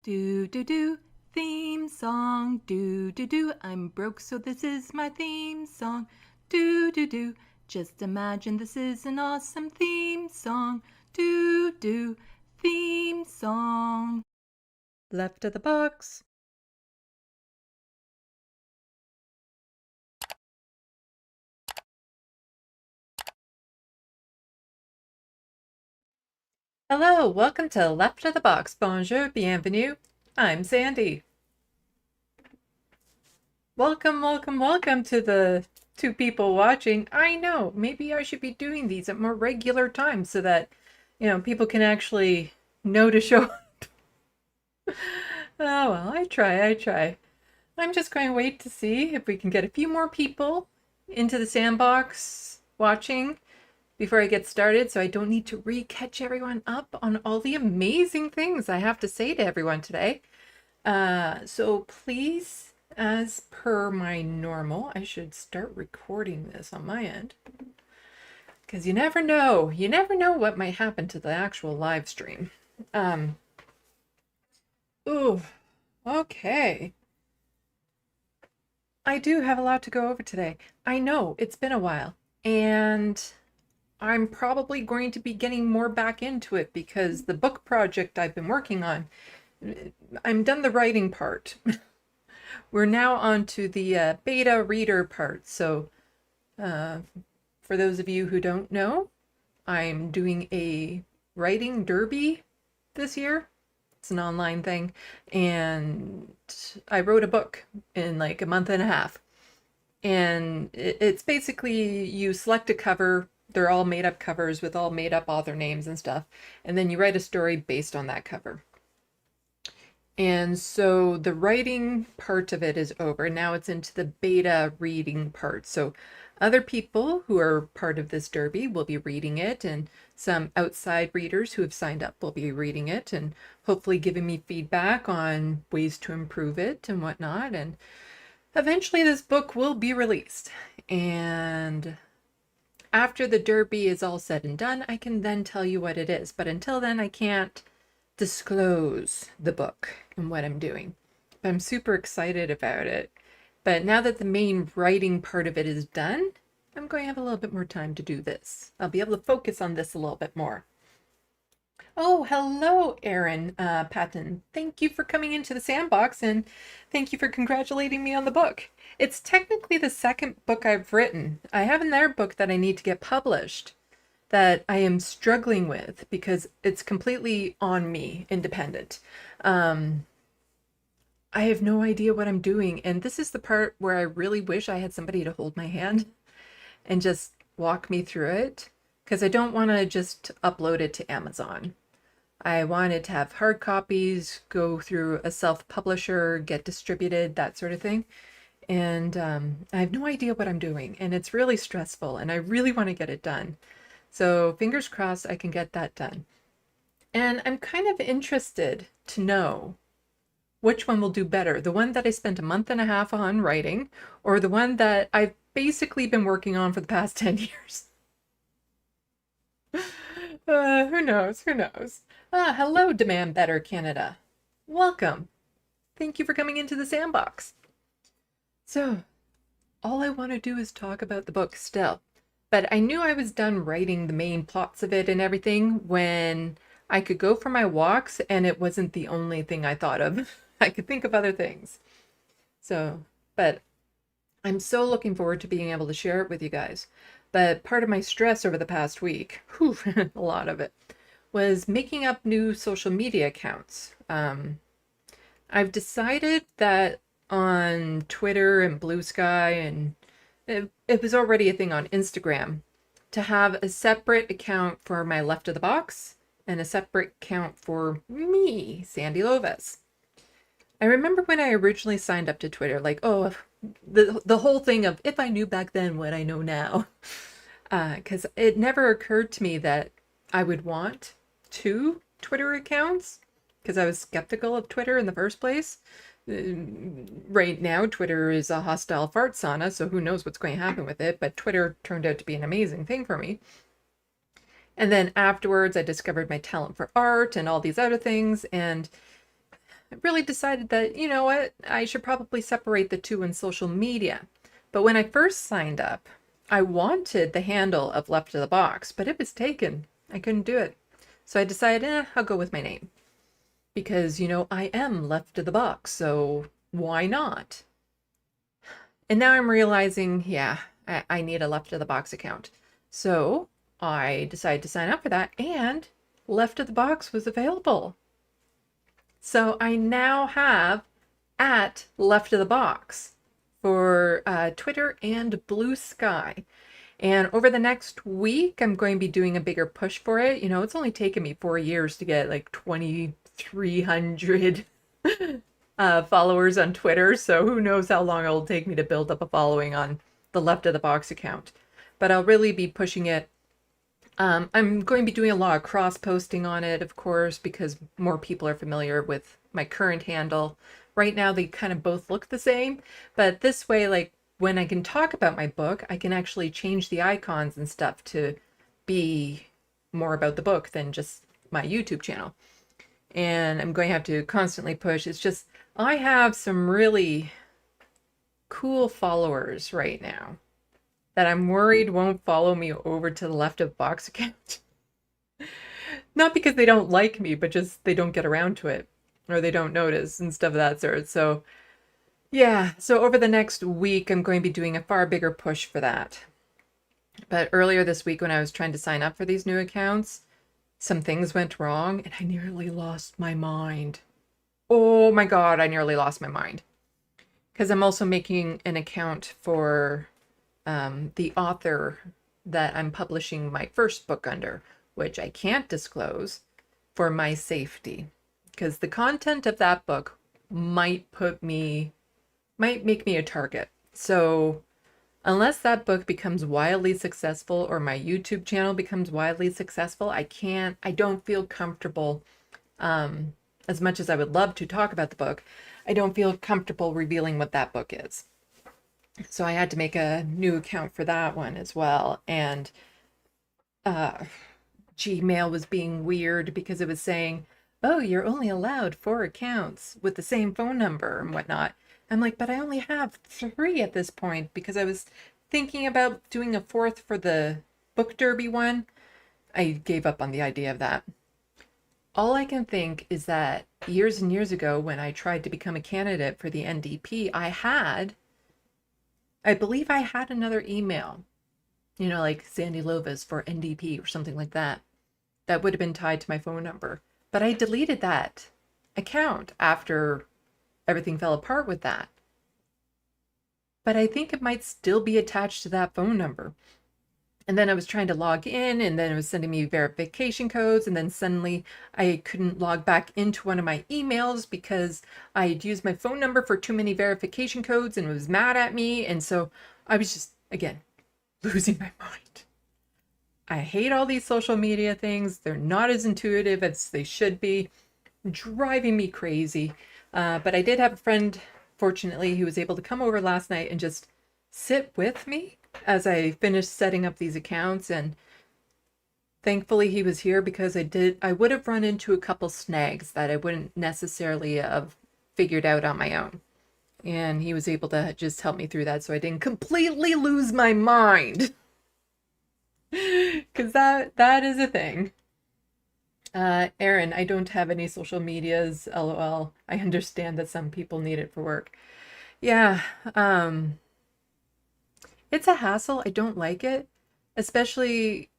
Do do do, theme song. Do do do, I'm broke so this is my theme song. Do do do, just imagine this is an awesome theme song. Do do, theme song. Left of the box. Hello, welcome to Left of the Box. Bonjour, bienvenue. I'm Sandy. Welcome, welcome, welcome to the two people watching. I know, maybe I should be doing these at more regular times so that, people can actually know to show up. Oh, well, I try. I'm just going to wait to see if we can get a few more people into the sandbox watching before I get started, so I don't need to re-catch everyone up on all the amazing things I have to say to everyone today. So please, as per my normal, I should start recording this on my end, because you never know what might happen to the actual live stream. Ooh, okay. I do have a lot to go over today. I know it's been a while, and I'm probably going to be getting more back into it because the book project I've been working on, I'm done the writing part. We're now on to the beta reader part. So for those of you who don't know, I'm doing a writing derby this year. It's an online thing. And I wrote a book in like a month and a half. And it's basically you select a cover. They're all made up covers with all made up author names and stuff. And then you write a story based on that cover. And so the writing part of it is over. Now it's into the beta reading part. So other people who are part of this derby will be reading it, and some outside readers who have signed up will be reading it and hopefully giving me feedback on ways to improve it and whatnot. And eventually this book will be released. And after the derby is all said and done, I can then tell you what it is. But until then, I can't disclose the book and what I'm doing. But I'm super excited about it. But now that the main writing part of it is done, I'm going to have a little bit more time to do this. I'll be able to focus on this a little bit more. Oh, hello, Erin Patton. Thank you for coming into the sandbox, and thank you for congratulating me on the book. It's technically the second book I've written. I have another book that I need to get published that I am struggling with because it's completely on me, independent. I have no idea what I'm doing. And this is the part where I really wish I had somebody to hold my hand and just walk me through it, because I don't want to just upload it to Amazon. I wanted to have hard copies, go through a self-publisher, get distributed, that sort of thing. And I have no idea what I'm doing, and it's really stressful, and I really want to get it done. So fingers crossed I can get that done. And I'm kind of interested to know which one will do better, the one that I spent a month and a half on writing, or the one that I've basically been working on for the past 10 years. Who knows? Hello, Demand Better Canada. Welcome. Thank you for coming into the sandbox. So, all I want to do is talk about the book still. But I knew I was done writing the main plots of it and everything when I could go for my walks, and it wasn't the only thing I thought of. I could think of other things. So, but I'm so looking forward to being able to share it with you guys. But part of my stress over the past week, a lot of it, was making up new social media accounts. I've decided that on Twitter and Blue Sky, and it was already a thing on Instagram, to have a separate account for my Left of the Box and a separate account for me, SandeeLovas. I remember when I originally signed up to Twitter, like, the whole thing of if I knew back then what I know now. Because it never occurred to me that I would want two Twitter accounts, because I was skeptical of Twitter in the first place. Right now, Twitter is a hostile fart sauna, so who knows what's going to happen with it, but Twitter turned out to be an amazing thing for me. And then afterwards, I discovered my talent for art and all these other things, and really decided that, you know what, I should probably separate the two in social media. But when I first signed up, I wanted the handle of Left of the Box, but it was taken. I couldn't do it. So I decided, I'll go with my name. Because, you know, I am Left of the Box, so why not? And now I'm realizing, yeah, I need a Left of the Box account. So I decided to sign up for that, and Left of the Box was available. So I now have at Left of the Box for Twitter and Blue Sky. And over the next week, I'm going to be doing a bigger push for it. You know, it's only taken me 4 years to get like 2,300 followers on Twitter. So who knows how long it'll take me to build up a following on the Left of the Box account. But I'll really be pushing it. I'm going to be doing a lot of cross posting on it, of course, because more people are familiar with my current handle. Right now, they kind of both look the same, but this way, like when I can talk about my book, I can actually change the icons and stuff to be more about the book than just my YouTube channel. And I'm going to have to constantly push. It's just, I have some really cool followers right now that I'm worried won't follow me over to the Left of Box account. Not because they don't like me, but just they don't get around to it, or they don't notice and stuff of that sort. So yeah, so over the next week, I'm going to be doing a far bigger push for that. But earlier this week when I was trying to sign up for these new accounts, some things went wrong and I nearly lost my mind. Oh my God, I nearly lost my mind. Because I'm also making an account for the author that I'm publishing my first book under, which I can't disclose for my safety. Because the content of that book might make me a target. So unless that book becomes wildly successful or my YouTube channel becomes wildly successful, I don't feel comfortable, as much as I would love to talk about the book, I don't feel comfortable revealing what that book is. So I had to make a new account for that one as well. And Gmail was being weird because it was saying, oh, you're only allowed 4 accounts with the same phone number and whatnot. I'm like, but I only have 3 at this point because I was thinking about doing a 4th for the book derby one. I gave up on the idea of that. All I can think is that years and years ago when I tried to become a candidate for the NDP, I believe I had another email, you know, like SandeeLovas for NDP or something like that. That would have been tied to my phone number. But I deleted that account after everything fell apart with that. But I think it might still be attached to that phone number. And then I was trying to log in and then it was sending me verification codes. And then suddenly I couldn't log back into one of my emails because I had used my phone number for too many verification codes and it was mad at me. And so I was just, again, losing my mind. I hate all these social media things. They're not as intuitive as they should be, driving me crazy. But I did have a friend, fortunately, who was able to come over last night and just sit with me as I finished setting up these accounts. And thankfully he was here because I would have run into a couple snags that I wouldn't necessarily have figured out on my own. And he was able to just help me through that so I didn't completely lose my mind. Because that is a thing. Aaron, I don't have any social medias, LOL. I understand that some people need it for work. Yeah, it's a hassle. I don't like it, especially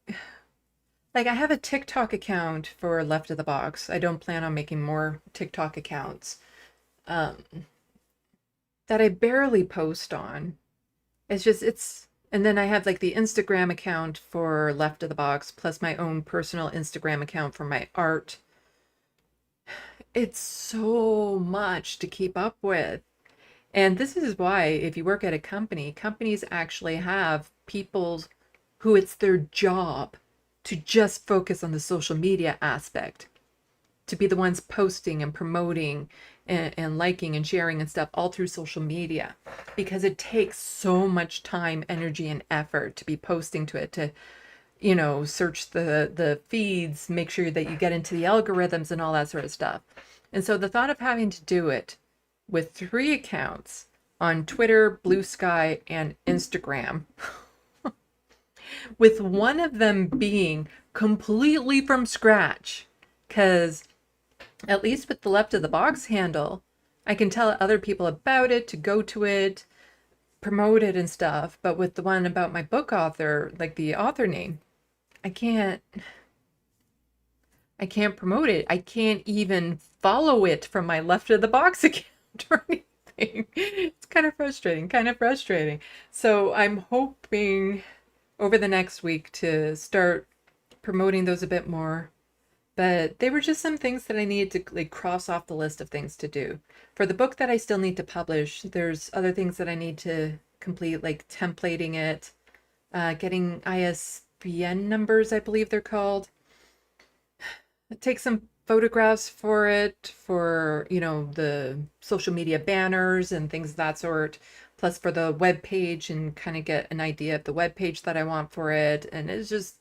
like I have a TikTok account for Left of the Box. I don't plan on making more TikTok accounts that I barely post on. And then I have like the Instagram account for Left of the Box, plus my own personal Instagram account for my art. It's so much to keep up with. And this is why, if you work at a company, companies actually have people who it's their job to just focus on the social media aspect, to be the ones posting and promoting and liking and sharing and stuff all through social media, because it takes so much time, energy, and effort to be posting to it, to, you know, search the feeds, make sure that you get into the algorithms and all that sort of stuff. And so the thought of having to do it with 3 accounts on Twitter, Blue Sky, and Instagram, with one of them being completely from scratch, because at least with the Left of the Box handle, I can tell other people about it, to go to it, promote it and stuff. But with the one about my book author, like the author name, I can't promote it. I can't even follow it from my Left of the Box account or anything. It's kind of frustrating. So I'm hoping over the next week to start promoting those a bit more. But they were just some things that I needed to like cross off the list of things to do. For the book that I still need to publish, there's other things that I need to complete, like templating it, getting ISBN numbers, I believe they're called. Take some photographs for it, for, the social media banners and things of that sort. Plus for the web page, and kind of get an idea of the web page that I want for it. And it's just,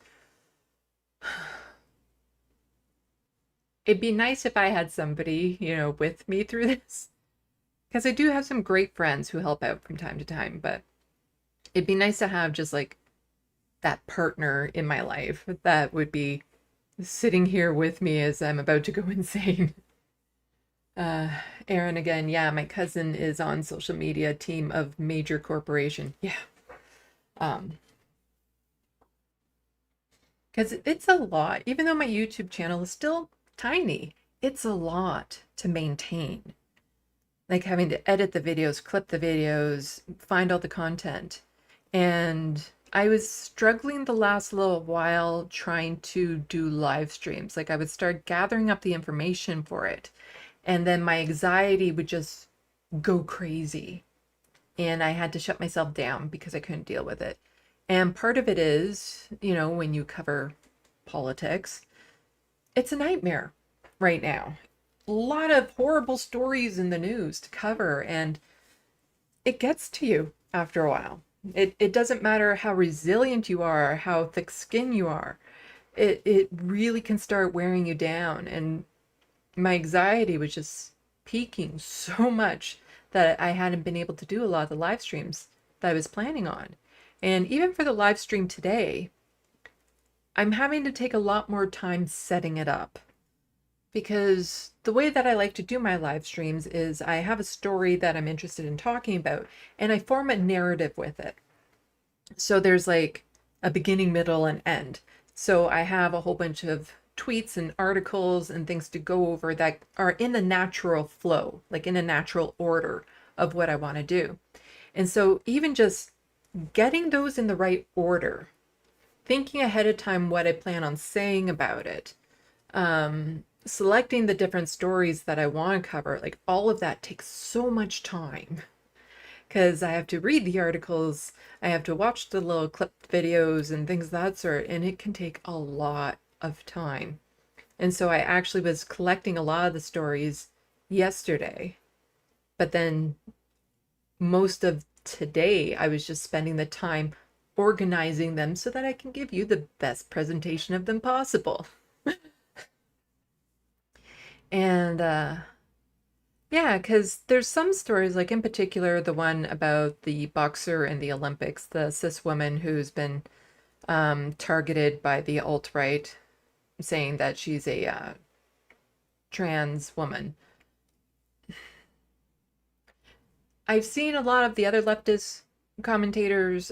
it'd be nice if I had somebody, with me through this. Because I do have some great friends who help out from time to time, but it'd be nice to have just like that partner in my life that would be sitting here with me as I'm about to go insane. Aaron again, yeah, my cousin is on social media team of major corporation. Yeah. Because it's a lot, even though my YouTube channel is still tiny, it's a lot to maintain. Like having to edit the videos, clip the videos, find all the content. And I was struggling the last little while trying to do live streams. Like I would start gathering up the information for it, and then my anxiety would just go crazy. And I had to shut myself down because I couldn't deal with it. And part of it is, when you cover politics, it's a nightmare right now. A lot of horrible stories in the news to cover, and it gets to you after a while. It doesn't matter how resilient you are, how thick skinned you are. It really can start wearing you down. And my anxiety was just peaking so much that I hadn't been able to do a lot of the live streams that I was planning on. And even for the live stream today, I'm having to take a lot more time setting it up. Because the way that I like to do my live streams is I have a story that I'm interested in talking about, and I form a narrative with it. So there's like a beginning, middle, and end. So I have a whole bunch of tweets and articles and things to go over that are in a natural flow, like in a natural order of what I want to do. And so even just getting those in the right order, thinking ahead of time what I plan on saying about it, selecting the different stories that I want to cover, like all of that takes so much time. Because I have to read the articles, I have to watch the little clipped videos and things of that sort, and it can take a lot of time. And so I actually was collecting a lot of the stories yesterday, but then most of today I was just spending the time organizing them so that I can give you the best presentation of them possible. And yeah, because there's some stories, like in particular the one about the boxer in the Olympics, the cis woman who's been targeted by the alt-right, saying that she's a trans woman. I've seen a lot of the other leftist commentators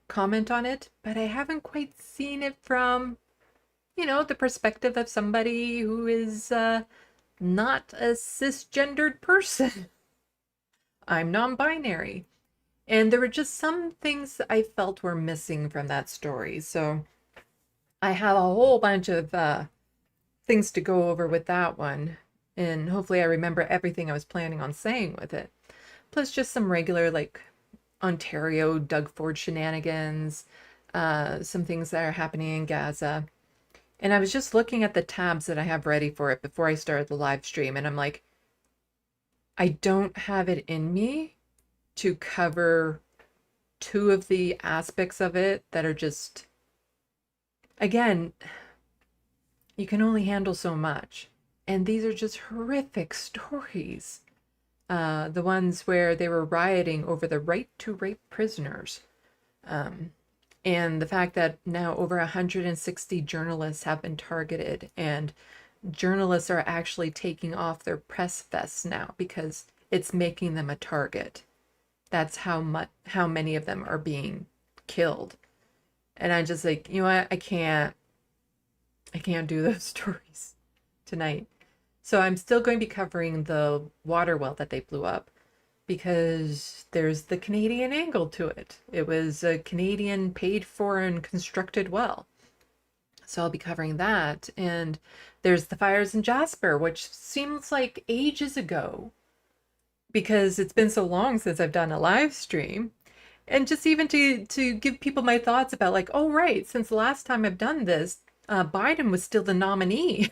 comment on it, but I haven't quite seen it from, the perspective of somebody who is not a cisgendered person. I'm non-binary. And there were just some things that I felt were missing from that story. So I have a whole bunch of things to go over with that one. And hopefully I remember everything I was planning on saying with it. Plus just some regular, like, Ontario Doug Ford shenanigans, some things that are happening in Gaza. And I was just looking at the tabs that I have ready for it before I started the live stream, and I'm like, I don't have it in me to cover two of the aspects of it that are just, again, you can only handle so much. And these are just horrific stories. The ones where they were rioting over the right to rape prisoners. And the fact that now over 160 journalists have been targeted, and journalists are actually taking off their press vests now because it's making them a target. That's how many of them are being killed. And I'm just like, you know what? I can't do those stories tonight. So I'm still going to be covering the water well that they blew up because there's the Canadian angle to it. It was a Canadian paid for and constructed well. So I'll be covering that. And there's the fires in Jasper, which seems like ages ago because it's been so long since I've done a live stream. And just even to give people my thoughts about like, oh, right, since the last time I've done this, Biden was still the nominee.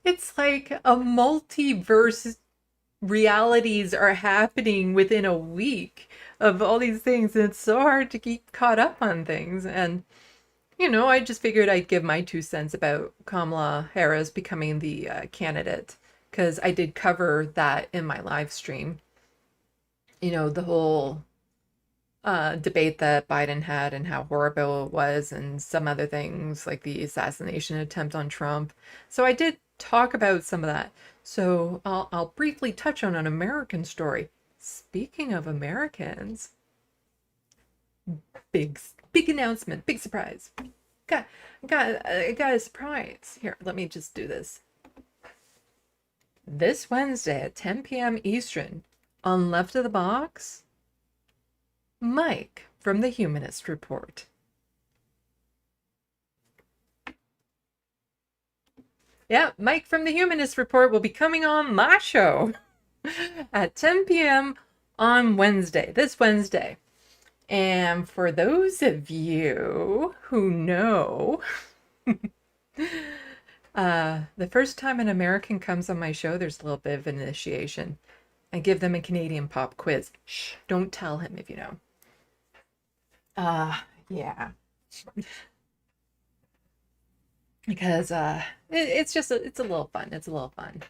It's like a multiverse realities are happening within a week of all these things. And it's so hard to keep caught up on things. And, you know, I just figured I'd give my 2 cents about Kamala Harris becoming the candidate, because I did cover that in my live stream. You know, the whole debate that Biden had and how horrible it was, and some other things like the assassination attempt on Trump. So I did talk about some of that. So I'll briefly touch on an American story. Speaking of Americans, big announcement, big surprise. I got a surprise. Here, let me just do this. This Wednesday at 10 p.m. Eastern on Left of the Box, Mike from the Humanist Report. Yeah, Mike from the Humanist Report will be coming on my show at 10 p.m. on Wednesday, this Wednesday. And for those of you who know, the first time an American comes on my show, there's a little bit of an initiation. I give them a Canadian pop quiz. Shh, don't tell him if you know. Yeah. Because it's a little fun. It's a little fun.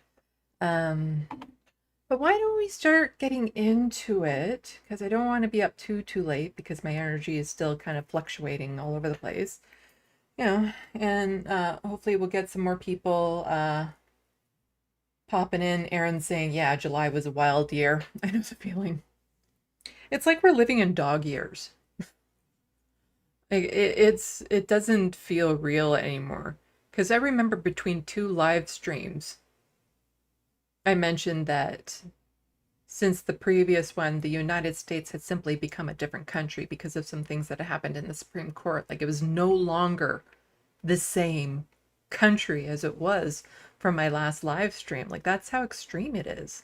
But why don't we start getting into it? Because I don't want to be up too late because my energy is still kind of fluctuating all over the place. You know, and hopefully we'll get some more people popping in. Aaron saying, yeah, July was a wild year. I know the feeling. It's like we're living in dog years. Like it doesn't feel real anymore. Because I remember between 2 live streams, I mentioned that since the previous one, the United States had simply become a different country because of some things that had happened in the Supreme Court. Like it was no longer the same country as it was from my last live stream. Like that's how extreme it is.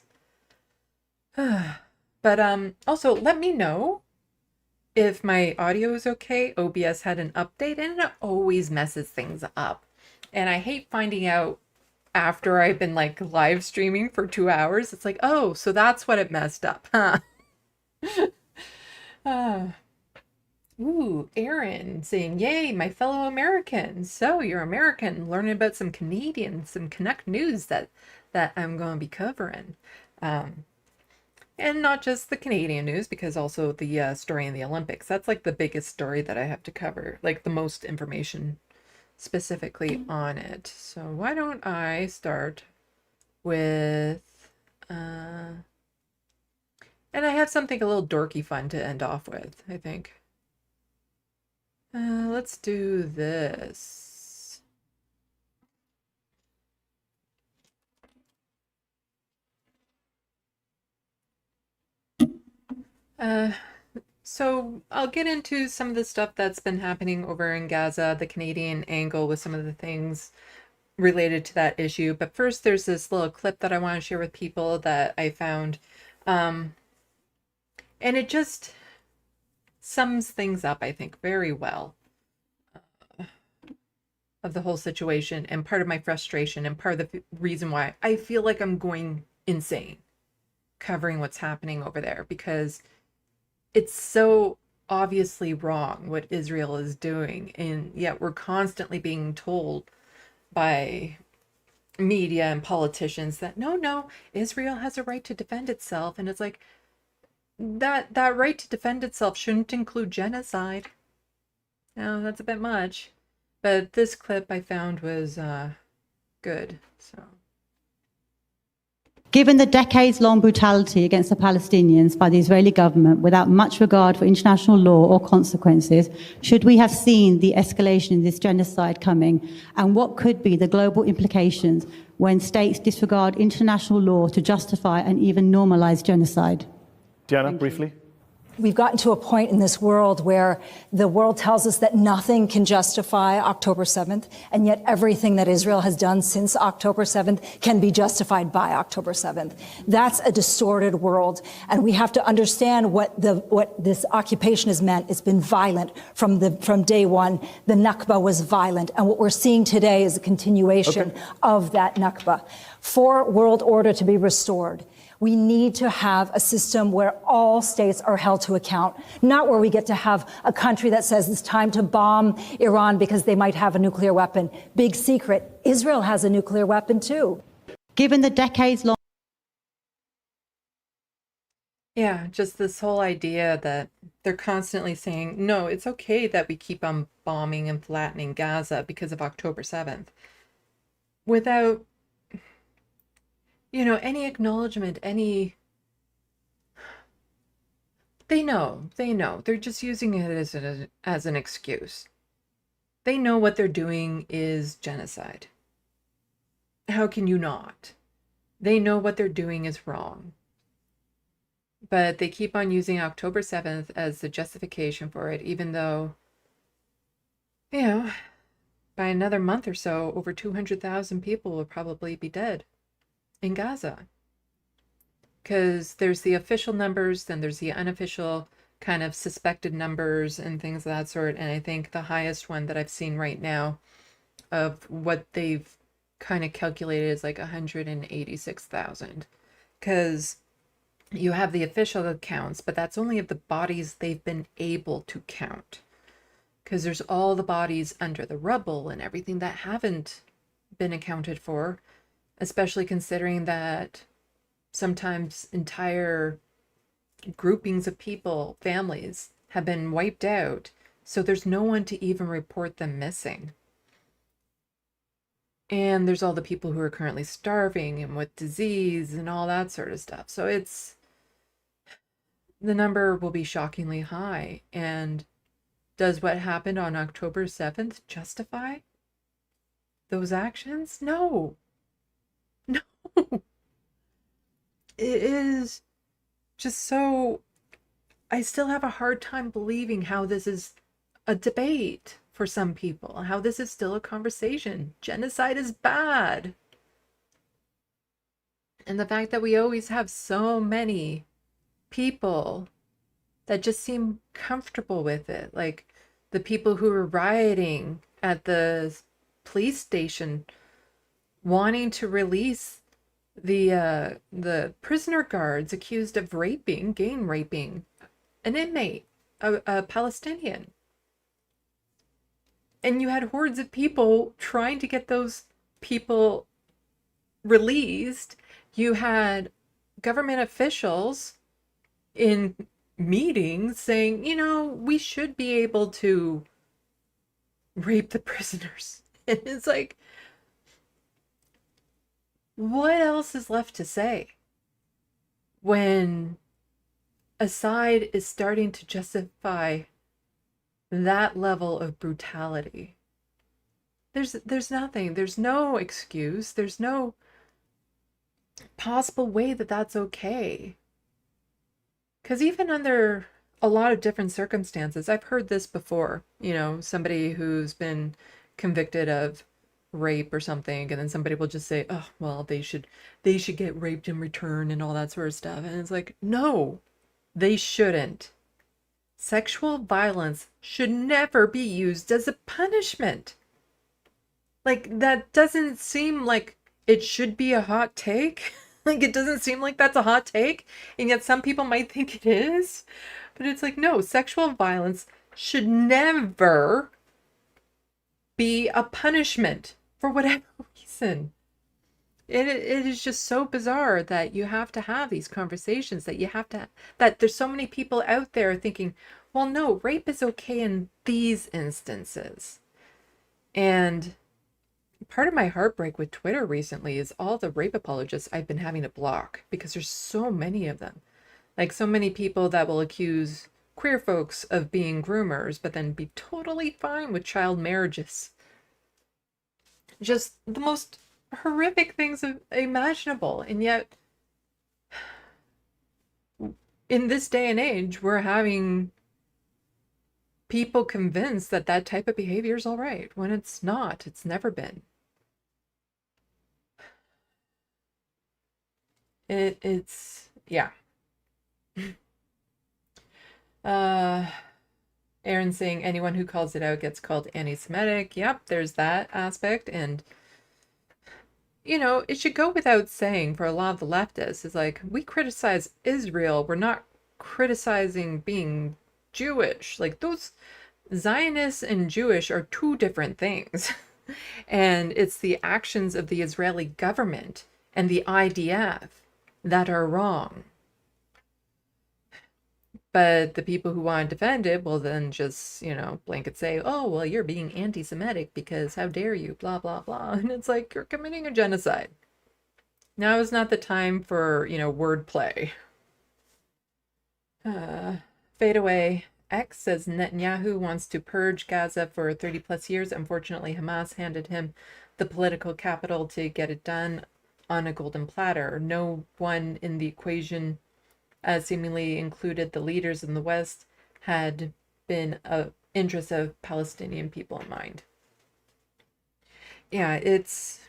But also let me know if my audio is okay. OBS had an update and it always messes things up. And I hate finding out after I've been like live streaming for 2 hours. It's like, oh, so that's what it messed up, huh? Ooh, Aaron saying, yay, my fellow Americans. So you're American, learning about some Canadian, some Canuck news that I'm going to be covering. And not just the Canadian news, because also the story in the Olympics. That's like the biggest story that I have to cover, like the most information specifically on it. So why don't I start with and I have something a little dorky fun to end off with, I think. Let's do this. So I'll get into some of the stuff that's been happening over in Gaza, the Canadian angle with some of the things related to that issue. But first, there's this little clip that I want to share with people that I found. And it just sums things up, I think, very well of the whole situation and part of my frustration and part of the reason why I feel like I'm going insane covering what's happening over there, because it's so obviously wrong what Israel is doing, and yet we're constantly being told by media and politicians that no, Israel has a right to defend itself. And it's like, that right to defend itself shouldn't include genocide. No, that's a bit much. But this clip I found was good. So, given the decades-long brutality against the Palestinians by the Israeli government without much regard for international law or consequences, should we have seen the escalation in this genocide coming? And what could be the global implications when states disregard international law to justify and even normalize genocide? Diana, briefly. We've gotten to a point in this world where the world tells us that nothing can justify October 7th, and yet everything that Israel has done since October 7th can be justified by October 7th. That's a distorted world, and we have to understand what this occupation has meant. It's been violent from day one. The Nakba was violent, and what we're seeing today is a continuation of that Nakba. For world order to be restored, we need to have a system where all states are held to account, not where we get to have a country that says it's time to bomb Iran because they might have a nuclear weapon. Big secret, Israel has a nuclear weapon too. Given the decades-long... yeah, just this whole idea that they're constantly saying, no, it's okay that we keep on bombing and flattening Gaza because of October 7th, without any acknowledgement, they know, they're just using it as an excuse. They know what they're doing is genocide. How can you not? They know what they're doing is wrong. But they keep on using October 7th as the justification for it, even though, by another month or so, over 200,000 people will probably be dead in Gaza, because there's the official numbers, then there's the unofficial kind of suspected numbers and things of that sort. And I think the highest one that I've seen right now of what they've kind of calculated is like 186,000, because you have the official accounts, but that's only of the bodies they've been able to count, because there's all the bodies under the rubble and everything that haven't been accounted for, especially considering that sometimes entire groupings of people, families, have been wiped out. So there's no one to even report them missing. And there's all the people who are currently starving and with disease and all that sort of stuff. So the number will be shockingly high. And does what happened on October 7th justify those actions? No. No, it is just so, I still have a hard time believing how this is a debate for some people, how this is still a conversation. Genocide is bad. And the fact that we always have so many people that just seem comfortable with it, like the people who were rioting at the police station wanting to release the prisoner guards accused of gang raping an inmate, a Palestinian. And you had hordes of people trying to get those people released. You had government officials in meetings saying, we should be able to rape the prisoners. And it's like, what else is left to say when a side is starting to justify that level of brutality? There's nothing. There's no excuse. There's no possible way that that's okay. Because even under a lot of different circumstances, I've heard this before, somebody who's been convicted of rape or something, and then somebody will just say, oh, well, they should get raped in return and all that sort of stuff. And it's like, no, they shouldn't. Sexual violence should never be used as a punishment. Like, that doesn't seem like it should be a hot take. Like, it doesn't seem like that's a hot take, and yet some people might think it is. But it's like, no, sexual violence should never be a punishment for whatever reason. It is just so bizarre that you have to have these conversations, that there's so many people out there thinking, well, no, rape is okay in these instances. And part of my heartbreak with Twitter recently is all the rape apologists I've been having to block because there's so many of them. Like so many people that will accuse queer folks of being groomers, but then be totally fine with child marriages. Just the most horrific things imaginable. And yet, in this day and age, we're having people convinced that that type of behavior is all right when it's not. It's never been. Yeah. Aaron saying anyone who calls it out gets called anti-Semitic. Yep, there's that aspect. And, you know, it should go without saying for a lot of the leftists is like, we criticize Israel. We're not criticizing being Jewish. Like those Zionists and Jewish are two different things. And it's the actions of the Israeli government and the IDF that are wrong. But the people who want to defend it will then just, you know, blanket say, oh, well, you're being anti-Semitic because how dare you, blah, blah, blah. And it's like, you're committing a genocide. Now is not the time for, you know, wordplay. Fade away. X says Netanyahu wants to purge Gaza for 30 plus years. Unfortunately, Hamas handed him the political capital to get it done on a golden platter. No one in the equation, seemingly included the leaders in the West, had been of interest of Palestinian people in mind. Yeah, it's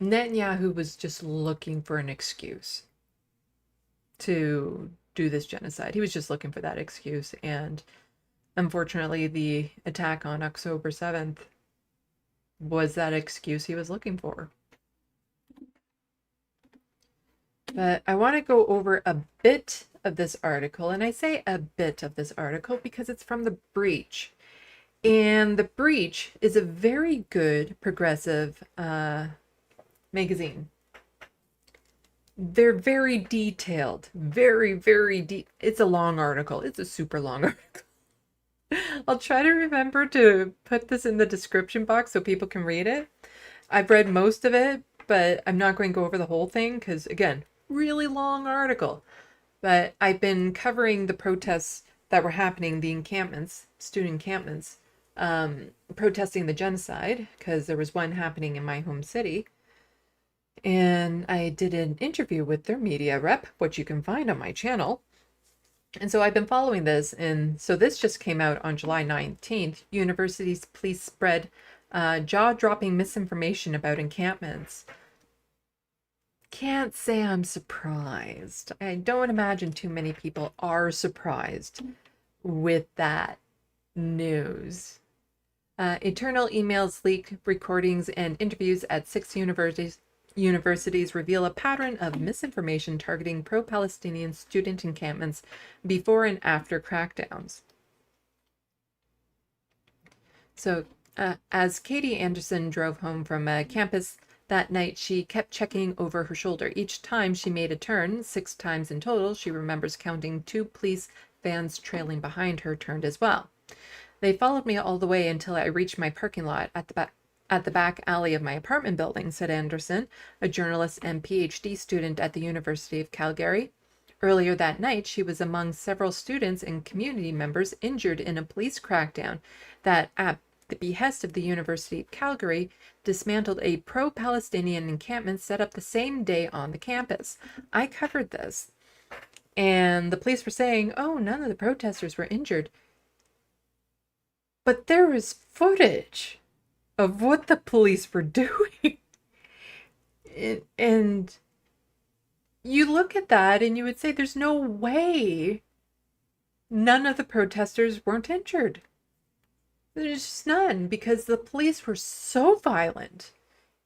Netanyahu was just looking for an excuse to do this genocide. He was just looking for that excuse. And unfortunately, the attack on October 7th was that excuse he was looking for. But I want to go over a bit of this article. And I say a bit of this article because it's from The Breach. And The Breach is a very good progressive magazine. They're very detailed, very deep. It's a long article. It's a super long article. I'll try to remember to put this in the description box so people can read it. I've read most of it, but I'm not going to go over the whole thing because, again, really long article. But I've been covering the protests that were happening, the encampments, student encampments, protesting the genocide, because there was one happening in my home city. And I did an interview with their media rep, which you can find on my channel. And so I've been following this. And so this just came out on July 19th. Universities police spread jaw-dropping misinformation about encampments. Can't say I'm surprised. I don't imagine too many people are surprised with that news. Internal emails, leaked recordings, and interviews at 6 universities reveal a pattern of misinformation targeting pro-Palestinian student encampments before and after crackdowns. So, as Katie Anderson drove home from campus that night, she kept checking over her shoulder. Each time she made a turn, 6 times in total, she remembers counting 2 police vans trailing behind her turned as well. They followed me all the way until I reached my parking lot at the back alley of my apartment building, said Anderson, a journalist and PhD student at the University of Calgary. Earlier that night, she was among several students and community members injured in a police crackdown that, at the behest of the University of Calgary, dismantled a pro-Palestinian encampment set up the same day on the campus. I covered this, and the police were saying, oh, none of the protesters were injured. But there was footage of what the police were doing. And you look at that and you would say, there's no way none of the protesters weren't injured. There's just none, because the police were so violent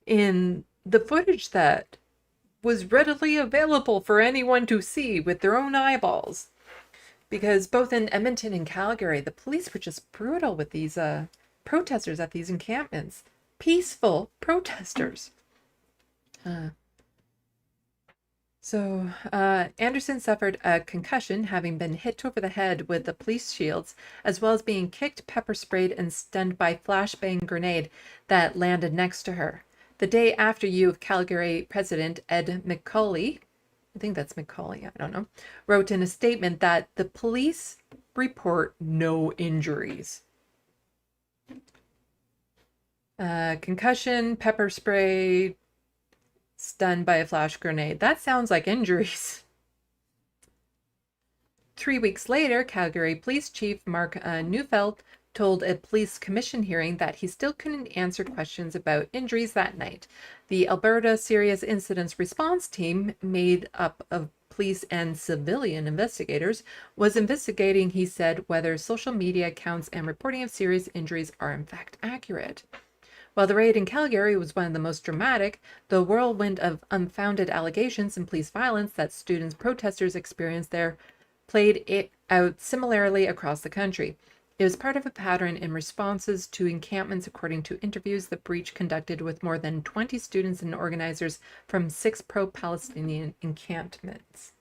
in the footage that was readily available for anyone to see with their own eyeballs. because both in Edmonton and Calgary, the police were just brutal with these protesters at these encampments. Peaceful protesters. Anderson suffered a concussion, having been hit over the head with the police shields, as well as being kicked, pepper sprayed, and stunned by a flashbang grenade that landed next to her. The day after, U of Calgary President Ed McCauley, I think that's McCauley, I don't know, wrote in a statement that the police report no injuries. Concussion, pepper spray, stunned by a flash grenade. That sounds like injuries. 3 weeks later, Calgary Police Chief Mark Neufeld told a police commission hearing that he still couldn't answer questions about injuries that night. The Alberta Serious Incidents Response Team, made up of police and civilian investigators, was investigating, he said, whether social media accounts and reporting of serious injuries are in fact accurate. While the raid in Calgary was one of the most dramatic, the whirlwind of unfounded allegations and police violence that students protesters experienced there played it out similarly across the country. It was part of a pattern in responses to encampments, according to interviews the breach conducted with more than 20 students and organizers from 6 pro-Palestinian encampments.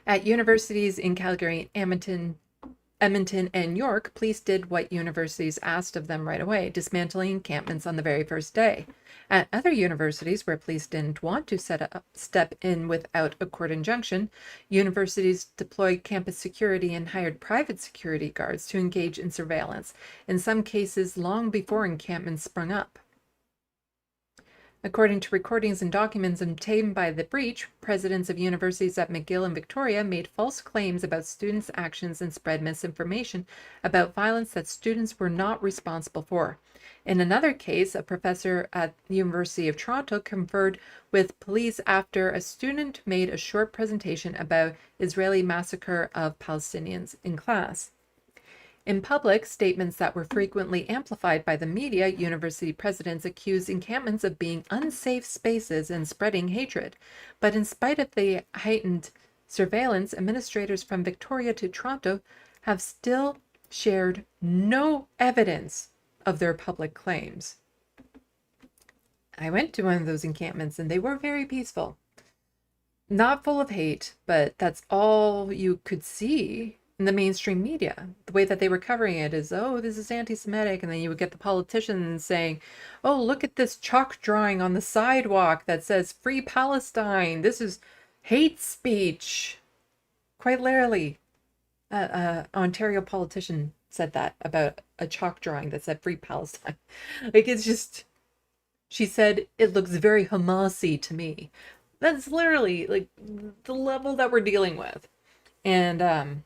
At universities in Calgary and Edmonton and York, police did what universities asked of them right away, dismantling encampments on the very first day. At other universities where police didn't want to step in without a court injunction, universities deployed campus security and hired private security guards to engage in surveillance, in some cases long before encampments sprung up. According to recordings and documents obtained by the breach, presidents of universities at McGill and Victoria made false claims about students' actions and spread misinformation about violence that students were not responsible for. In another case, a professor at the University of Toronto conferred with police after a student made a short presentation about Israeli massacre of Palestinians in class. In public, statements that were frequently amplified by the media, university presidents accused encampments of being unsafe spaces and spreading hatred. But in spite of the heightened surveillance, administrators from Victoria to Toronto have still shared no evidence of their public claims. I went to one of those encampments and they were very peaceful. Not full of hate, but that's all you could see in the mainstream media. The way that they were covering it is, oh, this is anti-Semitic, and then you would get the politicians saying, oh, look at this chalk drawing on the sidewalk that says Free Palestine. This is hate speech. Quite literally, Ontario politician said that about a chalk drawing that said Free Palestine. Like, it's just, she said, it looks very Hamas-y to me. That's literally like the level that we're dealing with. And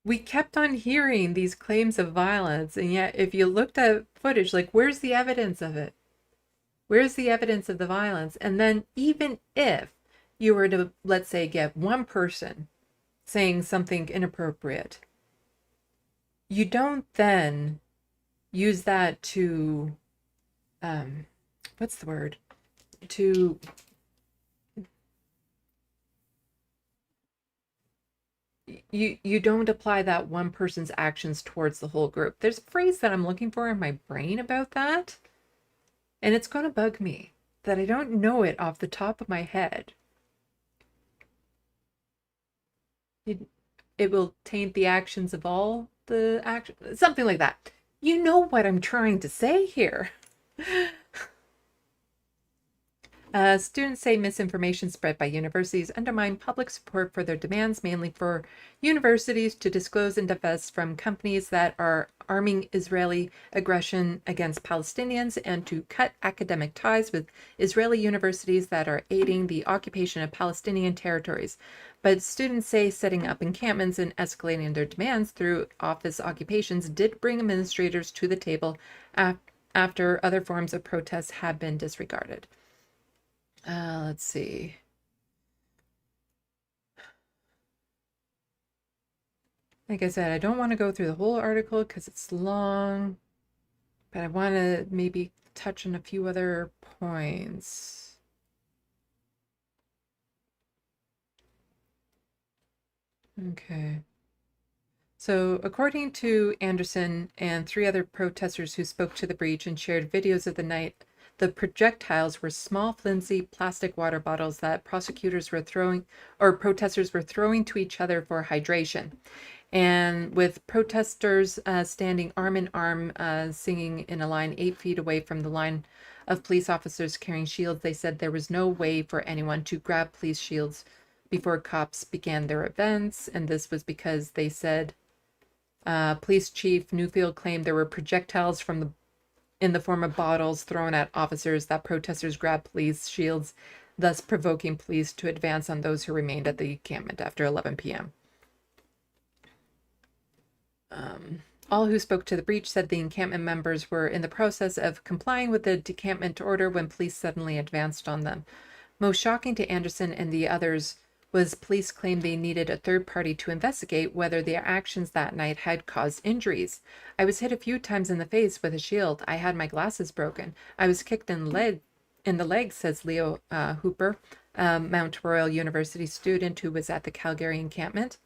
we kept on hearing these claims of violence, and yet if you looked at footage, like, where's the evidence of it? Where's the evidence of the violence? And then even if you were to, let's say, get one person saying something inappropriate, you don't then use that to, what's the word? To you don't apply that one person's actions towards the whole group. There's a phrase that I'm looking for in my brain about that, and it's going to bug me that I don't know it off the top of my head. It will taint the actions of all the actions, something like that. You know what I'm trying to say here. Students say misinformation spread by universities undermine public support for their demands, mainly for universities to disclose and divest from companies that are arming Israeli aggression against Palestinians and to cut academic ties with Israeli universities that are aiding the occupation of Palestinian territories. But students say setting up encampments and escalating their demands through office occupations did bring administrators to the table after other forms of protests have been disregarded. Let's see. Like I said, I don't want to go through the whole article because it's long, but I want to maybe touch on a few other points. Okay. So, according to Anderson and 3 other protesters who spoke to the breach and shared videos of the night, the projectiles were small, flimsy plastic water bottles that protesters were throwing to each other for hydration. And with protesters standing arm in arm, singing in a line 8 feet away from the line of police officers carrying shields, they said there was no way for anyone to grab police shields before cops began their events. And this was because they said Police Chief Newfield claimed there were projectiles in the form of bottles thrown at officers that protesters grabbed police shields, thus provoking police to advance on those who remained at the encampment after 11 p.m. All who spoke to the breach said the encampment members were in the process of complying with the decampment order when police suddenly advanced on them. Most shocking to Anderson and the others was police claimed they needed a third party to investigate whether their actions that night had caused injuries. I was hit a few times in the face with a shield. I had my glasses broken. I was kicked in the leg, says Leo Hooper, Mount Royal University student who was at the Calgary encampment.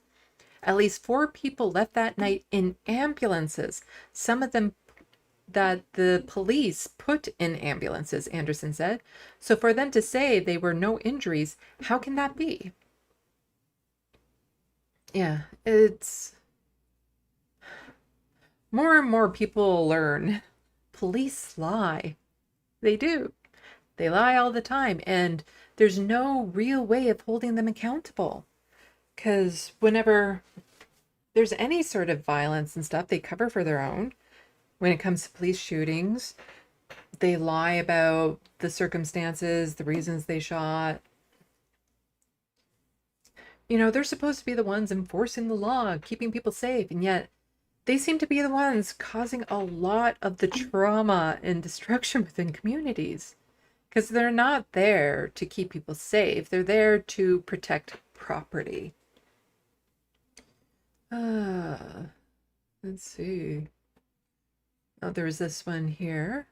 At least 4 people left that night in ambulances, some of them that the police put in ambulances, Anderson said. So for them to say they were no injuries, how can that be? Yeah, it's more and more people learn police lie. They do. They lie all the time, and there's no real way of holding them accountable. Because whenever there's any sort of violence and stuff, they cover for their own. When it comes to police shootings, they lie about the circumstances, the reasons they shot. You know, they're supposed to be the ones enforcing the law, keeping people safe, and yet they seem to be the ones causing a lot of the trauma and destruction within communities. Because they're not there to keep people safe, they're there to protect property. Let's see. Oh, there's this one here.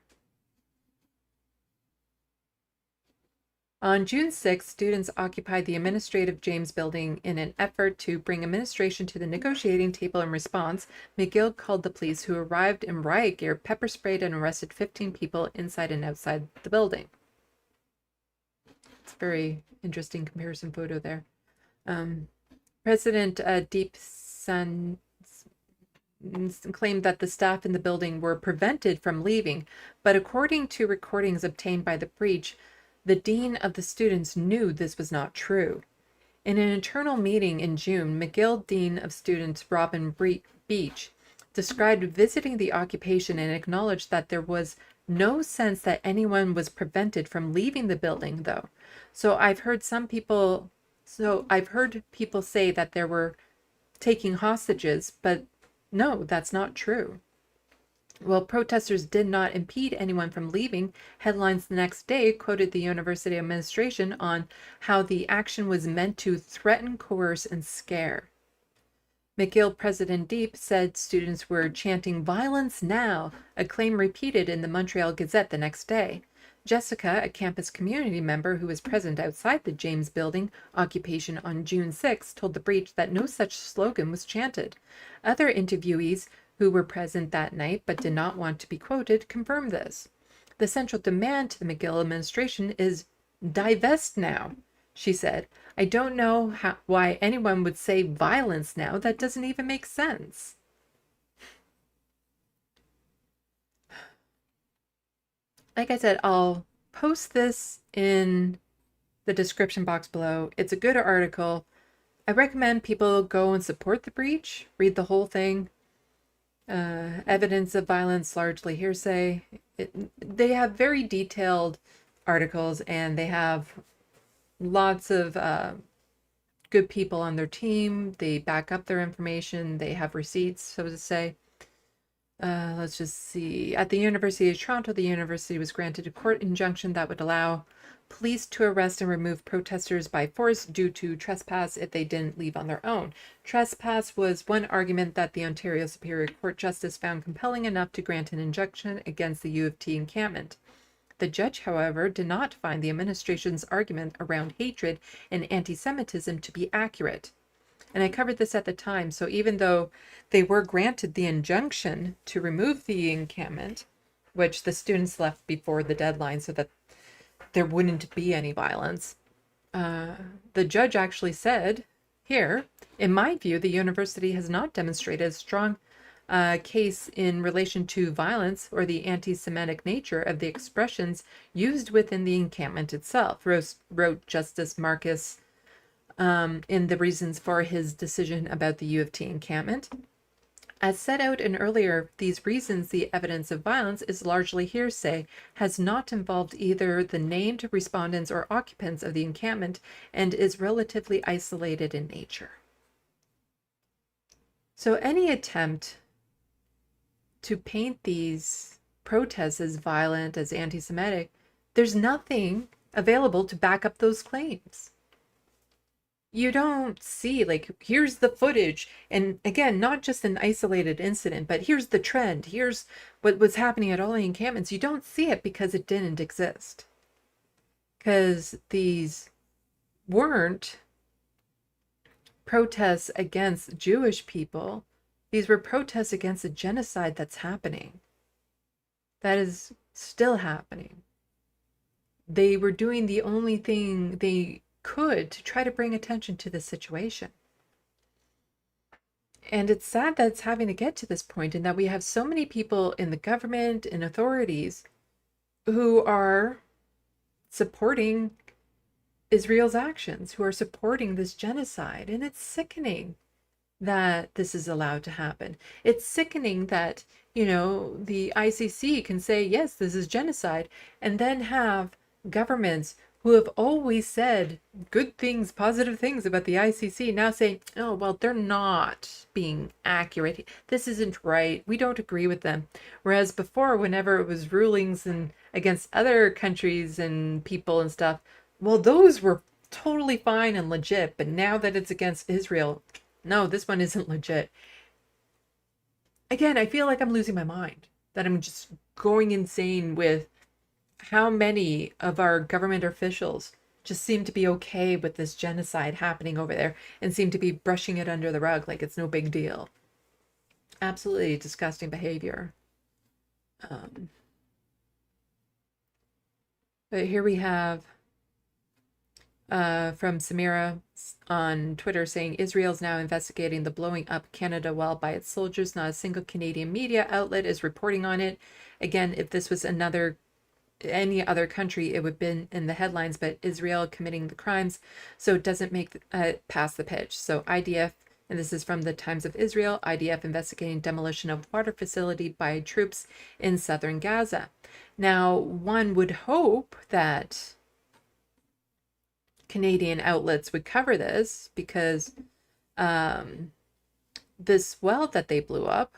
On June 6th, students occupied the administrative James building in an effort to bring administration to the negotiating table. In response, McGill called the police, who arrived in riot gear, pepper sprayed, and arrested 15 people inside and outside the building. It's a very interesting comparison photo there. President Deep Sun claimed that the staff in the building were prevented from leaving, but according to recordings obtained by the breach, the dean of the students knew this was not true. In an internal meeting in June, McGill Dean of Students Robin Beach described visiting the occupation and acknowledged that there was no sense that anyone was prevented from leaving the building, though. So I've heard people say that there were taking hostages, but no, that's not true. Well, protesters did not impede anyone from leaving. Headlines the next day quoted the university administration on how the action was meant to threaten, coerce, and scare. McGill President Deep said students were chanting "Violence now," a claim repeated in the Montreal Gazette the next day. Jessica, a campus community member who was present outside the James building occupation on June 6, told the breach that no such slogan was chanted. Other interviewees who were present that night but did not want to be quoted confirmed this. The central demand to the McGill administration is "divest now," she said. I don't know why anyone would say violence now. That doesn't even make sense. Like I said, I'll post this in the description box below. It's a good article. I recommend people go and support the breach, read the whole thing. Evidence of violence, largely hearsay. They have very detailed articles, and they have lots of good people on their team. They back up their information. They have receipts, so to say. Let's just see. At the University of Toronto, the university was granted a court injunction that would allow police to arrest and remove protesters by force due to trespass if they didn't leave on their own. Trespass was one argument that the Ontario Superior Court Justice found compelling enough to grant an injunction against the U of T encampment. The judge, however, did not find the administration's argument around hatred and anti-Semitism to be accurate. And I covered this at the time. So even though they were granted the injunction to remove the encampment, which the students left before the deadline so that there wouldn't be any violence, the judge actually said, here, in my view, the university has not demonstrated a strong case in relation to violence or the anti-Semitic nature of the expressions used within the encampment itself, wrote Justice Marcus in the reasons for his decision about the U of T encampment. As set out in earlier these reasons, the evidence of violence is largely hearsay, has not involved either the named respondents or occupants of the encampment, and is relatively isolated in nature. So any attempt to paint these protests as violent, as anti-Semitic, there's nothing available to back up those claims. You don't see, like, here's the footage, and again, not just an isolated incident, but here's the trend, here's what was happening at all the encampments. You don't see it because it didn't exist. Because these weren't protests against Jewish people. These were protests against the genocide that's happening. That is still happening. They were doing the only thing they could to try to bring attention to the situation. And it's sad that it's having to get to this point, and that we have so many people in the government and authorities who are supporting Israel's actions, who are supporting this genocide. And it's sickening that this is allowed to happen. It's sickening that, you know, the ICC can say, yes, this is genocide, and then have governments who have always said good things, positive things about the ICC, now saying, oh, well, they're not being accurate. This isn't right. We don't agree with them. Whereas before, whenever it was rulings and against other countries and people and stuff, well, those were totally fine and legit. But now that it's against Israel, no, this one isn't legit. Again, I feel like I'm losing my mind, that I'm just going insane with how many of our government officials just seem to be okay with this genocide happening over there and seem to be brushing it under the rug like it's no big deal. Absolutely disgusting behavior. But here we have from Samira on Twitter saying Israel's now investigating the blowing up Canada well by its soldiers. Not a single Canadian media outlet is reporting on it. Again, if this was any other country, it would have been in the headlines, but Israel committing the crimes, so it doesn't make past the pitch. So IDF, and this is from the Times of Israel, IDF investigating demolition of water facility by troops in southern Gaza. Now, one would hope that Canadian outlets would cover this, because this well that they blew up,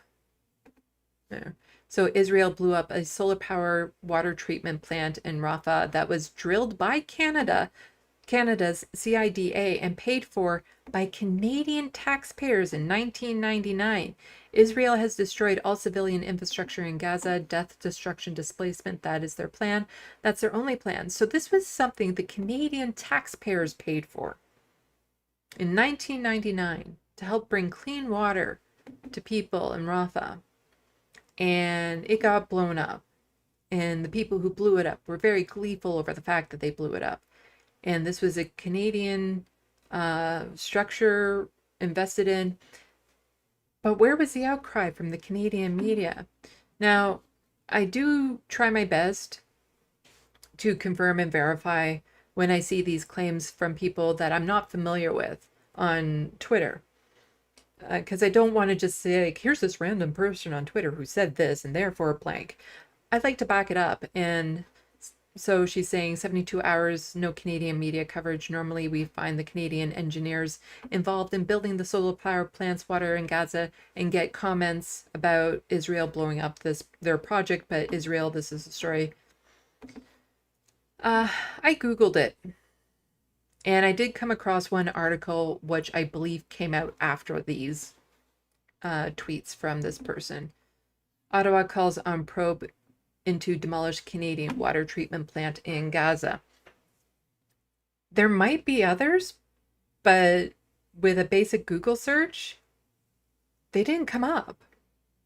so Israel blew up a solar power water treatment plant in Rafah that was drilled by Canada's CIDA and paid for by Canadian taxpayers in 1999. Israel has destroyed all civilian infrastructure in Gaza, death, destruction, displacement. That is their plan. That's their only plan. So this was something the Canadian taxpayers paid for in 1999 to help bring clean water to people in Rafah. And it got blown up, and the people who blew it up were very gleeful over the fact that they blew it up. And this was a Canadian structure invested in. But where was the outcry from the Canadian media? Now, I do try my best to confirm and verify when I see these claims from people that I'm not familiar with on Twitter. Because I don't want to just say, like, here's this random person on Twitter who said this and therefore blank. I'd like to back it up. And so she's saying 72 hours, no Canadian media coverage. Normally we find the Canadian engineers involved in building the solar power plants, water in Gaza, and get comments about Israel blowing up their project. But Israel, this is a story. I Googled it. And I did come across one article, which I believe came out after these tweets from this person. Ottawa calls on probe into demolished Canadian water treatment plant in Gaza. There might be others, but with a basic Google search, they didn't come up.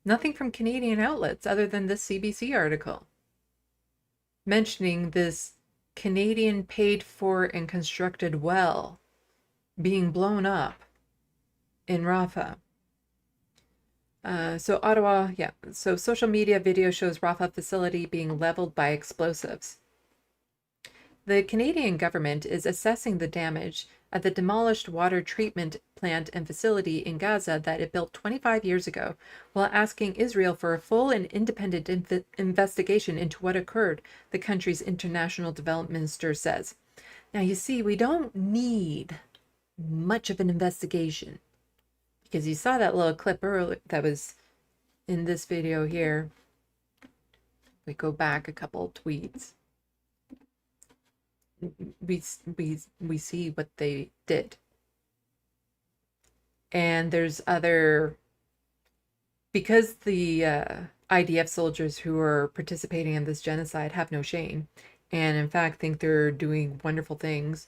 Nothing from Canadian outlets other than this CBC article mentioning this Canadian paid for and constructed well being blown up in Rafah. So Ottawa, yeah. So social media video shows Rafah facility being leveled by explosives. The Canadian government is assessing the damage at the demolished water treatment plant and facility in Gaza that it built 25 years ago, while asking Israel for a full and independent investigation into what occurred, the country's international development minister says. Now, you see, we don't need much of an investigation, because you saw that little clip earlier that was in this video here. We go back a couple tweets. We see what they did. And there's other, because the IDF soldiers who are participating in this genocide have no shame, and in fact think they're doing wonderful things,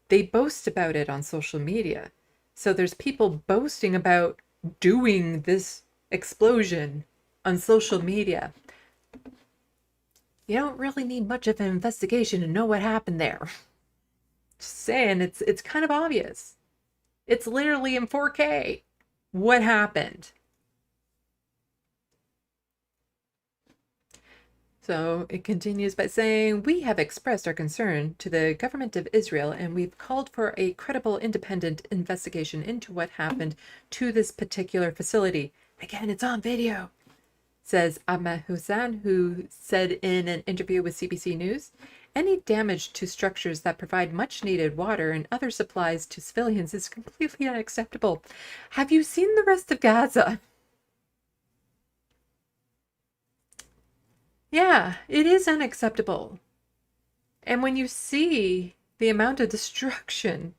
they boast about it on social media. So there's people boasting about doing this explosion on social media. You don't really need much of an investigation to know what happened there. Just saying, it's kind of obvious. It's literally in 4K. What happened? So it continues by saying, we have expressed our concern to the government of Israel, and we've called for a credible, independent investigation into what happened to this particular facility. Again, it's on video, says Ahmed Hussein, who said in an interview with CBC News, any damage to structures that provide much needed water and other supplies to civilians is completely unacceptable. Have you seen the rest of Gaza? Yeah, it is unacceptable. And when you see the amount of destruction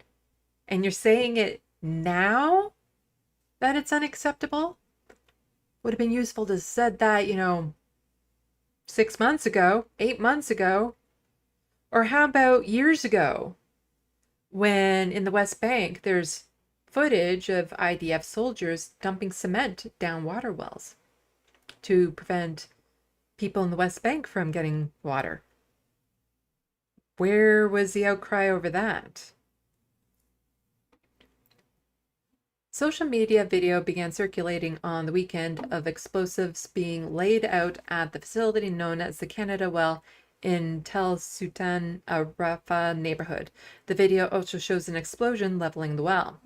and you're saying it now that it's unacceptable, would have been useful to have said that, 6 months ago, 8 months ago, or how about years ago when in the West Bank there's footage of IDF soldiers dumping cement down water wells to prevent people in the West Bank from getting water. Where was the outcry over that? Social media video began circulating on the weekend of explosives being laid out at the facility known as the Canada Well in Tel Sultan, a Rafah neighborhood. The video also shows an explosion leveling the well.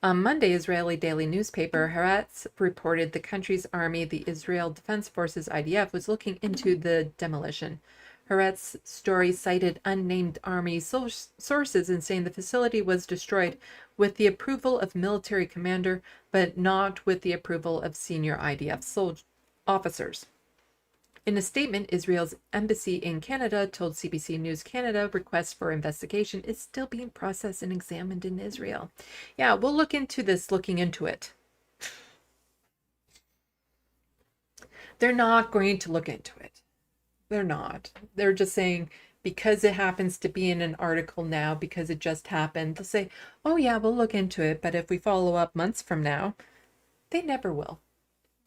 On Monday, Israeli daily newspaper Haaretz reported the country's army, the Israel Defense Forces IDF, was looking into the demolition. Haaretz's story cited unnamed army sources in saying the facility was destroyed with the approval of military commander, but not with the approval of senior IDF officers. In a statement, Israel's embassy in Canada told CBC News Canada request for investigation is still being processed and examined in Israel. Yeah, we'll look into this, looking into it. They're not going to look into it. They're not. They're just saying, because it happens to be in an article now, because it just happened, they'll say, oh yeah, we'll look into it. But if we follow up months from now, they never will.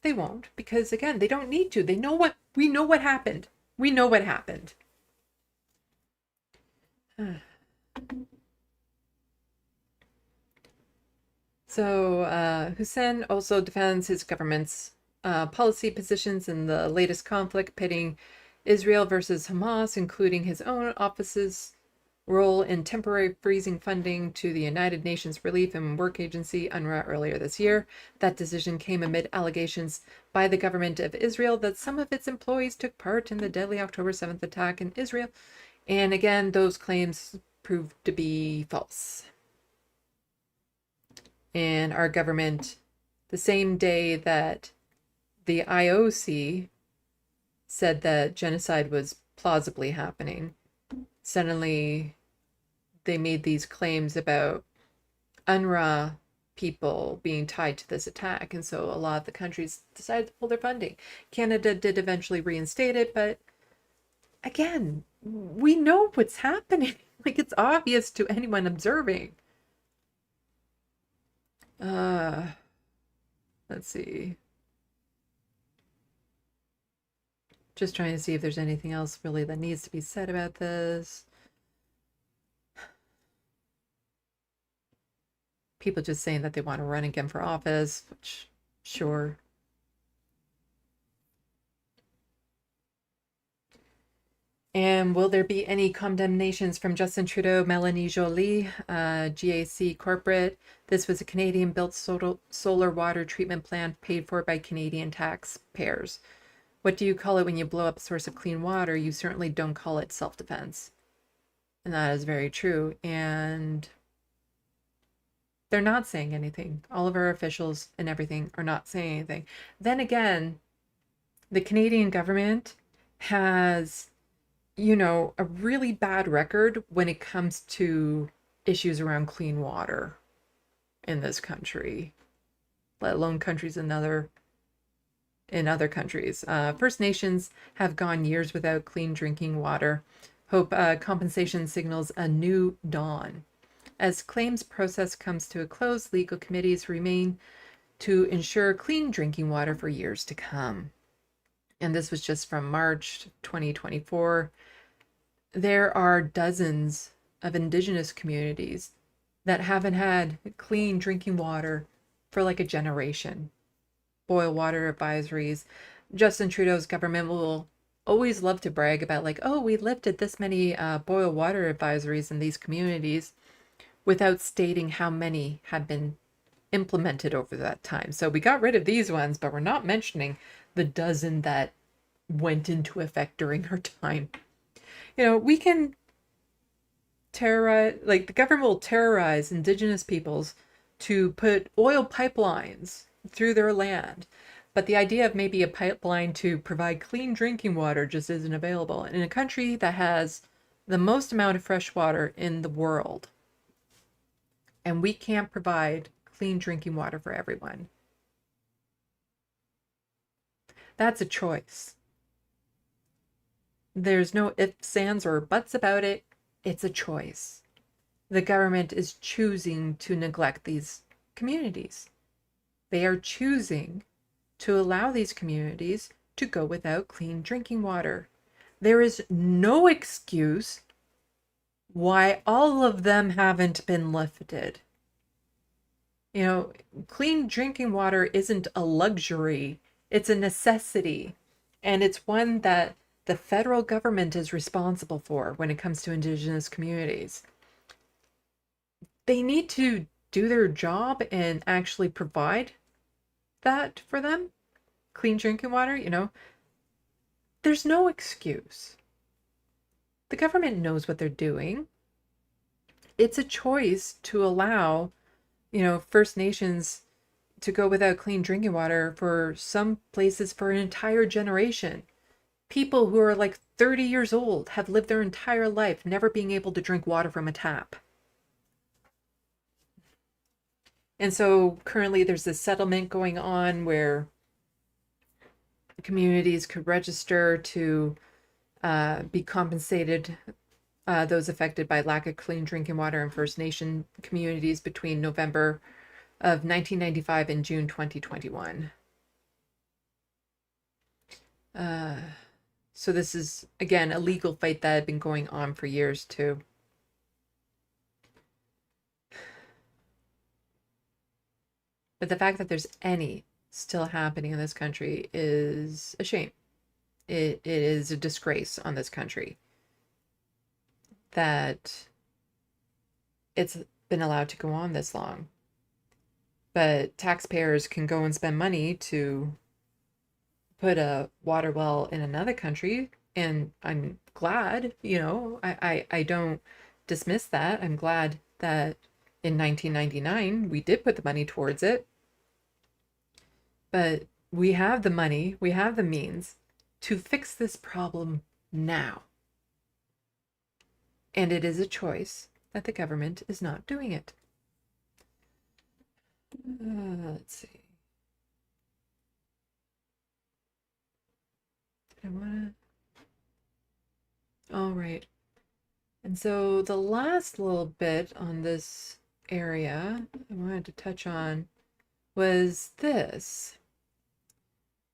They won't, because again, they don't need to. We know what happened. We know what happened. So Hussein also defends his government's policy positions in the latest conflict, pitting Israel versus Hamas, including his own office's role in temporary freezing funding to the United Nations Relief and Work Agency, UNRWA, earlier this year. That decision came amid allegations by the government of Israel that some of its employees took part in the deadly October 7th attack in Israel. And again, those claims proved to be false. And our government, the same day that the IOC said that genocide was plausibly happening, suddenly they made these claims about UNRWA people being tied to this attack. And so a lot of the countries decided to pull their funding. Canada did eventually reinstate it, but again, we know what's happening. Like, it's obvious to anyone observing. Uh, let's see. Just trying to see if there's anything else really that needs to be said about this. People just saying that they want to run again for office, which, sure. And will there be any condemnations from Justin Trudeau, Melanie Joly, GAC Corporate? This was a Canadian-built solar water treatment plant paid for by Canadian taxpayers. What do you call it when you blow up a source of clean water? You certainly don't call it self-defense. And that is very true. And they're not saying anything. All of our officials and everything are not saying anything. Then again, the Canadian government has, you know, a really bad record when it comes to issues around clean water in this country, let alone countries in other countries. First Nations have gone years without clean drinking water. Hope compensation signals a new dawn. As claims process comes to a close, legal committees remain to ensure clean drinking water for years to come. And this was just from March 2024. There are dozens of Indigenous communities that haven't had clean drinking water for like a generation. Boil water advisories. Justin Trudeau's government will always love to brag about like, oh, we lifted this many boil water advisories in these communities without stating how many have been implemented over that time. So we got rid of these ones, but we're not mentioning the dozen that went into effect during our time. You know, we can terrorize, like the government will terrorize Indigenous peoples to put oil pipelines through their land. But the idea of maybe a pipeline to provide clean drinking water just isn't available. In a country that has the most amount of fresh water in the world, and we can't provide clean drinking water for everyone. That's a choice. There's no ifs, ands, or buts about it. It's a choice. The government is choosing to neglect these communities. They are choosing to allow these communities to go without clean drinking water. There is no excuse why all of them haven't been lifted. You know, clean drinking water isn't a luxury, it's a necessity. And it's one that the federal government is responsible for when it comes to Indigenous communities. They need to do their job and actually provide that for them. Clean drinking water, you know, there's no excuse. The government knows what they're doing. It's a choice to allow, you know, First Nations to go without clean drinking water for some places for an entire generation. People who are like 30 years old have lived their entire life never being able to drink water from a tap. And so currently there's this settlement going on where communities could register to be compensated, those affected by lack of clean drinking water in First Nation communities between November of 1995 and June 2021. So this is, again, a legal fight that had been going on for years too. But the fact that there's any still happening in this country is a shame. It is a disgrace on this country that it's been allowed to go on this long. But taxpayers can go and spend money to put a water well in another country, and I'm glad, you know, I don't dismiss that. I'm glad that in 1999 we did put the money towards it. But we have the money, we have the means to fix this problem now. And it is a choice that the government is not doing it. Let's see. Did I want to? All right. And so the last little bit on this area I wanted to touch on was this.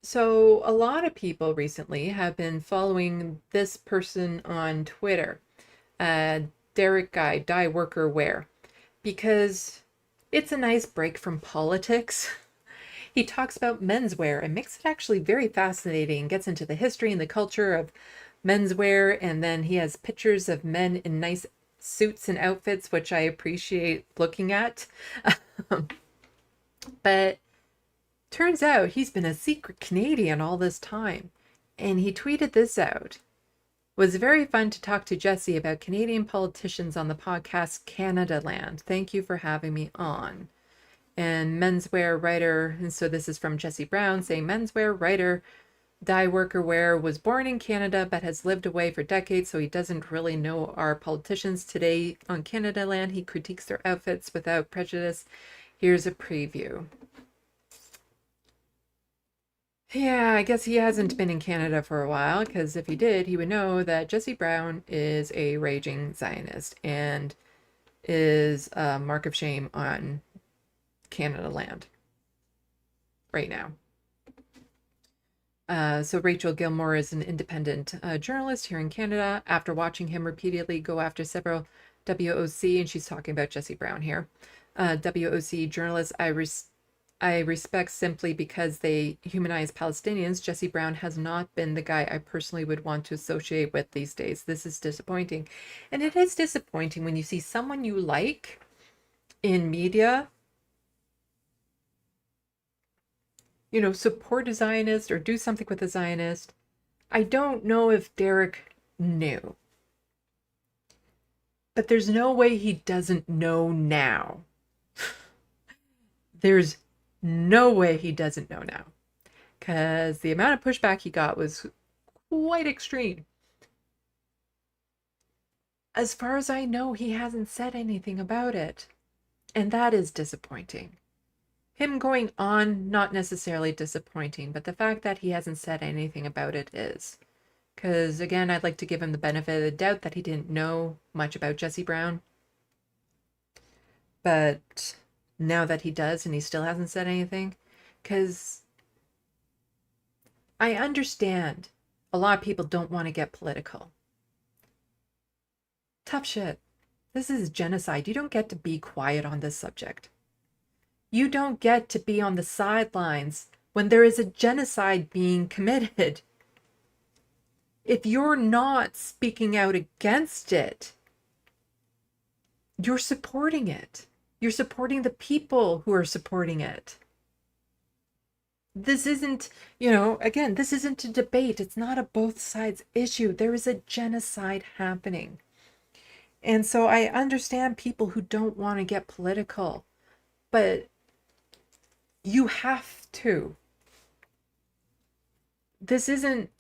So, a lot of people recently have been following this person on Twitter, uh, Derek Guy, Die Worker Wear, because it's a nice break from politics. He talks about menswear and makes it actually very fascinating, gets into the history and the culture of menswear, and then he has pictures of men in nice suits and outfits, which I appreciate looking at. But turns out he's been a secret Canadian all this time. And he tweeted this out. Was very fun to talk to Jesse about Canadian politicians on the podcast Canada Land. Thank you for having me on. And menswear writer, and so this is from Jesse Brown saying menswear writer Die Worker Wear was born in Canada but has lived away for decades, so he doesn't really know our politicians. Today on Canada Land, he critiques their outfits without prejudice. Here's a preview. Yeah, I guess he hasn't been in Canada for a while, because if he did, he would know that Jesse Brown is a raging Zionist and is a mark of shame on Canada Land right now. So Rachel Gilmore is an independent journalist here in Canada. After watching him repeatedly go after several WOC, and she's talking about Jesse Brown here, WOC journalists I respect simply because they humanize Palestinians. Jesse Brown has not been the guy I personally would want to associate with these days. This is disappointing. And it is disappointing when you see someone you like in media, you know, support a Zionist or do something with a Zionist. I don't know if Derek knew, but there's no way he doesn't know now. There's no way he doesn't know now, because the amount of pushback he got was quite extreme. As far as I know, he hasn't said anything about it, and that is disappointing. Him going on, not necessarily disappointing, but the fact that he hasn't said anything about it is. Because, again, I'd like to give him the benefit of the doubt that he didn't know much about Jesse Brown. But now that he does and he still hasn't said anything, because I understand a lot of people don't want to get political. Tough shit. This is genocide. You don't get to be quiet on this subject. You don't get to be on the sidelines when there is a genocide being committed. If you're not speaking out against it, you're supporting it. You're supporting the people who are supporting it. This isn't, again, this isn't a debate. It's not a both sides issue. There is a genocide happening. And so I understand people who don't want to get political, but you have to. This isn't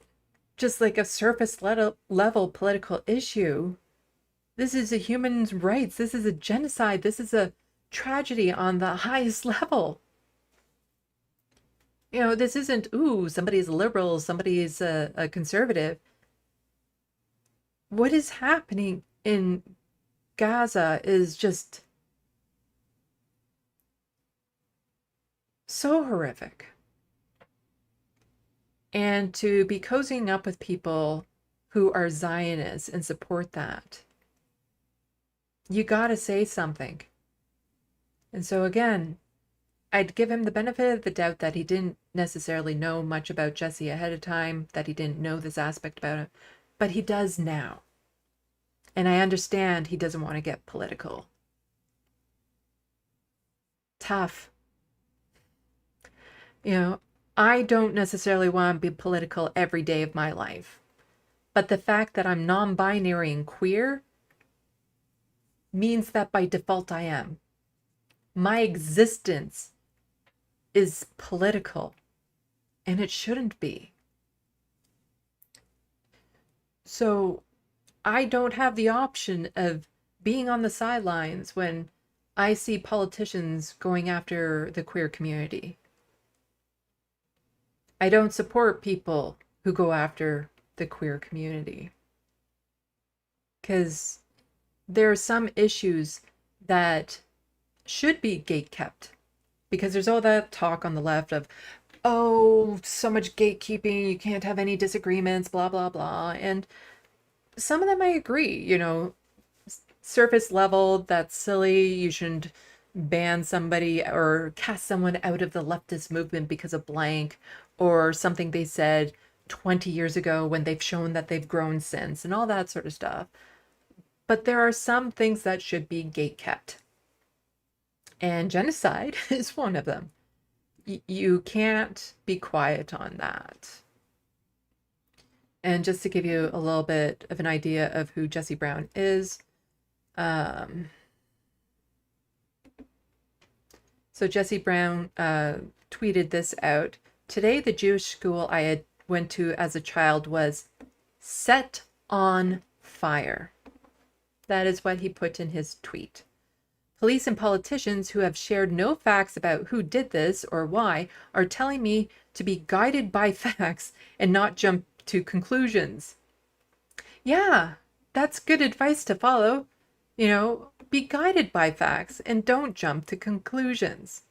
just like a surface level political issue. This is a human rights. This is a genocide. This is a tragedy on the highest level. This isn't, somebody's a liberal, somebody's a conservative. What is happening in Gaza is just so horrific. And to be cozying up with people who are Zionists and support that, you gotta say something. And so again, I'd give him the benefit of the doubt that he didn't necessarily know much about Jesse ahead of time, that he didn't know this aspect about it, but he does now. And I understand he doesn't want to get political. Tough. I don't necessarily want to be political every day of my life. But the fact that I'm non-binary and queer means that by default I am. My existence is political, and it shouldn't be. So I don't have the option of being on the sidelines when I see politicians going after the queer community. I don't support people who go after the queer community, because there are some issues that should be gatekept, because there's all that talk on the left of, oh, so much gatekeeping, you can't have any disagreements, blah, blah, blah. And some of them I agree, you know, surface level, that's silly. You shouldn't ban somebody or cast someone out of the leftist movement because of blank or something they said 20 years ago when they've shown that they've grown since and all that sort of stuff. But there are some things that should be gatekept. And genocide is one of them. You can't be quiet on that. And just to give you a little bit of an idea of who Jesse Brown is, so Jesse Brown tweeted this out. Today, the Jewish school I went to as a child was set on fire. That is what he put in his tweet. Police and politicians who have shared no facts about who did this or why are telling me to be guided by facts and not jump to conclusions. Yeah, that's good advice to follow. You know, be guided by facts and don't jump to conclusions.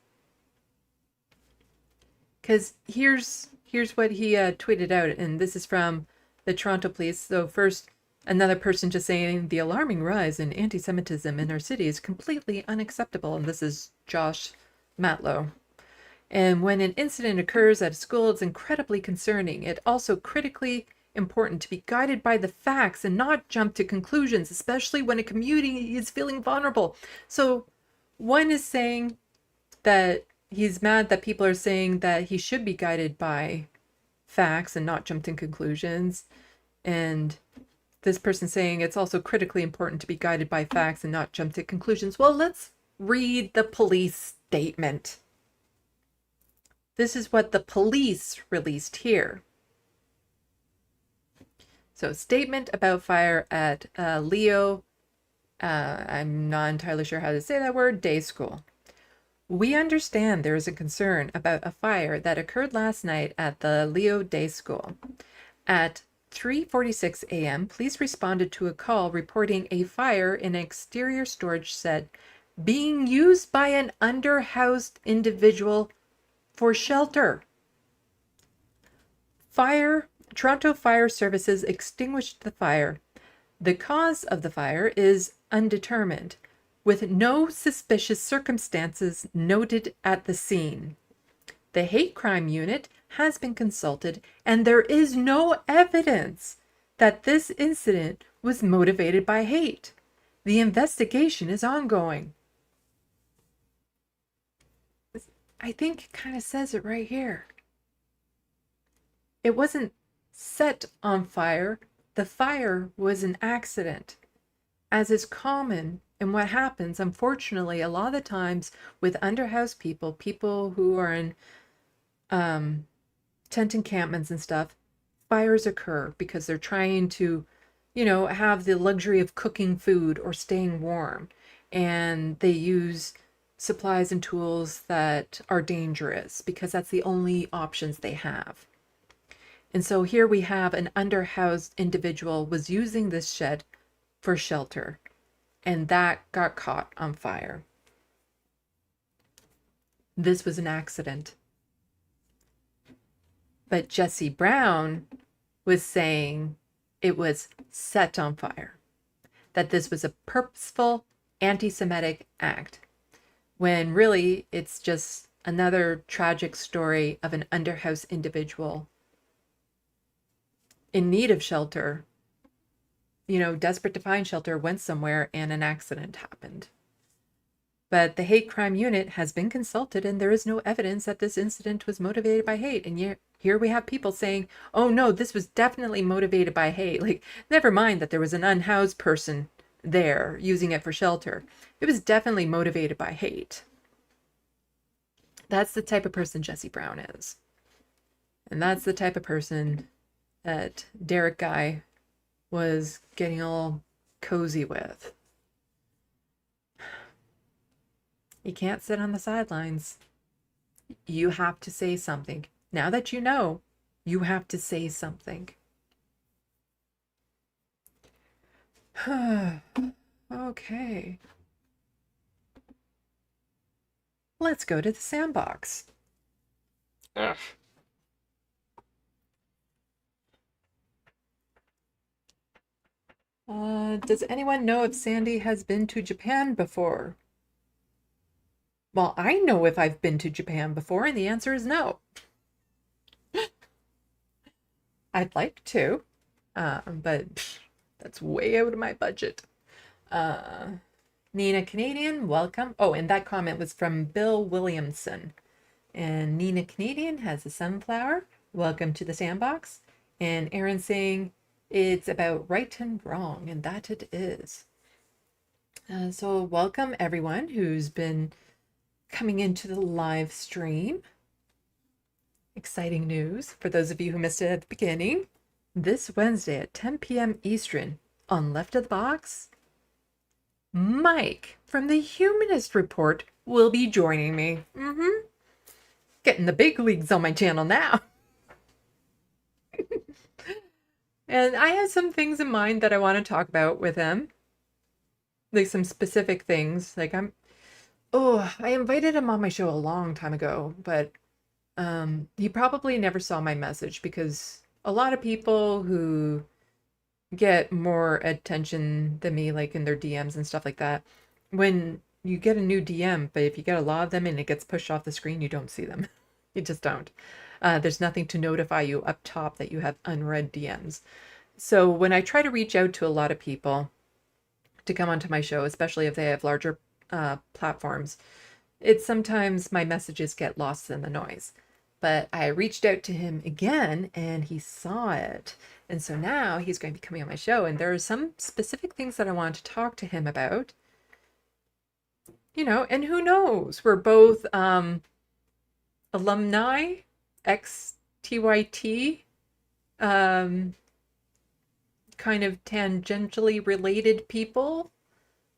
Because here's what he tweeted out, and this is from the Toronto Police. So first, another person just saying the alarming rise in anti-Semitism in our city is completely unacceptable. And this is Josh Matlow. And when an incident occurs at a school, it's incredibly concerning. It's also critically important to be guided by the facts and not jump to conclusions, especially when a community is feeling vulnerable. So one is saying that he's mad that people are saying that he should be guided by facts and not jump to conclusions. And this person saying it's also critically important to be guided by facts and not jump to conclusions. Well, let's read the police statement. This is what the police released here. So, statement about fire at Leo, I'm not entirely sure how to say that word, day school. We understand there is a concern about a fire that occurred last night at the Leo Day School. At 3:46 a.m., police responded to a call reporting a fire in an exterior storage shed being used by an underhoused individual for shelter. Toronto Fire Services extinguished the fire. The cause of the fire is undetermined, with no suspicious circumstances noted at the scene. The hate crime unit has been consulted, and there is no evidence that this incident was motivated by hate. The investigation is ongoing. I think it kind of says it right here. It wasn't set on fire. The fire was an accident, as is common. And what happens, unfortunately, a lot of the times with underhoused people who are in tent encampments and stuff, fires occur because they're trying to, you know, have the luxury of cooking food or staying warm. And they use supplies and tools that are dangerous because that's the only options they have. And so here we have an underhoused individual was using this shed for shelter, and that got caught on fire. This was an accident. But Jesse Brown was saying it was set on fire, that this was a purposeful anti-Semitic act, when really it's just another tragic story of an underhoused individual in need of shelter, you know, desperate to find shelter, went somewhere and an accident happened. But the hate crime unit has been consulted, and there is no evidence that this incident was motivated by hate. And here we have people saying, oh no, this was definitely motivated by hate. Like, never mind that there was an unhoused person there using it for shelter. It was definitely motivated by hate. That's the type of person Jesse Brown is. And that's the type of person that Derek Guy was getting all cozy with. You can't sit on the sidelines. You have to say something. Now that you know, you have to say something. Okay. let's go to the Sandbox. Ugh. Does anyone know if Sandy has been to Japan before? Well, I know if I've been to Japan before, and the answer is no. I'd like to, but that's way out of my budget. Nina Canadian, welcome. Oh, and that comment was from Bill Williamson. And Nina Canadian has a sunflower. Welcome to the Sandbox. And Aaron saying it's about right and wrong, and that it is. So welcome everyone who's been coming into the live stream. Exciting news for those of you who missed it at the beginning. This Wednesday at 10 p.m. Eastern on Left of the Box, Mike from the Humanist Report will be joining me. Getting the big leagues on my channel now. And I have some things in mind that I want to talk about with him. Like some specific things. Like I invited him on my show a long time ago, but he probably never saw my message because a lot of people who get more attention than me, like in their DMs and stuff like that, when you get a new DM, but if you get a lot of them and it gets pushed off the screen, you don't see them. You just don't. There's nothing to notify you up top that you have unread DMs. So when I try to reach out to a lot of people to come onto my show, especially if they have larger platforms, it's sometimes my messages get lost in the noise. But I reached out to him again and he saw it. And so now he's going to be coming on my show. And there are some specific things that I want to talk to him about. You know, and who knows? We're both alumni, ex-TYT, kind of tangentially related people.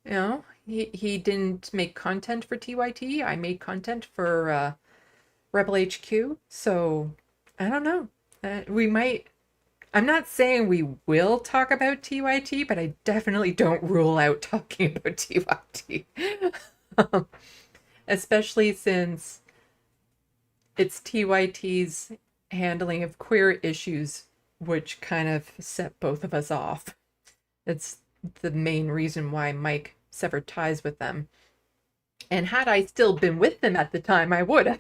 You know, he didn't make content for TYT. I made content for Rebel HQ. So I don't know. We might. I'm not saying we will talk about TYT, but I definitely don't rule out talking about TYT. Especially since it's TYT's handling of queer issues, which kind of set both of us off. It's the main reason why Mike severed ties with them. And had I still been with them at the time, I would have.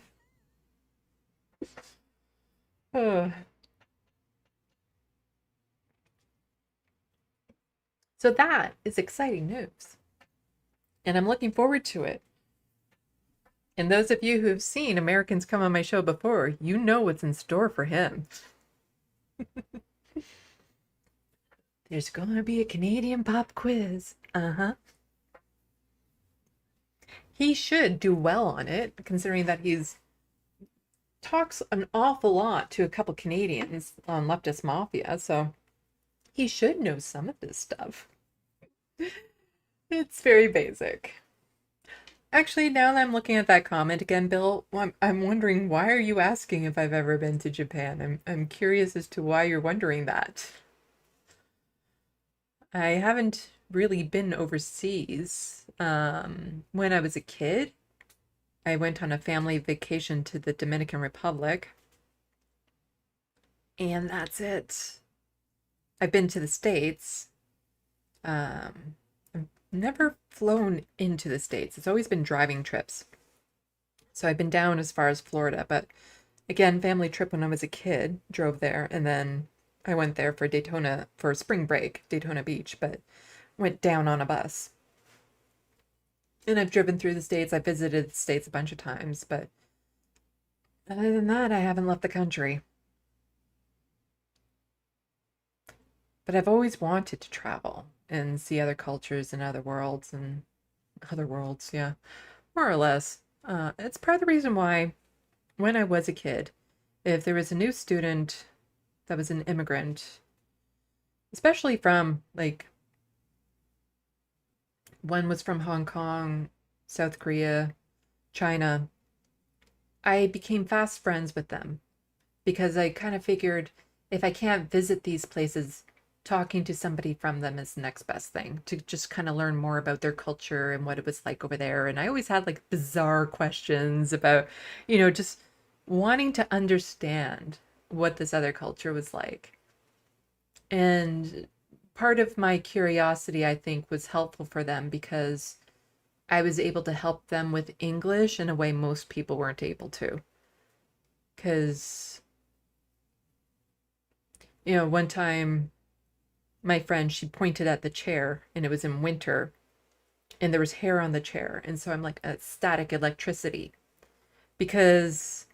So that is exciting news. And I'm looking forward to it. And those of you who've seen Americans Come on my show before, you know what's in store for him. There's going to be a Canadian pop quiz. He should do well on it, considering that he's talks an awful lot to a couple Canadians on Leftist Mafia, so he should know some of this stuff. It's very basic. Actually, now that I'm looking at that comment again, Bill, I'm wondering, why are you asking if I've ever been to Japan? I'm curious as to why you're wondering that. I haven't really been overseas. When I was a kid, I went on a family vacation to the Dominican Republic. And that's it. I've been to the States. I've never flown into the States. It's always been driving trips. So I've been down as far as Florida, but again, family trip when I was a kid, drove there, and then I went there for Daytona, for spring break, Daytona Beach, but went down on a bus. And I've driven through the States. I visited the States a bunch of times, but other than that, I haven't left the country. But I've always wanted to travel and see other cultures and other worlds, yeah, more or less. It's part of the reason why, when I was a kid, if there was a new student that was an immigrant, especially from, like, one was from Hong Kong, South Korea, China, I became fast friends with them because I kind of figured if I can't visit these places talking to somebody from them is the next best thing to just kind of learn more about their culture and what it was like over there. And I always had like bizarre questions about, just wanting to understand what this other culture was like. And part of my curiosity, I think, was helpful for them because I was able to help them with English in a way most people weren't able to. Because, one time my friend, she pointed at the chair and it was in winter and there was hair on the chair. And so I'm like, static electricity. Because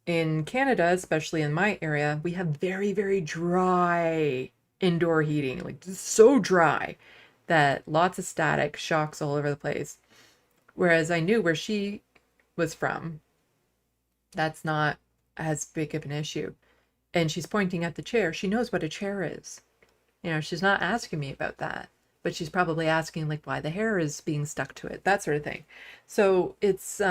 in Canada, especially in my area, we have very, very dry indoor heating, like so dry that lots of static shocks all over the place. Whereas I knew where she was from, that's not as big of an issue. And she's pointing at the chair. She knows what a chair is. She's not asking me about that, but she's probably asking like why the hair is being stuck to it, that sort of thing. So it's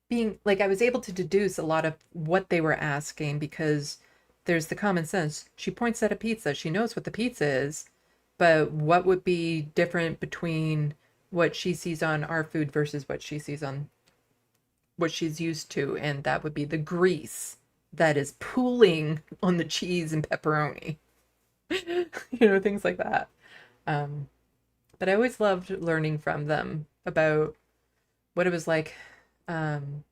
being like, I was able to deduce a lot of what they were asking because there's the common sense. She points at a pizza. She knows what the pizza is, but what would be different between what she sees on our food versus what she sees on what she's used to? And that would be the grease that is pooling on the cheese and pepperoni, things like that. But I always loved learning from them about what it was like in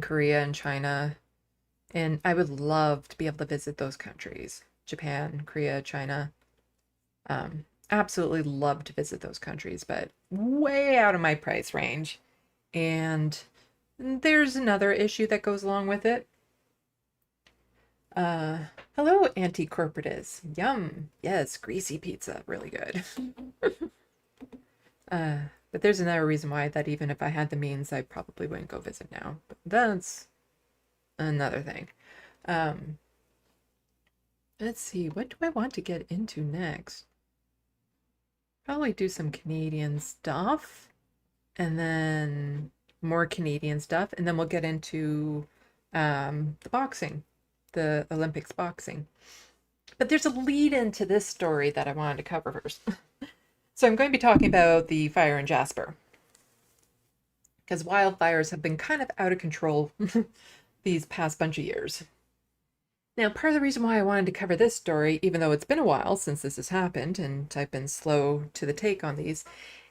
Korea and China. And I would love to be able to visit those countries, Japan, Korea, China. Absolutely love to visit those countries, but way out of my price range. And there's another issue that goes along with it. Hello, anti-corporatist. Yum. Yes, greasy pizza. Really good. But there's another reason why that even if I had the means, I probably wouldn't go visit now. But that's another thing. Let's see. What do I want to get into next? Probably do some Canadian stuff. And then more Canadian stuff. And then we'll get into the boxing. The Olympics boxing. But there's a lead into this story that I wanted to cover first. So I'm going to be talking about the fire in Jasper. Because wildfires have been kind of out of control these past bunch of years. Now, part of the reason why I wanted to cover this story, even though it's been a while since this has happened, and I've been slow to the take on these,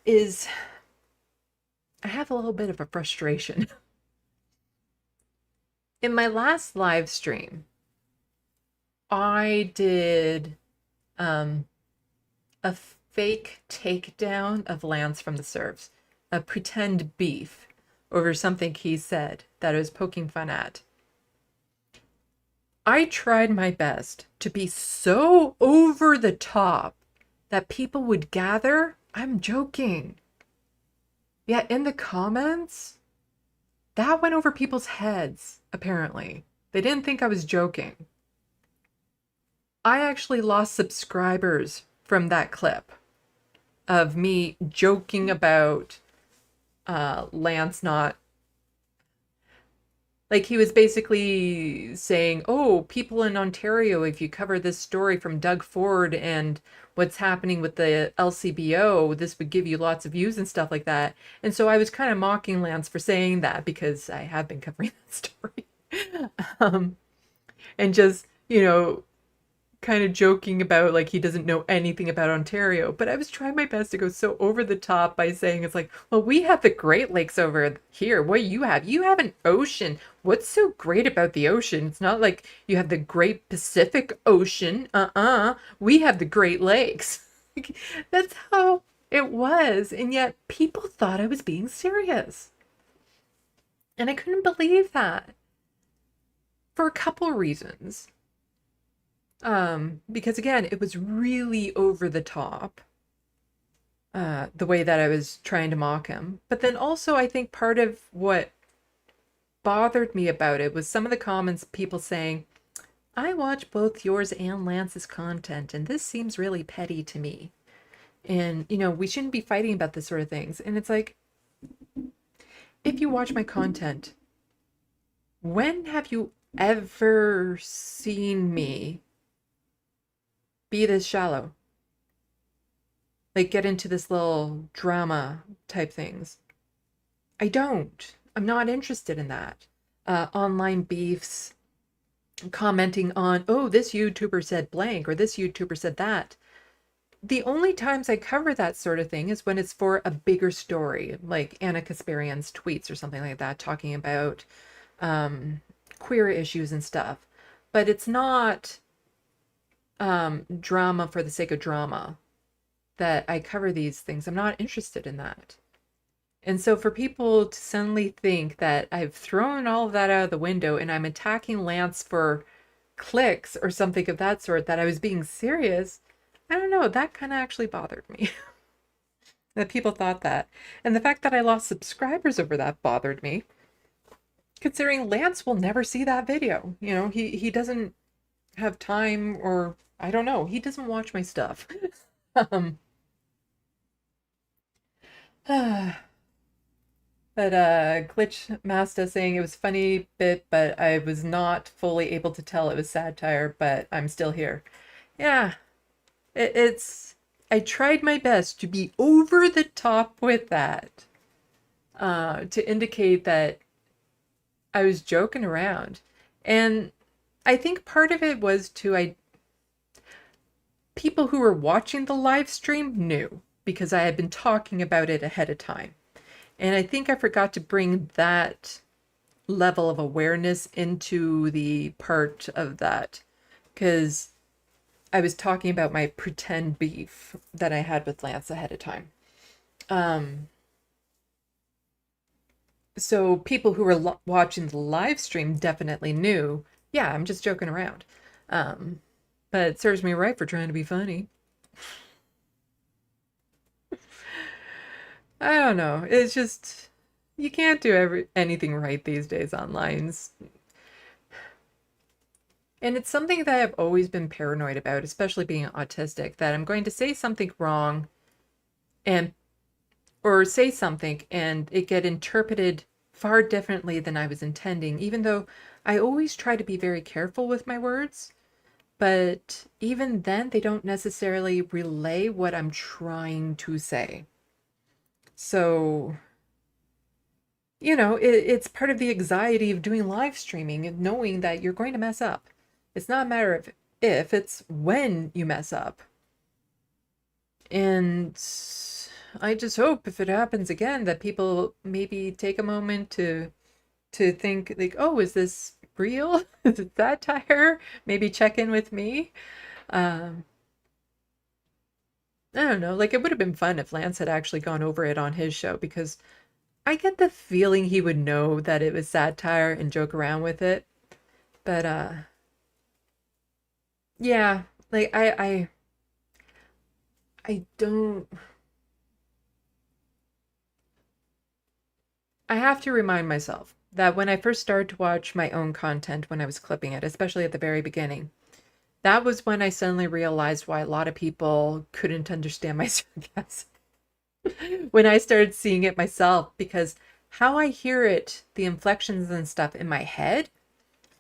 is I have a little bit of a frustration. In my last live stream, I did a fake takedown of Lance from the serves, a pretend beef over something he said that I was poking fun at. I tried my best to be so over the top that people would gather. I'm joking. Yet in the comments, that went over people's heads, apparently. They didn't think I was joking. I actually lost subscribers from that clip of me joking about Lance not... Like, he was basically saying, oh, people in Ontario, if you cover this story from Doug Ford and what's happening with the LCBO, this would give you lots of views and stuff like that. And so I was kind of mocking Lance for saying that because I have been covering that story. And just, kind of joking about like he doesn't know anything about Ontario. But I was trying my best to go so over the top by saying it's like, well, we have the Great Lakes over here. What do you have? You have an ocean. What's so great about the ocean? It's not like you have the Great Pacific Ocean. We have the Great Lakes. That's how it was. And yet people thought I was being serious. And I couldn't believe that for a couple of reasons. Because again, it was really over the top, the way that I was trying to mock him. But then also I think part of what bothered me about it was some of the comments, people saying, I watch both yours and Lance's content, and this seems really petty to me. And, we shouldn't be fighting about this sort of things. And it's like, if you watch my content, when have you ever seen me be this shallow. Like get into this little drama type things. I don't. I'm not interested in that. Online beefs, commenting on, oh, this YouTuber said blank or this YouTuber said that. The only times I cover that sort of thing is when it's for a bigger story, like Anna Kasparian's tweets or something like that, talking about queer issues and stuff. But it's not drama for the sake of drama that I cover these things. I'm not interested in that. And so for people to suddenly think that I've thrown all of that out of the window and I'm attacking Lance for clicks or something of that sort, that I was being serious, I don't know, that kind of actually bothered me. That people thought that. And the fact that I lost subscribers over that bothered me, considering Lance will never see that video. You know, he doesn't have time, or I don't know, he doesn't watch my stuff. But Glitch Master saying it was funny bit, but I was not fully able to tell it was satire, but I'm still here. Yeah, it's I tried my best to be over the top with that, to indicate that I was joking around. And I think part of it was people who were watching the live stream knew, because I had been talking about it ahead of time. And I think I forgot to bring that level of awareness into the part of that, because I was talking about my pretend beef that I had with Lance ahead of time. So people who were watching the live stream definitely knew, yeah, I'm just joking around. But it serves me right for trying to be funny. I don't know. It's just, you can't do anything right these days online. And it's something that I've always been paranoid about, especially being autistic, that I'm going to say something wrong or say something and it get interpreted far differently than I was intending, even though I always try to be very careful with my words. But even then, they don't necessarily relay what I'm trying to say. So, you know, it's part of the anxiety of doing live streaming and knowing that you're going to mess up. It's not a matter of if, it's when you mess up. And I just hope if it happens again that people maybe take a moment to think like, oh, is this real? Is it satire? Maybe check in with me. I don't know, like it would have been fun if Lance had actually gone over it on his show, because I get the feeling he would know that it was satire and joke around with it. But yeah, like I don't, I have to remind myself that when I first started to watch my own content when I was clipping it, especially at the very beginning, that was when I suddenly realized why a lot of people couldn't understand my sarcasm. When I started seeing it myself, because how I hear it, the inflections and stuff in my head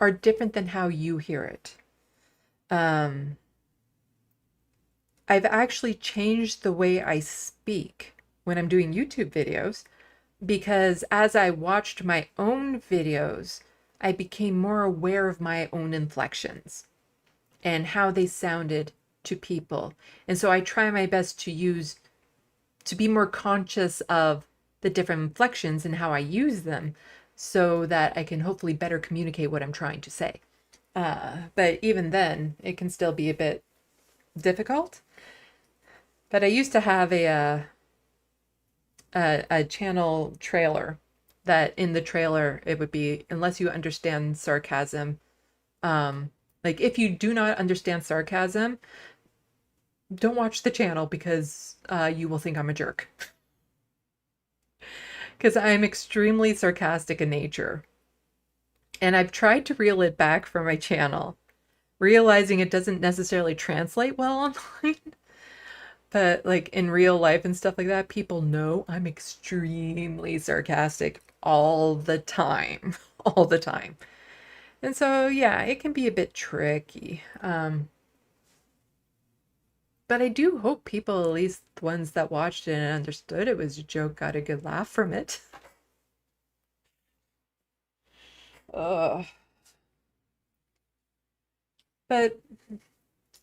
are different than how you hear it. I've actually changed the way I speak when I'm doing YouTube videos, because as I watched my own videos, I became more aware of my own inflections and how they sounded to people. And so I try my best to be more conscious of the different inflections and how I use them, so that I can hopefully better communicate what I'm trying to say. But even then, it can still be a bit difficult. But I used to have a channel trailer that in the trailer it would be, unless you understand sarcasm, like if you do not understand sarcasm, don't watch the channel, because you will think I'm a jerk. Because I'm extremely sarcastic in nature. And I've tried to reel it back for my channel, realizing it doesn't necessarily translate well online. But like in real life and stuff like that, people know I'm extremely sarcastic all the time. All the time. And so, yeah, it can be a bit tricky. But I do hope people, at least the ones that watched it and understood it was a joke, got a good laugh from it. Ugh. But,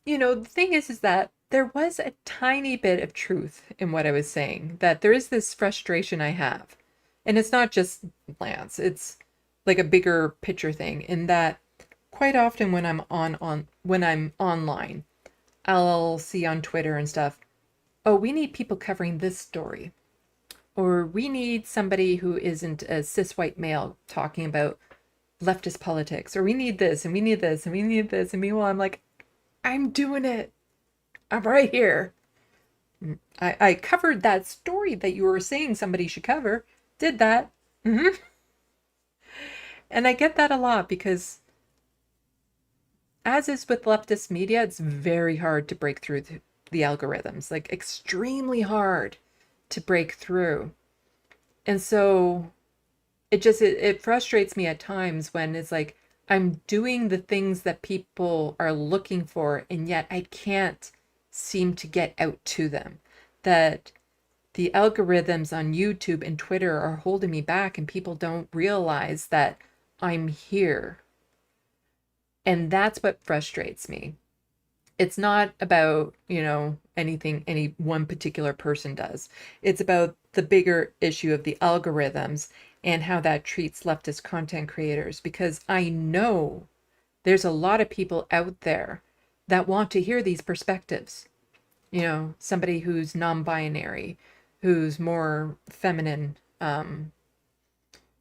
the thing is that there was a tiny bit of truth in what I was saying, that there is this frustration I have. And it's not just Lance, it's like a bigger picture thing, in that quite often when when I'm online, I'll see on Twitter and stuff, oh, we need people covering this story. Or we need somebody who isn't a cis white male talking about leftist politics. Or we need this and we need this and we need this. And meanwhile, I'm like, I'm doing it. I'm right here. I covered that story that you were saying somebody should cover. Did that. And I get that a lot because, as is with leftist media, it's very hard to break through the algorithms, like extremely hard to break through. And so it frustrates me at times when it's like I'm doing the things that people are looking for, and yet I can't seem to get out to them. That the algorithms on YouTube and Twitter are holding me back, and people don't realize that I'm here. And that's what frustrates me. It's not about, anything any one particular person does. It's about the bigger issue of the algorithms and how that treats leftist content creators, because I know there's a lot of people out there that want to hear these perspectives. Somebody who's non-binary, who's more feminine,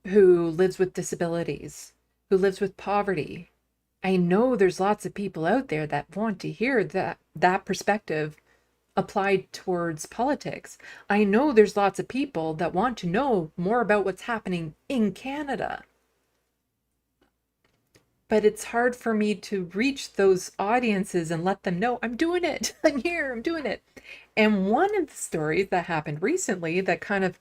who lives with disabilities, who lives with poverty. I know there's lots of people out there that want to hear that perspective applied towards politics. I know there's lots of people that want to know more about what's happening in Canada. But it's hard for me to reach those audiences and let them know I'm doing it. I'm here, I'm doing it. And one of the stories that happened recently that kind of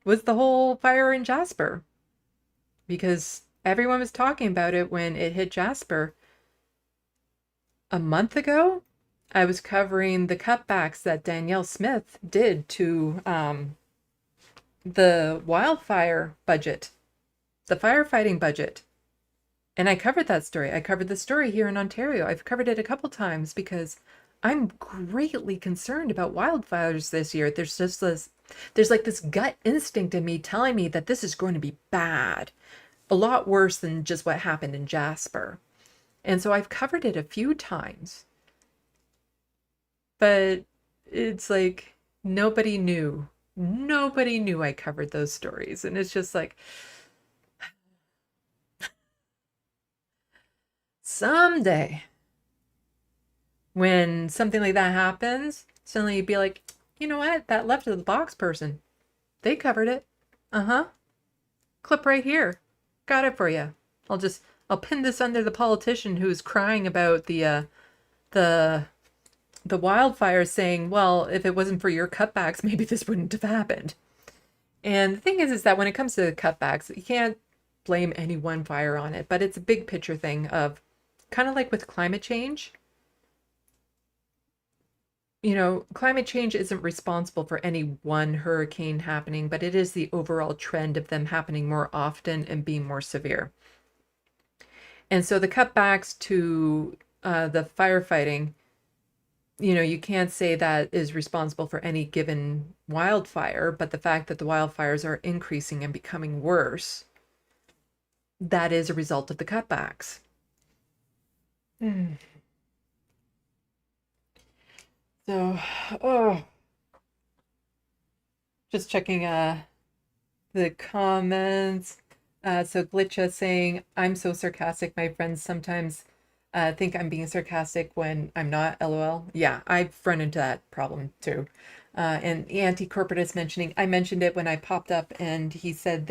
was the whole fire in Jasper. Because everyone was talking about it when it hit Jasper. A month ago, I was covering the cutbacks that Danielle Smith did to the wildfire budget, the firefighting budget. And I covered that story. I covered the story here in Ontario. I've covered it a couple times because I'm greatly concerned about wildfires this year. There's like this gut instinct in me telling me that this is going to be bad. A lot worse than just what happened in Jasper. And so I've covered it a few times. But it's like nobody knew. Nobody knew I covered those stories. And it's just like, someday, when something like that happens, suddenly you'd be like, you know what? That Left of the Box person, they covered it. Clip right here. Got it for you. I'll pin this under the politician who's crying about the wildfires, saying, well, if it wasn't for your cutbacks, maybe this wouldn't have happened. And the thing is that when it comes to cutbacks, you can't blame any one fire on it, but it's a big picture thing of kind of like with climate change. Climate change isn't responsible for any one hurricane happening, but it is the overall trend of them happening more often and being more severe. And so the cutbacks to the firefighting, you can't say that is responsible for any given wildfire, but the fact that the wildfires are increasing and becoming worse, that is a result of the cutbacks. So, just checking the comments. So Glitcha saying, I'm so sarcastic. My friends sometimes think I'm being sarcastic when I'm not, LOL. Yeah, I've run into that problem too. And the anti-corporatist mentioning, I mentioned it when I popped up and he said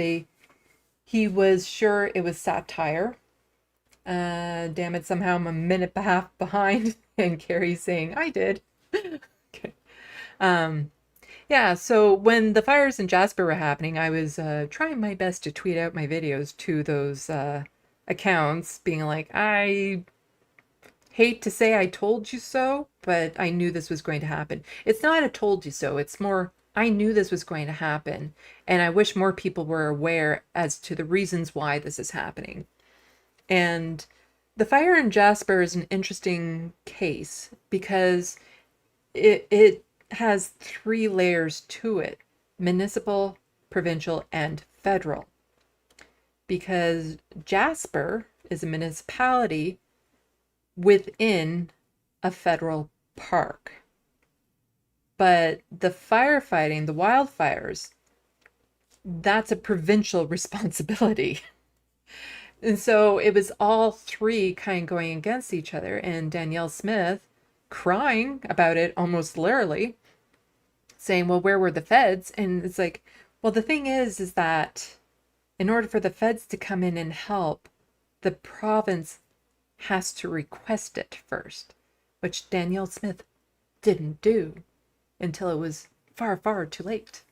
he was sure it was satire. Damn it, somehow I'm a minute and a half behind. And Carrie's saying, I did. Okay. Yeah, so when the fires in Jasper were happening, I was trying my best to tweet out my videos to those accounts, being like, I hate to say I told you so, but I knew this was going to happen. It's not a told you so. It's more, I knew this was going to happen. And I wish more people were aware as to the reasons why this is happening. And the fire in Jasper is an interesting case because it has three layers to it: municipal, provincial, and federal. Because Jasper is a municipality within a federal park. But the firefighting, the wildfires, that's a provincial responsibility. And so it was all three kind of going against each other. And Danielle Smith crying about it almost literally, saying, well, where were the feds? And it's like, well, the thing is that in order for the feds to come in and help, the province has to request it first, which Danielle Smith didn't do until it was far, far too late.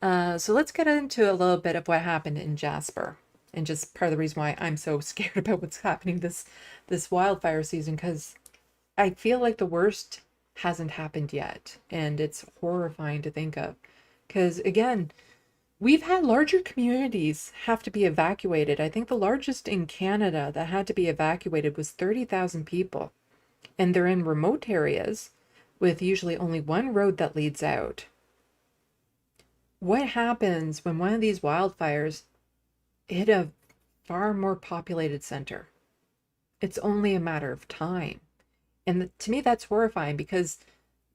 So let's get into a little bit of what happened in Jasper, and just part of the reason why I'm so scared about what's happening this wildfire season, because I feel like the worst hasn't happened yet, and it's horrifying to think of. Because again, we've had larger communities have to be evacuated. I think the largest in Canada that had to be evacuated was 30,000 people. And they're in remote areas with usually only one road that leads out. What happens when one of these wildfires hit a far more populated center? It's only a matter of time. And to me, that's horrifying, because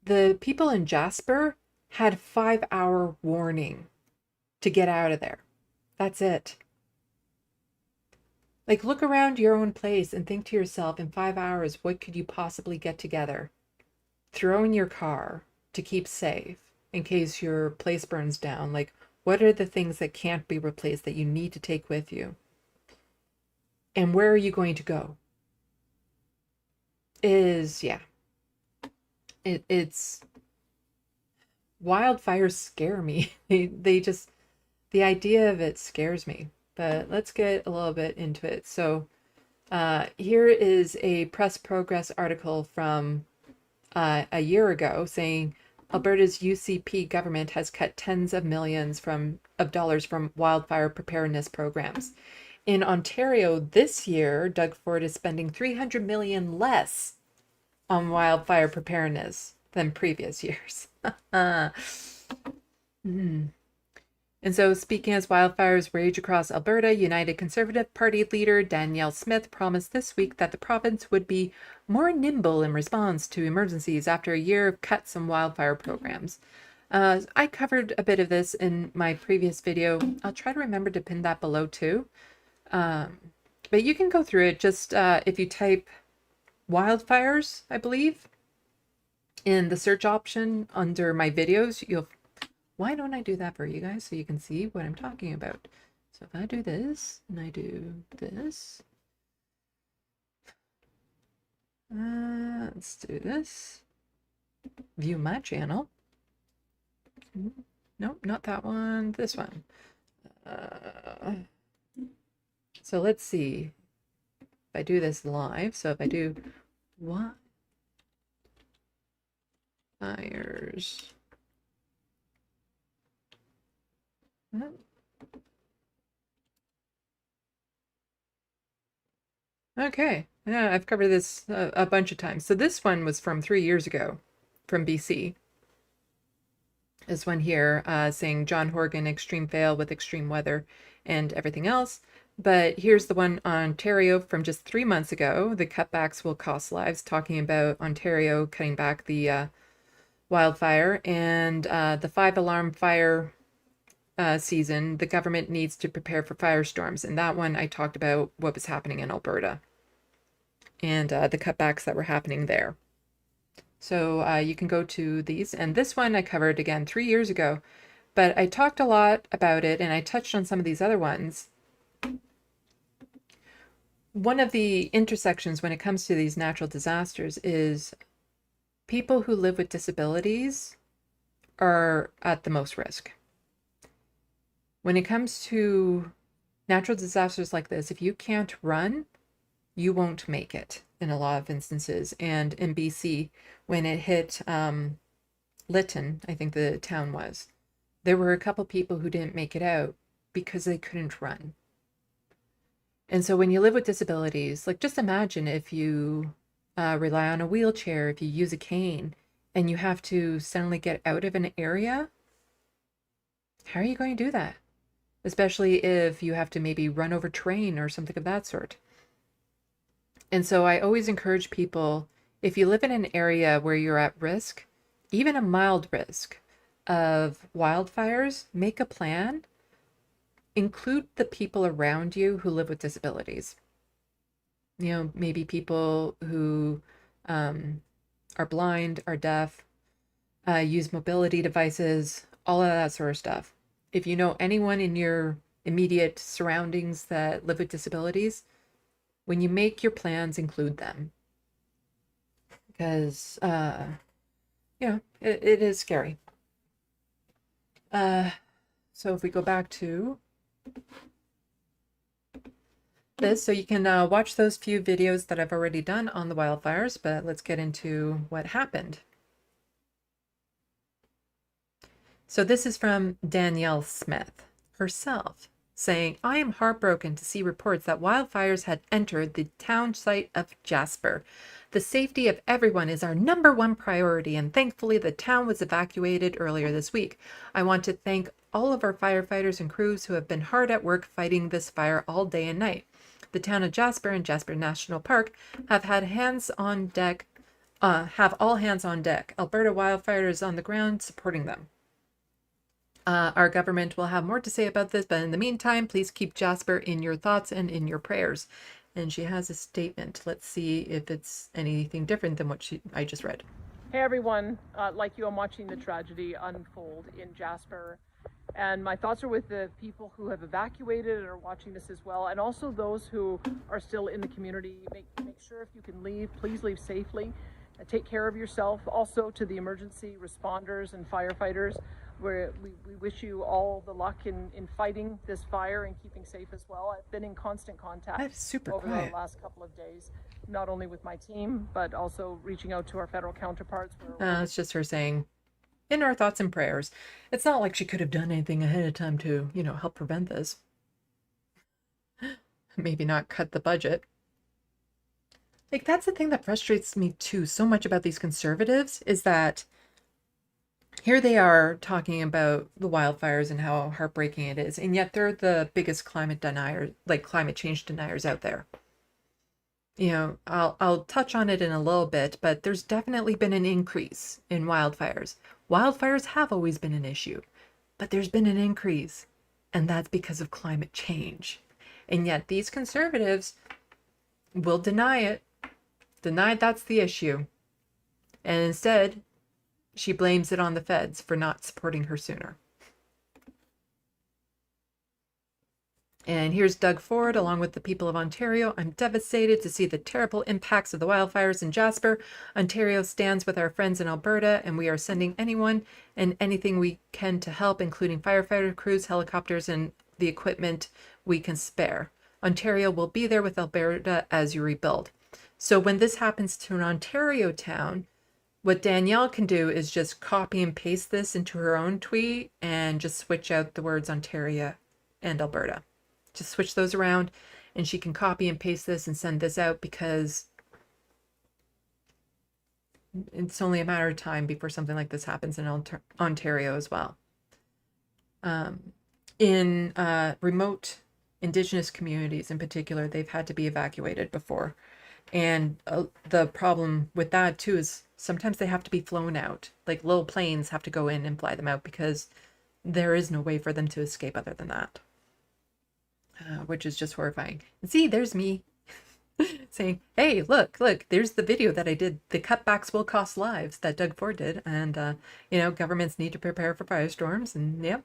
the people in Jasper had 5-hour warning to get out of there. That's it. Like, look around your own place and think to yourself, in 5 hours, what could you possibly get together? Throw in your car to keep safe in case your place burns down. Like, what are the things that can't be replaced that you need to take with you? And where are you going to go? It's wildfires scare me. They just, the idea of it scares me. But let's get a little bit into it. So here is a Press Progress article from a year ago saying Alberta's UCP government has cut tens of millions of dollars from wildfire preparedness programs. In Ontario this year, Doug Ford is spending $300 million less on wildfire preparedness than previous years. And so, speaking as wildfires rage across Alberta, United Conservative Party leader Danielle Smith promised this week that the province would be more nimble in response to emergencies after a year of cuts in wildfire programs. I covered a bit of this in my previous video. I'll try to remember to pin that below too. But you can go through it just if you type wildfires, I believe, in the search option under my videos, you'll... Why don't I do that for you guys so you can see what I'm talking about? So if I do this and I do this, let's do this. View my channel. Nope, not that one. This one. So let's see if I do this live. So if I do wildfires. Okay, yeah, I've covered this a bunch of times. So this one was from 3 years ago from BC. This one here saying John Horgan extreme fail with extreme weather and everything else. But here's the one on Ontario from just 3 months ago. The cutbacks will cost lives, talking about Ontario cutting back the wildfire and the 5-alarm fire season. The government needs to prepare for firestorms. And that one I talked about what was happening in Alberta and the cutbacks that were happening there. So you can go to these. And this one I covered again 3 years ago, but I talked a lot about it and I touched on some of these other ones. One of the intersections when it comes to these natural disasters is people who live with disabilities are at the most risk. When it comes to natural disasters like this, if you can't run, you won't make it in a lot of instances. And in BC, when it hit Lytton, I think the town was, there were a couple people who didn't make it out because they couldn't run. And so when you live with disabilities, like just imagine if you rely on a wheelchair, if you use a cane, and you have to suddenly get out of an area, how are you going to do that? Especially if you have to maybe run over terrain or something of that sort. And so I always encourage people, if you live in an area where you're at risk, even a mild risk of wildfires, make a plan. Include the people around you who live with disabilities. You know, maybe people who are blind, are deaf, use mobility devices, all of that sort of stuff. If you know anyone in your immediate surroundings that live with disabilities, when you make your plans, include them. Because, you know, it is scary. So if we go back to this, so you can watch those few videos that I've already done on the wildfires, but let's get into what happened. So this is from Danielle Smith herself, saying, I am heartbroken to see reports that wildfires had entered the town site of Jasper. The safety of everyone is our #1 priority, and thankfully the town was evacuated earlier this week. I want to thank all of our firefighters and crews who have been hard at work fighting this fire all day and night. The town of Jasper and Jasper National Park have had hands on deck, have all hands on deck. Alberta wildfires on the ground supporting them. Our government will have more to say about this, but in the meantime, please keep Jasper in your thoughts and in your prayers. And she has a statement. Let's see if it's anything different than what I just read. Hey everyone, like you, I'm watching the tragedy unfold in Jasper. And my thoughts are with the people who have evacuated and are watching this as well, and also those who are still in the community. Make sure if you can leave, please leave safely. Take care of yourself. Also to the emergency responders and firefighters, we wish you all the luck in fighting this fire and keeping safe as well. I've been in constant contact over the last couple of days, not only with my team, but also reaching out to our federal counterparts. It's just her saying, in our thoughts and prayers. It's not like she could have done anything ahead of time to, you know, help prevent this. Maybe not cut the budget. Like, that's the thing that frustrates me too so much about these conservatives, is that here they are talking about the wildfires and how heartbreaking it is, and yet they're the biggest climate deniers, like climate change deniers out there. You know, I'll touch on it in a little bit, but there's definitely been an increase in wildfires. Wildfires have always been an issue, but there's been an increase, and that's because of climate change. And yet these conservatives will deny it, deny that's the issue, and instead she blames it on the feds for not supporting her sooner. And here's Doug Ford, along with the people of Ontario. I'm devastated to see the terrible impacts of the wildfires in Jasper. Ontario stands with our friends in Alberta, and we are sending anyone and anything we can to help, including firefighter crews, helicopters, and the equipment we can spare. Ontario will be there with Alberta as you rebuild. So when this happens to an Ontario town, what Danielle can do is just copy and paste this into her own tweet and just switch out the words Ontario and Alberta. Just switch those around, and she can copy and paste this and send this out, because it's only a matter of time before something like this happens in Ontario as well. In remote Indigenous communities in particular, they've had to be evacuated before. And the problem with that too is sometimes they have to be flown out. Like little planes have to go in and fly them out, because there is no way for them to escape other than that. Which is just horrifying. And see, there's me saying, hey, look, there's the video that I did. The cutbacks will cost lives that Doug Ford did. And, you know, governments need to prepare for firestorms. And yep.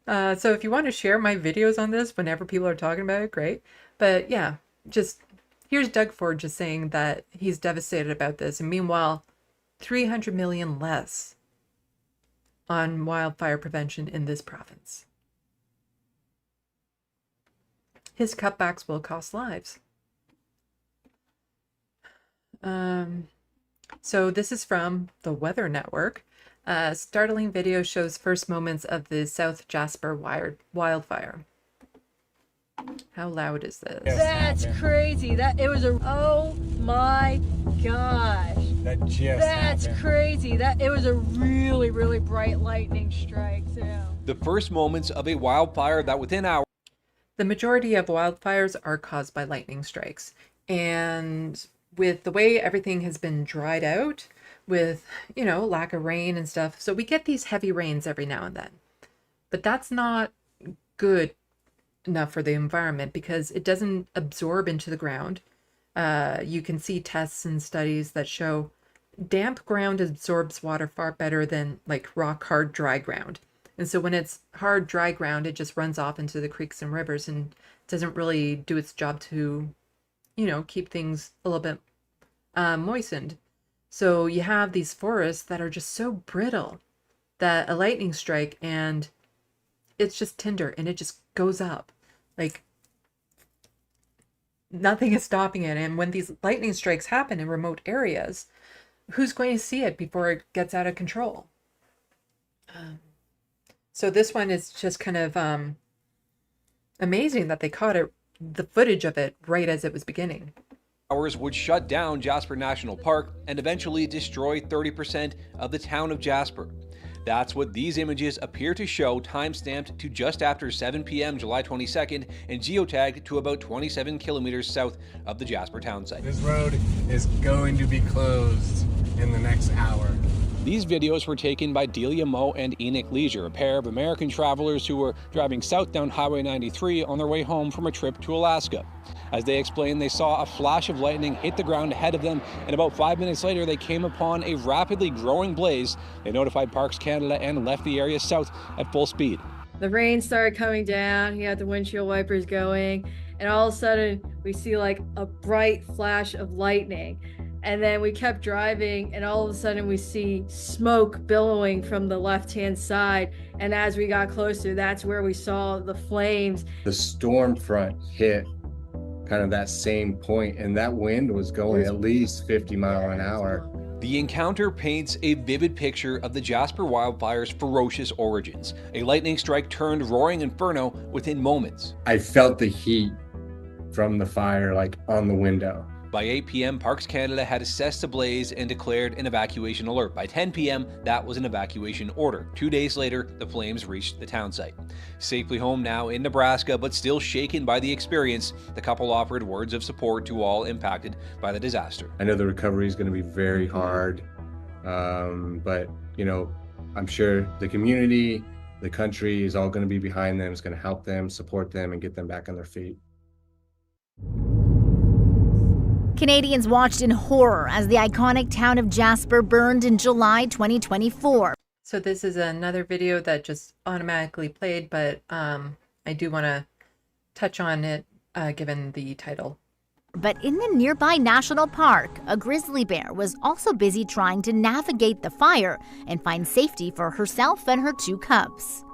So if you want to share my videos on this whenever people are talking about it, great. But yeah, just here's Doug Ford just saying that he's devastated about this. And meanwhile, 300 million less on wildfire prevention in this province. His cutbacks will cost lives. So this is from the Weather Network. Startling video shows first moments of the South Jasper wildfire. How loud is this? That's crazy. Oh my gosh. That's crazy. It was a really, really bright lightning strike too. The first moments of a wildfire that within hours. The majority of wildfires are caused by lightning strikes. And with the way everything has been dried out, with, lack of rain and stuff, so we get these heavy rains every now and then. But that's not good enough for the environment because it doesn't absorb into the ground. You can see tests and studies that show damp ground absorbs water far better than like rock hard dry ground. And so when it's hard dry ground, it just runs off into the creeks and rivers and doesn't really do its job to, keep things a little bit moistened. So you have these forests that are just so brittle that a lightning strike and it's just tinder and it just goes up. Like nothing is stopping it. And when these lightning strikes happen in remote areas, who's going to see it before it gets out of control? So this one is just kind of amazing that they caught the footage of it right as it was beginning. Hours would shut down Jasper National Park and eventually destroy 30% of the town of Jasper. That's what these images appear to show, time-stamped to just after 7 p.m. July 22nd and geotagged to about 27 kilometers south of the Jasper town site. This road is going to be closed in the next hour. These videos were taken by Delia Moe and Enoch Leisure, a pair of American travelers who were driving south down Highway 93 on their way home from a trip to Alaska. As they explained, they saw a flash of lightning hit the ground ahead of them, and about 5 minutes later, they came upon a rapidly growing blaze. They notified Parks Canada and left the area south at full speed. The rain started coming down. He had the windshield wipers going, and all of a sudden, we see like a bright flash of lightning. And then we kept driving, and all of a sudden we see smoke billowing from the left-hand side. And as we got closer, that's where we saw the flames. The storm front hit kind of that same point, and that wind was going at least 50 miles an hour. The encounter paints a vivid picture of the Jasper wildfire's ferocious origins. A lightning strike turned roaring inferno within moments. I felt the heat from the fire like on the window. By 8 p.m., Parks Canada had assessed the blaze and declared an evacuation alert. By 10 p.m., that was an evacuation order. 2 days later, the flames reached the town site. Safely home now in Nebraska, but still shaken by the experience, the couple offered words of support to all impacted by the disaster. I know the recovery is going to be very hard, but, I'm sure the community, the country is all going to be behind them. It's going to help them, support them, and get them back on their feet. Canadians watched in horror as the iconic town of Jasper burned in July 2024. So this is another video that just automatically played, but I do want to touch on it given the title. But in the nearby national park, a grizzly bear was also busy trying to navigate the fire and find safety for herself and her two cubs.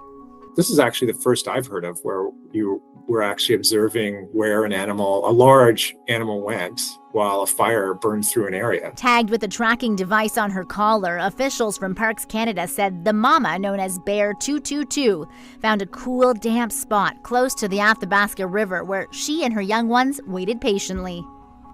This is actually the first I've heard of where you were actually observing where a large animal went while a fire burned through an area. Tagged with a tracking device on her collar, officials from Parks Canada said the mama, known as Bear 222, found a cool, damp spot close to the Athabasca River where she and her young ones waited patiently.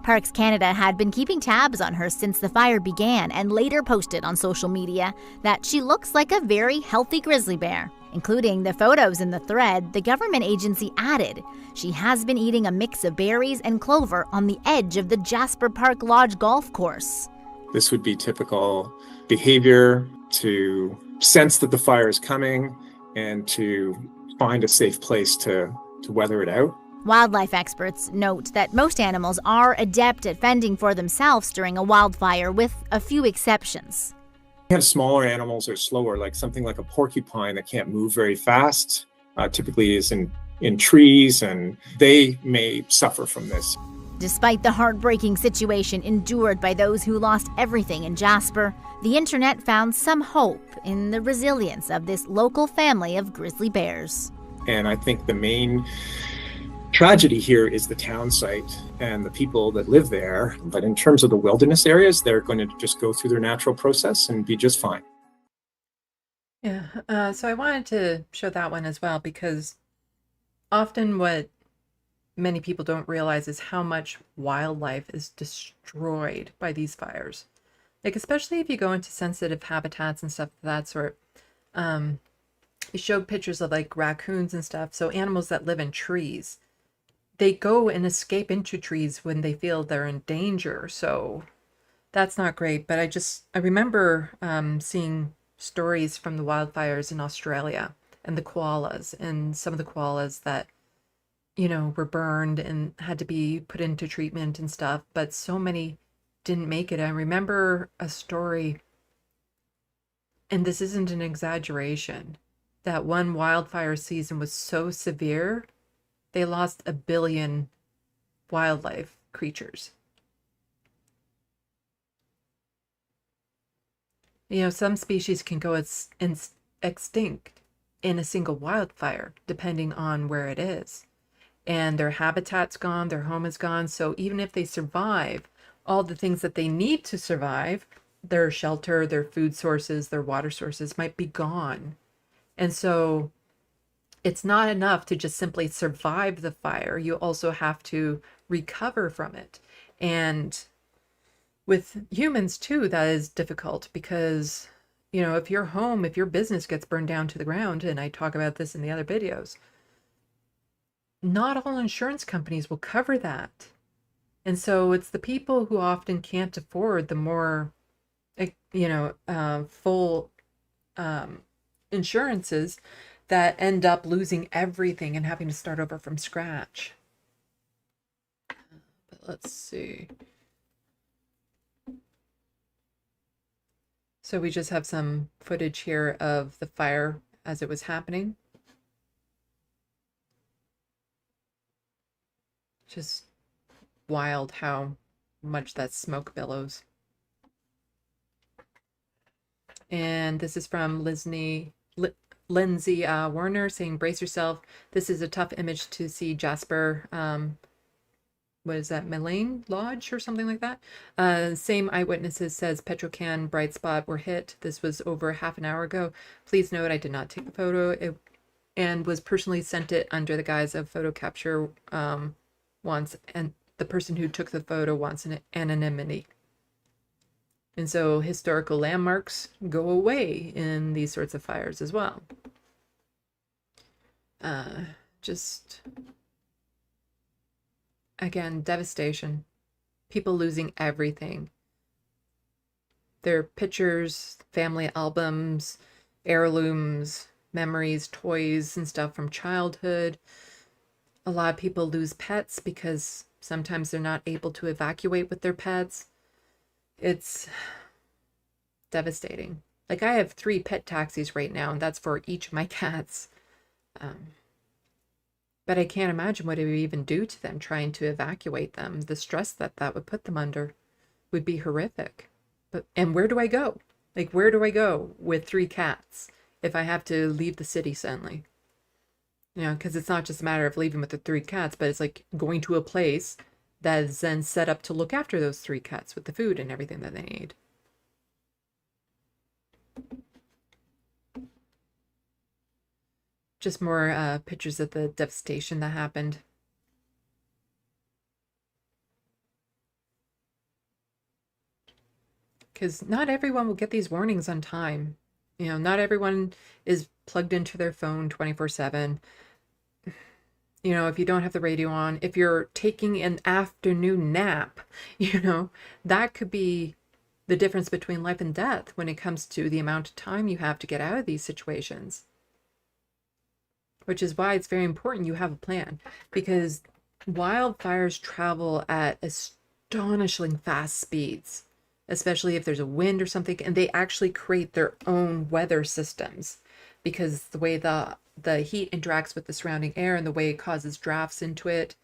Parks Canada had been keeping tabs on her since the fire began and later posted on social media that she looks like a very healthy grizzly bear. Including the photos in the thread, the government agency added she has been eating a mix of berries and clover on the edge of the Jasper Park Lodge golf course. This would be typical behavior to sense that the fire is coming and to find a safe place to weather it out. Wildlife experts note that most animals are adept at fending for themselves during a wildfire, with a few exceptions. You have smaller animals that are slower, like something like a porcupine that can't move very fast, typically is in trees, and they may suffer from this. Despite the heartbreaking situation endured by those who lost everything in Jasper, the internet found some hope in the resilience of this local family of grizzly bears. And I think the main tragedy here is the town site and the people that live there. But in terms of the wilderness areas, they're going to just go through their natural process and be just fine. Yeah, so I wanted to show that one as well, because often what many people don't realize is how much wildlife is destroyed by these fires. Like, especially if you go into sensitive habitats and stuff of that sort. You showed pictures of like raccoons and stuff. So animals that live in trees, they go and escape into trees when they feel they're in danger. So that's not great. But I remember seeing stories from the wildfires in Australia and the koalas, and some of the koalas that, were burned and had to be put into treatment and stuff, but so many didn't make it. I remember a story, and this isn't an exaggeration, that one wildfire season was so severe, they lost 1 billion wildlife creatures. Some species can go extinct in a single wildfire, depending on where it is. And their habitat's gone, their home is gone. So even if they survive, all the things that they need to survive, their shelter, their food sources, their water sources, might be gone. And so it's not enough to just simply survive the fire. You also have to recover from it. And with humans too, that is difficult, because, if your business gets burned down to the ground, and I talk about this in the other videos, not all insurance companies will cover that. And so it's the people who often can't afford the more, full insurances that end up losing everything and having to start over from scratch. But let's see. So we just have some footage here of the fire as it was happening. Just wild how much that smoke billows. And this is from Lindsay Warner saying, brace yourself. This is a tough image to see. Jasper, what is that, Melaine Lodge or something like that? Same eyewitnesses says Petrocan bright spot were hit. This was over half an hour ago. Please note I did not take the photo and was personally sent it under the guise of photo capture once, and the person who took the photo wants an anonymity. And so historical landmarks go away in these sorts of fires as well. Just, again, devastation. People losing everything. Their pictures, family albums, heirlooms, memories, toys, and stuff from childhood. A lot of people lose pets because sometimes they're not able to evacuate with their pets. It's devastating. Like, I have 3 pet taxis right now, and that's for each of my cats. But I can't imagine what it would even do to them trying to evacuate them. The stress that would put them under would be horrific. And where do I go? Like, where do I go with 3 cats if I have to leave the city suddenly? Because it's not just a matter of leaving with the 3 cats, but it's like going to a place that is then set up to look after those 3 cats with the food and everything that they need. Just more pictures of the devastation that happened. Because not everyone will get these warnings on time. Not everyone is plugged into their phone 24/7. If you don't have the radio on, if you're taking an afternoon nap, that could be the difference between life and death when it comes to the amount of time you have to get out of these situations. Which is why it's very important you have a plan, because wildfires travel at astonishingly fast speeds, especially if there's a wind or something, and they actually create their own weather systems, because the way the heat interacts with the surrounding air and the way it causes drafts into it.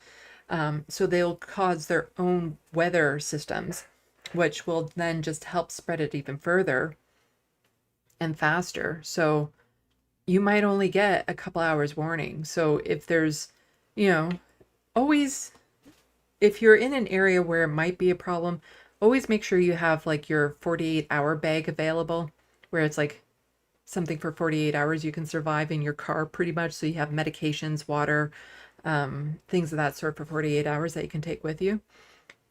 So they'll cause their own weather systems, which will then just help spread it even further and faster. So you might only get a couple hours warning. So if there's, always, if you're in an area where it might be a problem, always make sure you have like your 48-hour bag available, where it's like something for 48 hours you can survive in your car pretty much. So you have medications, water, things of that sort for 48 hours that you can take with you.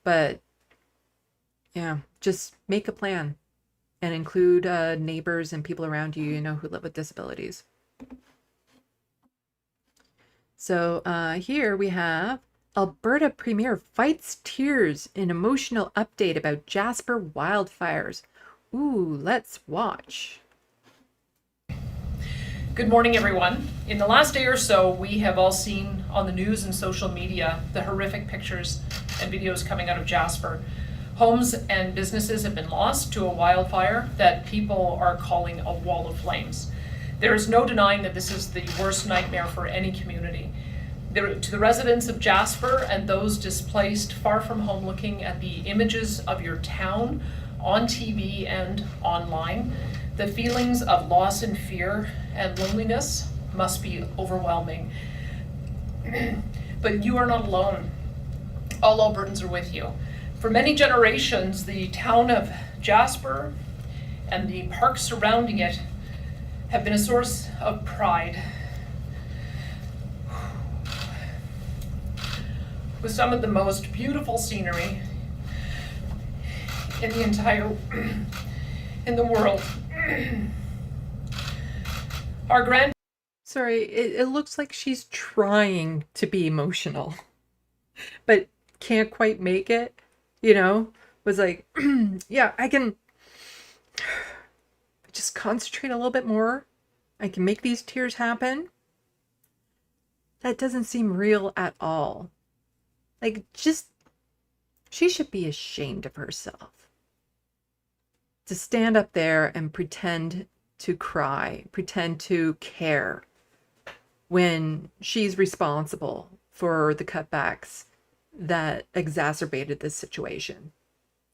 But yeah, just make a plan and include neighbors and people around you, who live with disabilities. So here we have Alberta Premier fights tears in emotional update about Jasper wildfires. Ooh, let's watch. Good morning, everyone. In the last day or so, we have all seen on the news and social media the horrific pictures and videos coming out of Jasper. Homes and businesses have been lost to a wildfire that people are calling a wall of flames. There is no denying that this is the worst nightmare for any community. To the residents of Jasper and those displaced far from home, looking at the images of your town on TV and online, the feelings of loss and fear and loneliness must be overwhelming. But you are not alone. All Albertans are with you. For many generations, the town of Jasper and the parks surrounding it have been a source of pride. With some of the most beautiful scenery in the entire in the world. Our grand Sorry, it looks like she's trying to be emotional, but can't quite make it, was like, yeah, I can just concentrate a little bit more. I can make these tears happen. That doesn't seem real at all. Like, she should be ashamed of herself. To stand up there and pretend to cry, pretend to care, when she's responsible for the cutbacks that exacerbated this situation.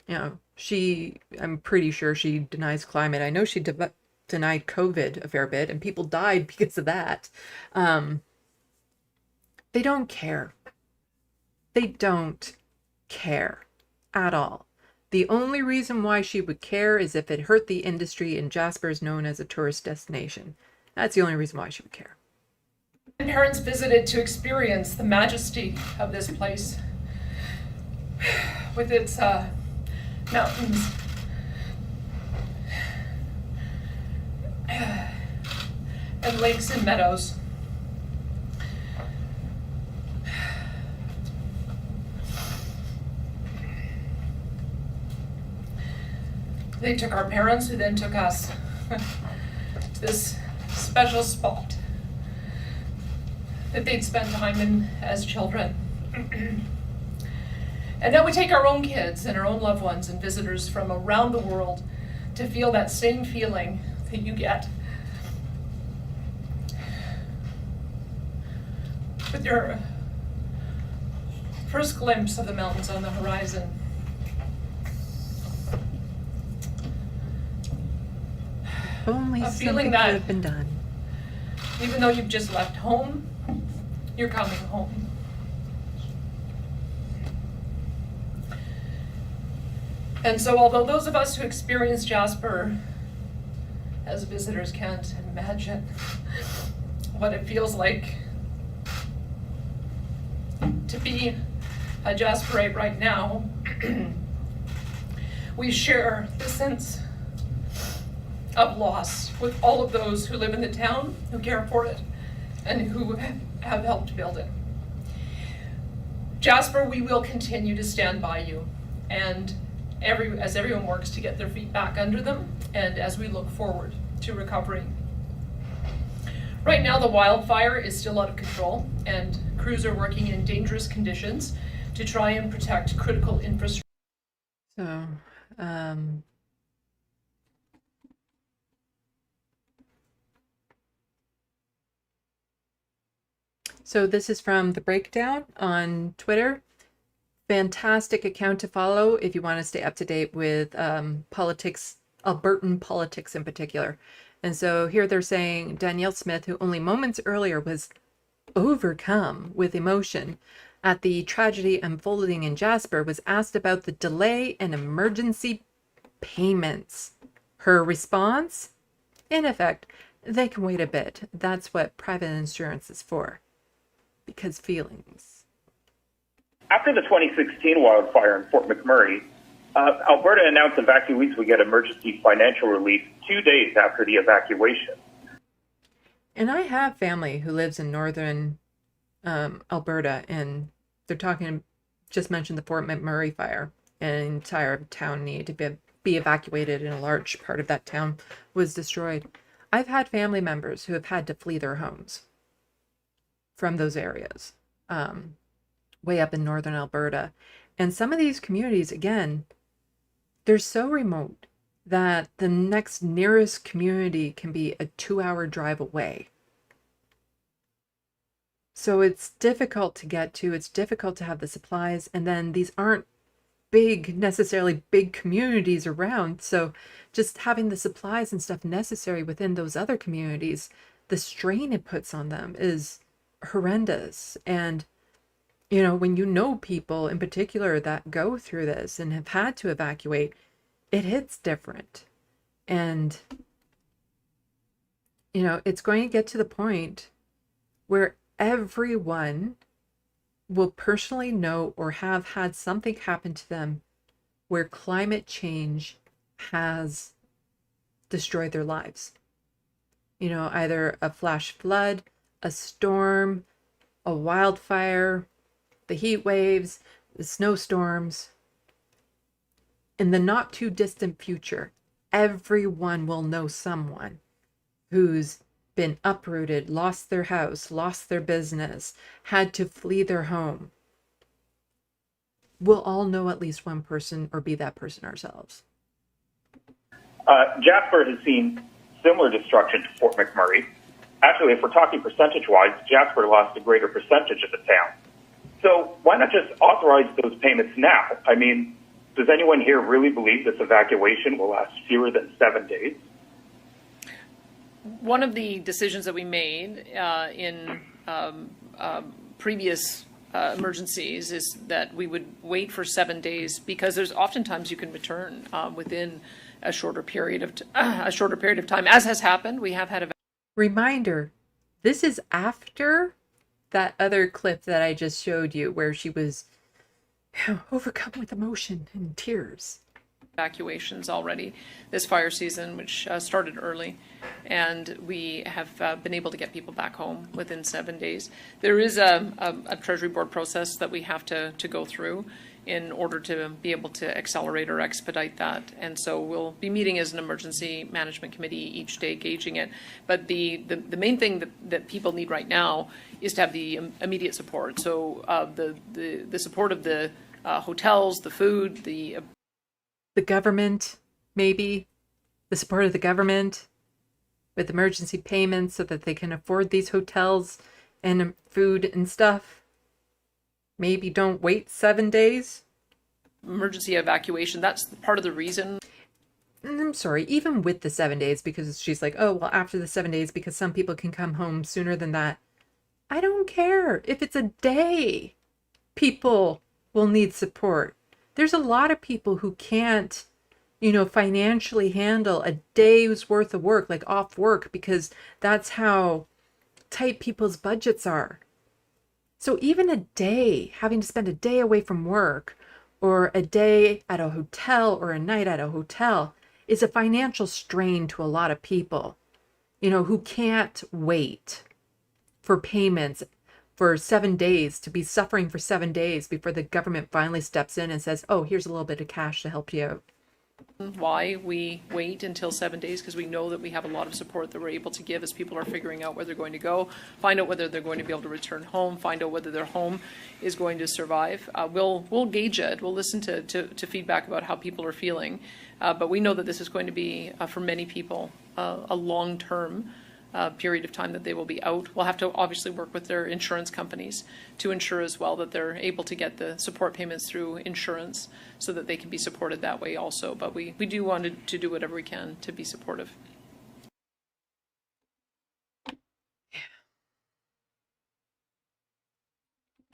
I'm pretty sure she denies climate. I know she denied COVID a fair bit, and people died because of that. They don't care. They don't care at all. The only reason why she would care is if it hurt the industry, and Jasper is known as a tourist destination. That's the only reason why she would care. parents visited to experience the majesty of this place with its mountains and lakes and meadows. They took our parents, who then took us to this special spot that they'd spent time in as children. And now we take our own kids and our own loved ones and visitors from around the world to feel that same feeling that you get with your first glimpse of the mountains on the horizon. Only A something feeling could that have been done. even though you've just left home, you're coming home. And so although those of us who experience Jasper as visitors can't imagine what it feels like to be a Jasperite right now, we share the sense of loss with all of those who live in the town, who care for it, and who have helped build it. Jasper, we will continue to stand by you, and as everyone works to get their feet back under them, and as we look forward to recovering. Right now, the wildfire is still out of control, and crews are working in dangerous conditions to try and protect critical infrastructure. So this is from The Breakdown on Twitter. Fantastic account to follow if you want to stay up to date with politics, Albertan politics in particular. And so here they're saying Danielle Smith, who only moments earlier was overcome with emotion at the tragedy unfolding in Jasper, was asked about the delay in emergency payments. Her response? In effect, they can wait a bit. That's what private insurance is for. Because feelings. After the 2016 wildfire in Fort McMurray, Alberta announced evacuees would get emergency financial relief 2 days after the evacuation. And I have family who lives in northern Alberta, and they're just mentioned the Fort McMurray fire. An entire town needed to be evacuated, and a large part of that town was destroyed. I've had family members who have had to flee their homes from those areas, way up in northern Alberta. And some of these communities, again, they're so remote that the next nearest community can be a 2-hour drive away. So it's difficult to get to, it's difficult to have the supplies, and then these aren't necessarily big communities around. So just having the supplies and stuff necessary within those other communities, the strain it puts on them is horrendous. And, you know, when you know people in particular that go through this and have had to evacuate, it hits different. And, you know, it's going to get to the point where everyone will personally know or have had something happen to them where climate change has destroyed their lives. You know, either a flash flood, a storm, a wildfire, the heat waves, the snowstorms. In the not too distant future, everyone will know someone who's been uprooted, lost their house, lost their business, had to flee their home. We'll all know at least one person or be that person ourselves. Jasper has seen similar destruction to Fort McMurray. Actually, if we're talking percentage-wise, Jasper lost a greater percentage of the town. So why not just authorize those payments now? I mean, does anyone here really believe this evacuation will last fewer than 7 days? One of the decisions that we made in previous emergencies is that we would wait for 7 days, because there's oftentimes you can return within a shorter period of time, as has happened. We have had Reminder, this is after that other clip that I just showed you where she was overcome with emotion and tears. Evacuations already this fire season, which started early, and we have been able to get people back home within 7 days. There is a Treasury Board process that we have to go through in order to be able to accelerate or expedite that, and so we'll be meeting as an emergency management committee each day, gauging it. But the main thing that people need right now is to have the immediate support. So the support of the hotels, the food, the government, maybe the support of the government with emergency payments so that they can afford these hotels and food and stuff. Maybe don't wait 7 days. Emergency evacuation, that's part of the reason. And I'm sorry, even with the 7 days, because she's like, oh, well, after the 7 days, because some people can come home sooner than that. I don't care if it's a day. People will need support. There's a lot of people who can't, you know, financially handle a day's worth of work, like off work, because that's how tight people's budgets are. So even a day, having to spend a day away from work, or a day at a hotel, or a night at a hotel, is a financial strain to a lot of people, you know, who can't wait for payments for 7 days, to be suffering for 7 days before the government finally steps in and says, oh, here's a little bit of cash to help you out. Why we wait until 7 days, because we know that we have a lot of support that we're able to give as people are figuring out where they're going to go, find out whether they're going to be able to return home, find out whether their home is going to survive. We'll gauge it. We'll listen to feedback about how people are feeling. But we know that this is going to be, for many people, a long-term period of time that they will be out. We'll have to obviously work with their insurance companies to ensure as well that they're able to get the support payments through insurance so that they can be supported that way also. But we do want to do whatever we can to be supportive.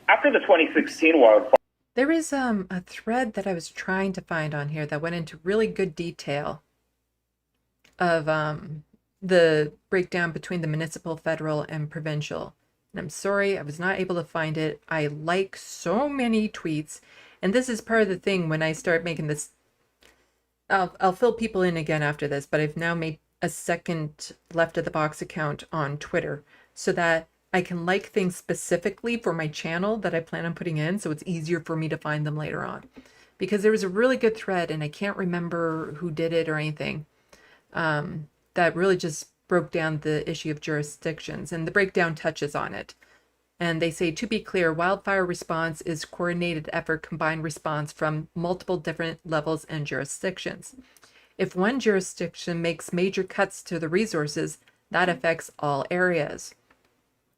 After the 2016 wildfire, There is a thread that I was trying to find on here that went into really good detail of the breakdown between the municipal, federal, and provincial. And I'm sorry, I was not able to find it. I like so many tweets, and this is part of the thing when I start making this. I'll fill people in again after this, but I've now made a second Left of the Box account on Twitter so that I can like things specifically for my channel that I plan on putting in, so it's easier for me to find them later on. Because there was a really good thread, and I can't remember who did it or anything, that really just broke down the issue of jurisdictions, and the breakdown touches on it. And they say, to be clear, wildfire response is coordinated effort, combined response from multiple different levels and jurisdictions. If one jurisdiction makes major cuts to the resources, that affects all areas.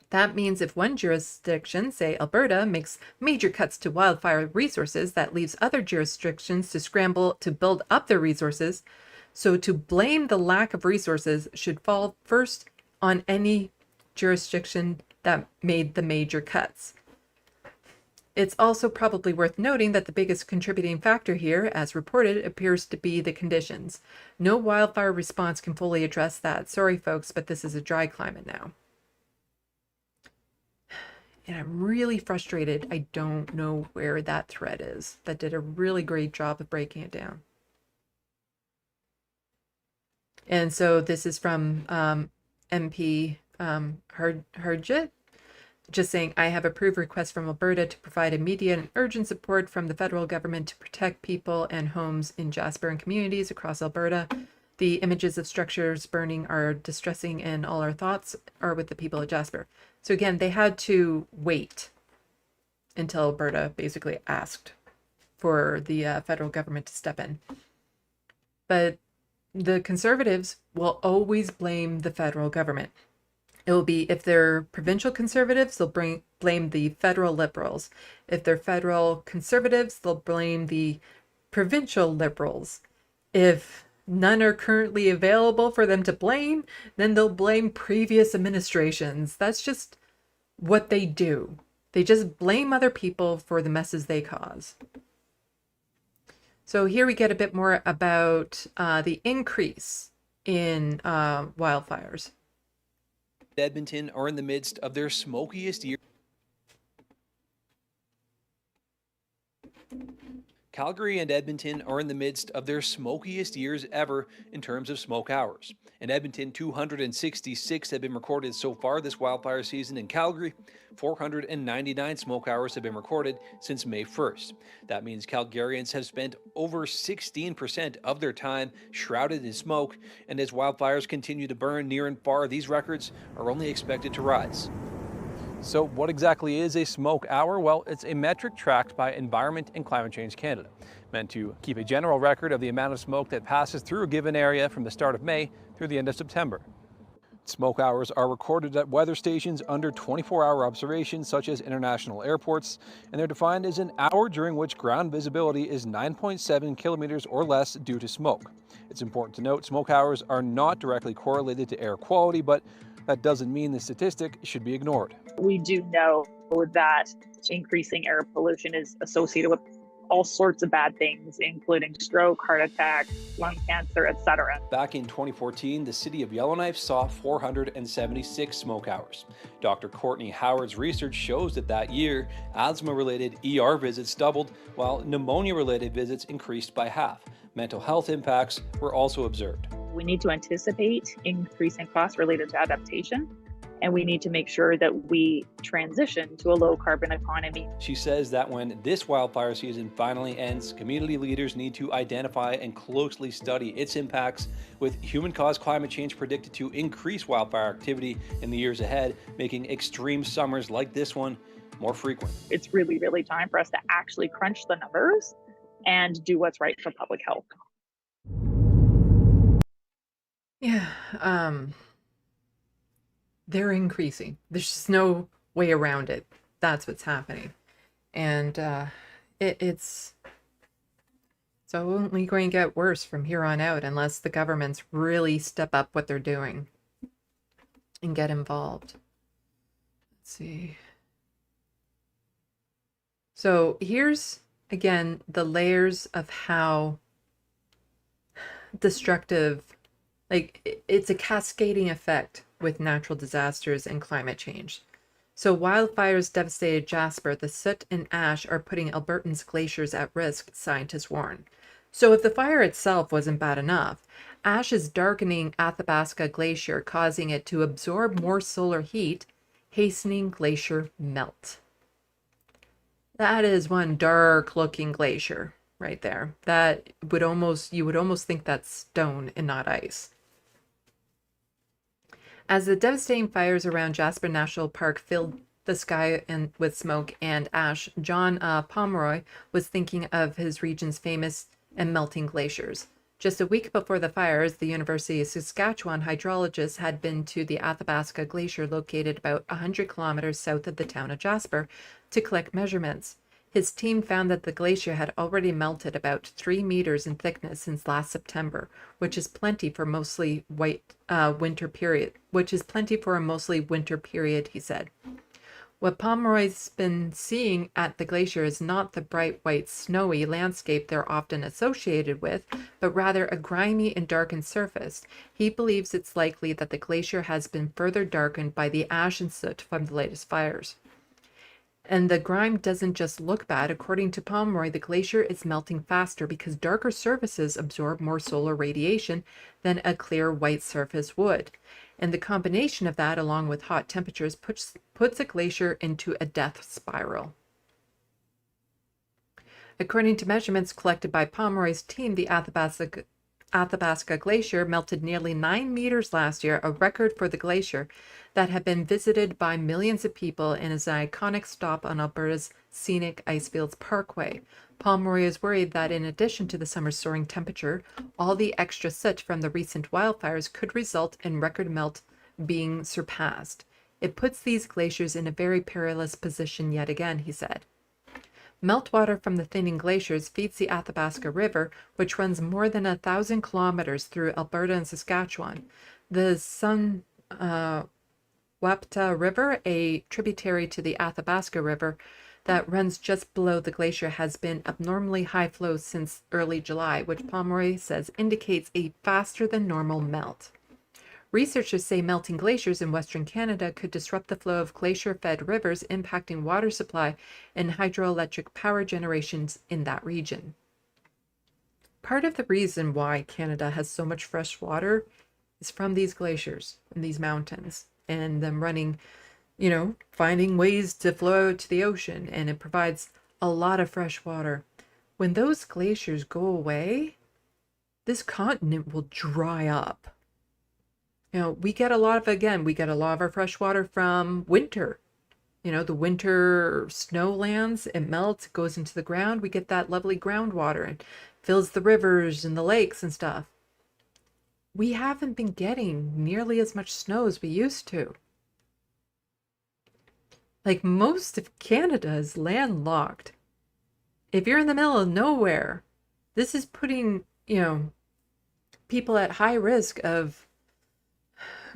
That means if one jurisdiction, say Alberta, makes major cuts to wildfire resources, that leaves other jurisdictions to scramble to build up their resources. So to blame the lack of resources should fall first on any jurisdiction that made the major cuts. It's also probably worth noting that the biggest contributing factor here, as reported, appears to be the conditions. No wildfire response can fully address that. Sorry, folks, but this is a dry climate now. And I'm really frustrated. I don't know where that thread is. That did a really great job of breaking it down. And so this is from MP Harjit, just saying, I have approved requests from Alberta to provide immediate and urgent support from the federal government to protect people and homes in Jasper and communities across Alberta. The images of structures burning are distressing, and all our thoughts are with the people of Jasper. So again, they had to wait until Alberta basically asked for the federal government to step in. But the Conservatives will always blame the federal government. It will be, if they're provincial Conservatives, they'll blame the federal Liberals. If they're federal Conservatives, they'll blame the provincial Liberals. If none are currently available for them to blame, then they'll blame previous administrations. That's just what they do. They just blame other people for the messes they cause. So here we get a bit more about the increase in wildfires. Edmonton are in the midst of their smokiest year. Calgary and Edmonton are in the midst of their smokiest years ever in terms of smoke hours. In Edmonton, 266 have been recorded so far this wildfire season. In Calgary, 499 smoke hours have been recorded since May 1st. That means Calgarians have spent over 16% of their time shrouded in smoke, and as wildfires continue to burn near and far, these records are only expected to rise. So what exactly is a smoke hour? Well, it's a metric tracked by Environment and Climate Change Canada, meant to keep a general record of the amount of smoke that passes through a given area from the start of May through the end of September. Smoke hours are recorded at weather stations under 24-hour observations, such as international airports, and they're defined as an hour during which ground visibility is 9.7 kilometers or less due to smoke. It's important to note smoke hours are not directly correlated to air quality, but that doesn't mean the statistic should be ignored. We do know that increasing air pollution is associated with all sorts of bad things, including stroke, heart attack, lung cancer, etc. Back in 2014, the city of Yellowknife saw 476 smoke hours. Dr. Courtney Howard's research shows that year, asthma-related ER visits doubled, while pneumonia-related visits increased by half. Mental health impacts were also observed. We need to anticipate increasing costs related to adaptation, and we need to make sure that we transition to a low carbon economy. She says that when this wildfire season finally ends, community leaders need to identify and closely study its impacts, with human-caused climate change predicted to increase wildfire activity in the years ahead, making extreme summers like this one more frequent. It's really, really time for us to actually crunch the numbers and do what's right for public health. Yeah, they're increasing. There's just no way around it. That's what's happening. And it's only going to get worse from here on out unless the governments really step up what they're doing and get involved. Let's see. So here's, again, the layers of how destructive, like it's a cascading effect with natural disasters and climate change. So wildfires devastated Jasper. The soot and ash are putting Albertans' glaciers at risk, scientists warn. So if the fire itself wasn't bad enough, ash is darkening Athabasca Glacier, causing it to absorb more solar heat, hastening glacier melt. That is one dark looking glacier right there. That would almost, you would almost think that's stone and not ice. As the devastating fires around Jasper National Park filled the sky with smoke and ash, John Pomeroy was thinking of his region's famous and melting glaciers. Just a week before the fires, the University of Saskatchewan hydrologists had been to the Athabasca Glacier, located about 100 kilometers south of the town of Jasper, to collect measurements. His team found that the glacier had already melted about 3 meters in thickness since last September, which is plenty for mostly winter period. He said. What Pomeroy's been seeing at the glacier is not the bright white snowy landscape they're often associated with, but rather a grimy and darkened surface. He believes it's likely that the glacier has been further darkened by the ash and soot from the latest fires. And the grime doesn't just look bad. According to Pomeroy, the glacier is melting faster because darker surfaces absorb more solar radiation than a clear white surface would. And the combination of that, along with hot temperatures, puts a glacier into a death spiral. According to measurements collected by Pomeroy's team, the Athabasca Glacier melted nearly 9 meters last year, a record for the glacier that had been visited by millions of people and is an iconic stop on Alberta's scenic Icefields Parkway. Pomeroy is worried that in addition to the summer's soaring temperature, all the extra soot from the recent wildfires could result in record melt being surpassed. It puts these glaciers in a very perilous position yet again, he said. Meltwater from the thinning glaciers feeds the Athabasca River, which runs more than 1,000 kilometers through Alberta and Saskatchewan. The Wapta River, a tributary to the Athabasca River that runs just below the glacier, has been abnormally high flow since early July, which Pomeroy says indicates a faster than normal melt. Researchers say melting glaciers in Western Canada could disrupt the flow of glacier-fed rivers, impacting water supply and hydroelectric power generations in that region. Part of the reason why Canada has so much fresh water is from these glaciers and these mountains and them running, finding ways to flow out to the ocean, and it provides a lot of fresh water. When those glaciers go away, this continent will dry up. We get a lot of our fresh water from winter. The winter snowlands, it melts, it goes into the ground. We get that lovely groundwater and fills the rivers and the lakes and stuff. We haven't been getting nearly as much snow as we used to. Like, most of Canada is landlocked. If you're in the middle of nowhere, this is putting, people at high risk of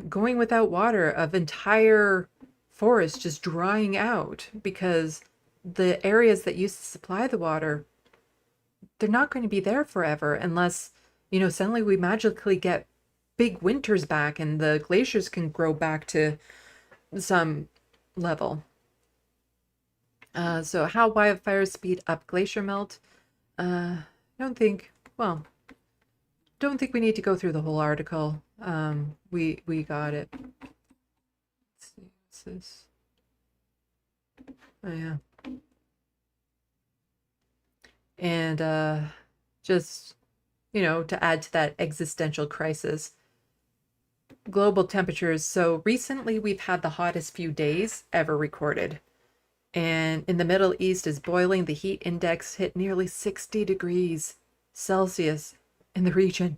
going without water, of entire forests just drying out, because the areas that used to supply the water, they're not going to be there forever unless, suddenly we magically get big winters back and the glaciers can grow back to some level. So how wildfires speed up glacier melt? Don't think we need to go through the whole article. We got it. Let's see, what's this? Oh yeah. And just, to add to that existential crisis, global temperatures. So recently we've had the hottest few days ever recorded. And in the Middle East is boiling. The heat index hit nearly 60 degrees Celsius in the region.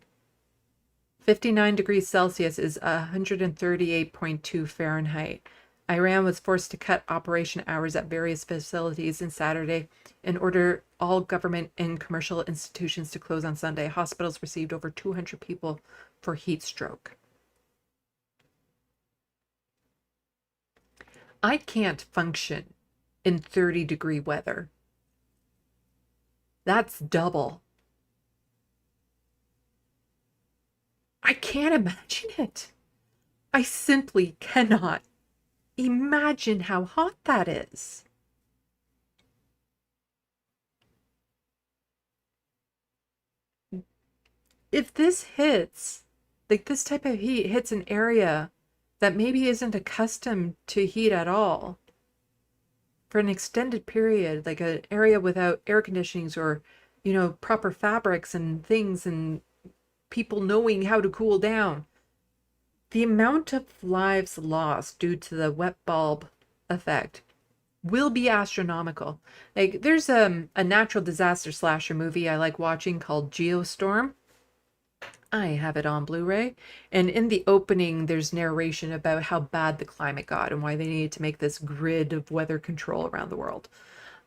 59 degrees Celsius is 138.2 Fahrenheit. Iran was forced to cut operation hours at various facilities on Saturday and order all government and commercial institutions to close on Sunday. Hospitals received over 200 people for heat stroke. I can't function in 30-degree weather. That's double. I can't imagine it. I simply cannot imagine how hot that is. If this hits, like this type of heat hits an area that maybe isn't accustomed to heat at all for an extended period, like an area without air conditionings or, proper fabrics and things and people knowing how to cool down. The amount of lives lost due to the wet bulb effect will be astronomical. Like there's a natural disaster slasher movie I like watching called Geostorm. I have it on Blu-ray. And in the opening, there's narration about how bad the climate got and why they needed to make this grid of weather control around the world.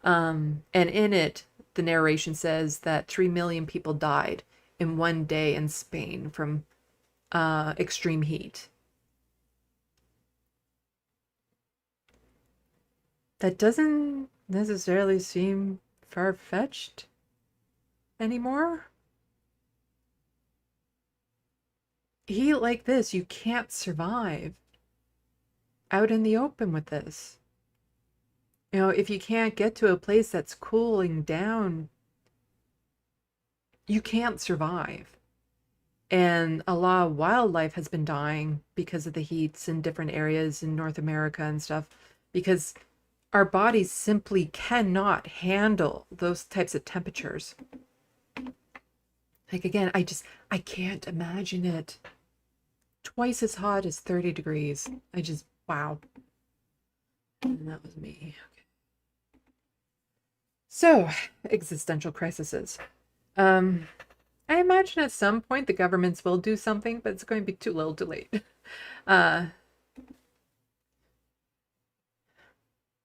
And in it, the narration says that 3 million people died in one day in Spain from extreme heat. That doesn't necessarily seem far-fetched anymore. Heat like this, you can't survive out in the open with this. If you can't get to a place that's cooling down, you can't survive. And a lot of wildlife has been dying because of the heats in different areas in North America and stuff, because our bodies simply cannot handle those types of temperatures. Like again, I can't imagine it. Twice as hot as 30 degrees. Wow. And that was me. Okay. So, existential crises. I imagine at some point the governments will do something, but it's going to be too little too late.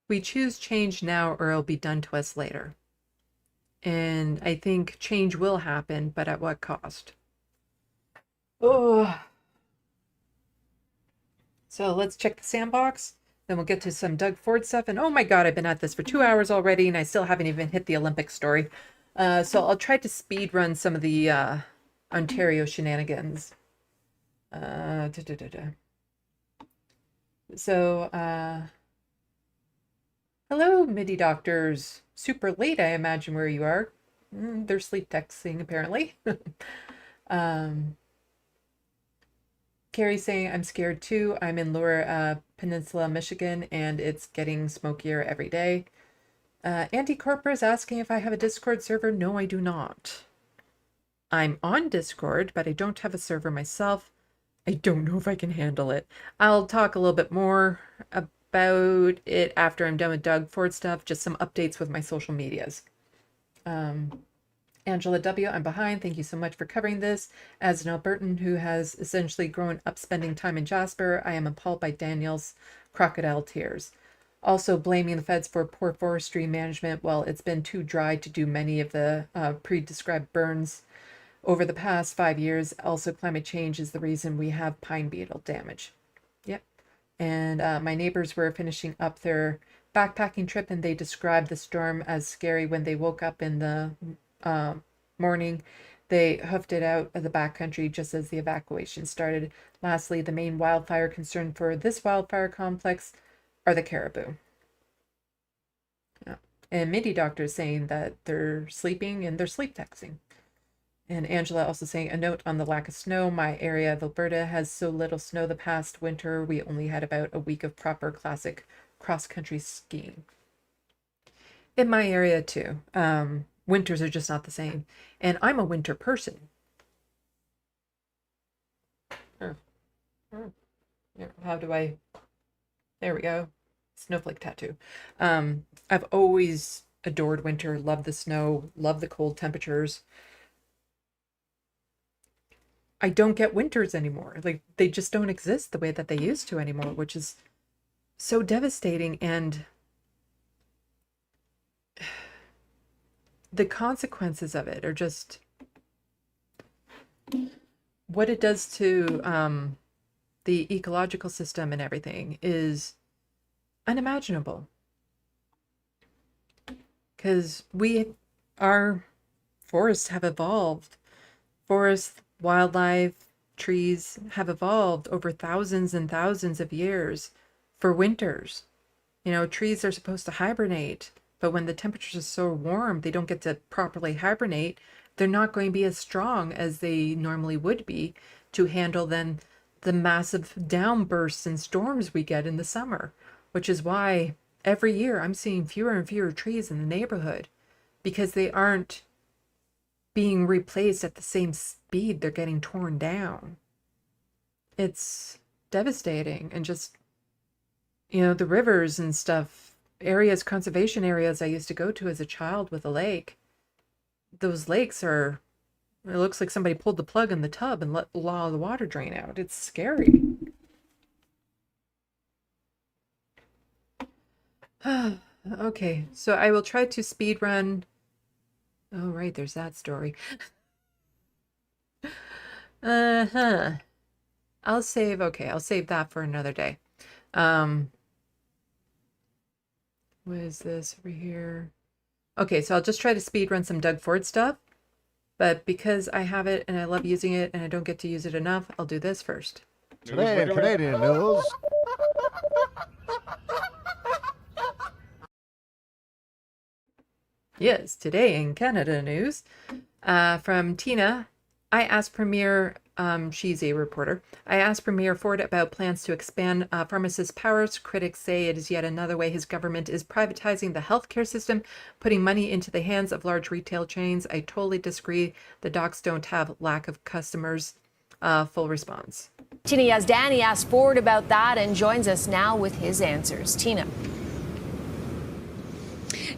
We choose change now or it'll be done to us later. And I think change will happen, but at what cost? Oh. So let's check the Sandbox. Then we'll get to some Doug Ford stuff. And oh my God, I've been at this for 2 hours already and I still haven't even hit the Olympic story. So I'll try to speed run some of the Ontario shenanigans. So, hello, MIDI doctors. Super late, I imagine, where you are. They're sleep texting, apparently. Carrie's saying, I'm scared too. I'm in Lower Peninsula, Michigan, and it's getting smokier every day. Andy Corpora is asking if I have a Discord server. No, I do not. I'm on Discord, but I don't have a server myself. I don't know if I can handle it. I'll talk a little bit more about it after I'm done with Doug Ford stuff, just some updates with my social medias. Angela W., I'm behind. Thank you so much for covering this. As an Albertan who has essentially grown up spending time in Jasper, I am appalled by Daniel's crocodile tears. Also blaming the feds for poor forestry management. Well, it's been too dry to do many of the pre-described burns over the past 5 years. Also, climate change is the reason we have pine beetle damage. Yep. And my neighbors were finishing up their backpacking trip and they described the storm as scary. When they woke up in the morning, they hoofed it out of the backcountry just as the evacuation started. Lastly, the main wildfire concern for this wildfire complex are the caribou. Yeah. And MIDI doctor is saying that they're sleeping and they're sleep texting. And Angela also saying, a note on the lack of snow. My area of Alberta has so little snow the past winter. We only had about a week of proper classic cross-country skiing. In my area too. Winters are just not the same. And I'm a winter person. How do I... There we go. Snowflake tattoo. I've always adored winter, loved the snow, loved the cold temperatures. I don't get winters anymore. Like, they just don't exist the way that they used to anymore, which is so devastating. And the consequences of it are just what it does to the ecological system and everything is unimaginable. Because we are forests have evolved. Forests, wildlife, trees have evolved over thousands and thousands of years for winters. You know, trees are supposed to hibernate, but when the temperatures are so warm, they don't get to properly hibernate. They're not going to be as strong as they normally would be to handle then the massive downbursts and storms we get in the summer, which is why every year I'm seeing fewer and fewer trees in the neighborhood because they aren't being replaced at the same speed they're getting torn down. It's devastating. And just, you know, the rivers and stuff, areas, conservation areas I used to go to as a child with a lake, those lakes are, it looks like somebody pulled the plug in the tub and let a lot of the water drain out. It's scary. Okay, so I will try to speed run. Oh, right, there's that story. I'll save that for another day. What is this over here? Okay, so I'll just try to speed run some Doug Ford stuff. But because I have it and I love using it and I don't get to use it enough, I'll do this first. Today in Canadian news. Yes, today in Canada news, from Tina, I asked Premier, she's a reporter, I asked Premier Ford about plans to expand pharmacists' powers. Critics say it is yet another way his government is privatizing the healthcare system, putting money into the hands of large retail chains. I totally disagree. The docs don't have lack of customers. Full response. Tina Yazdani asked Ford about that and joins us now with his answers. Tina.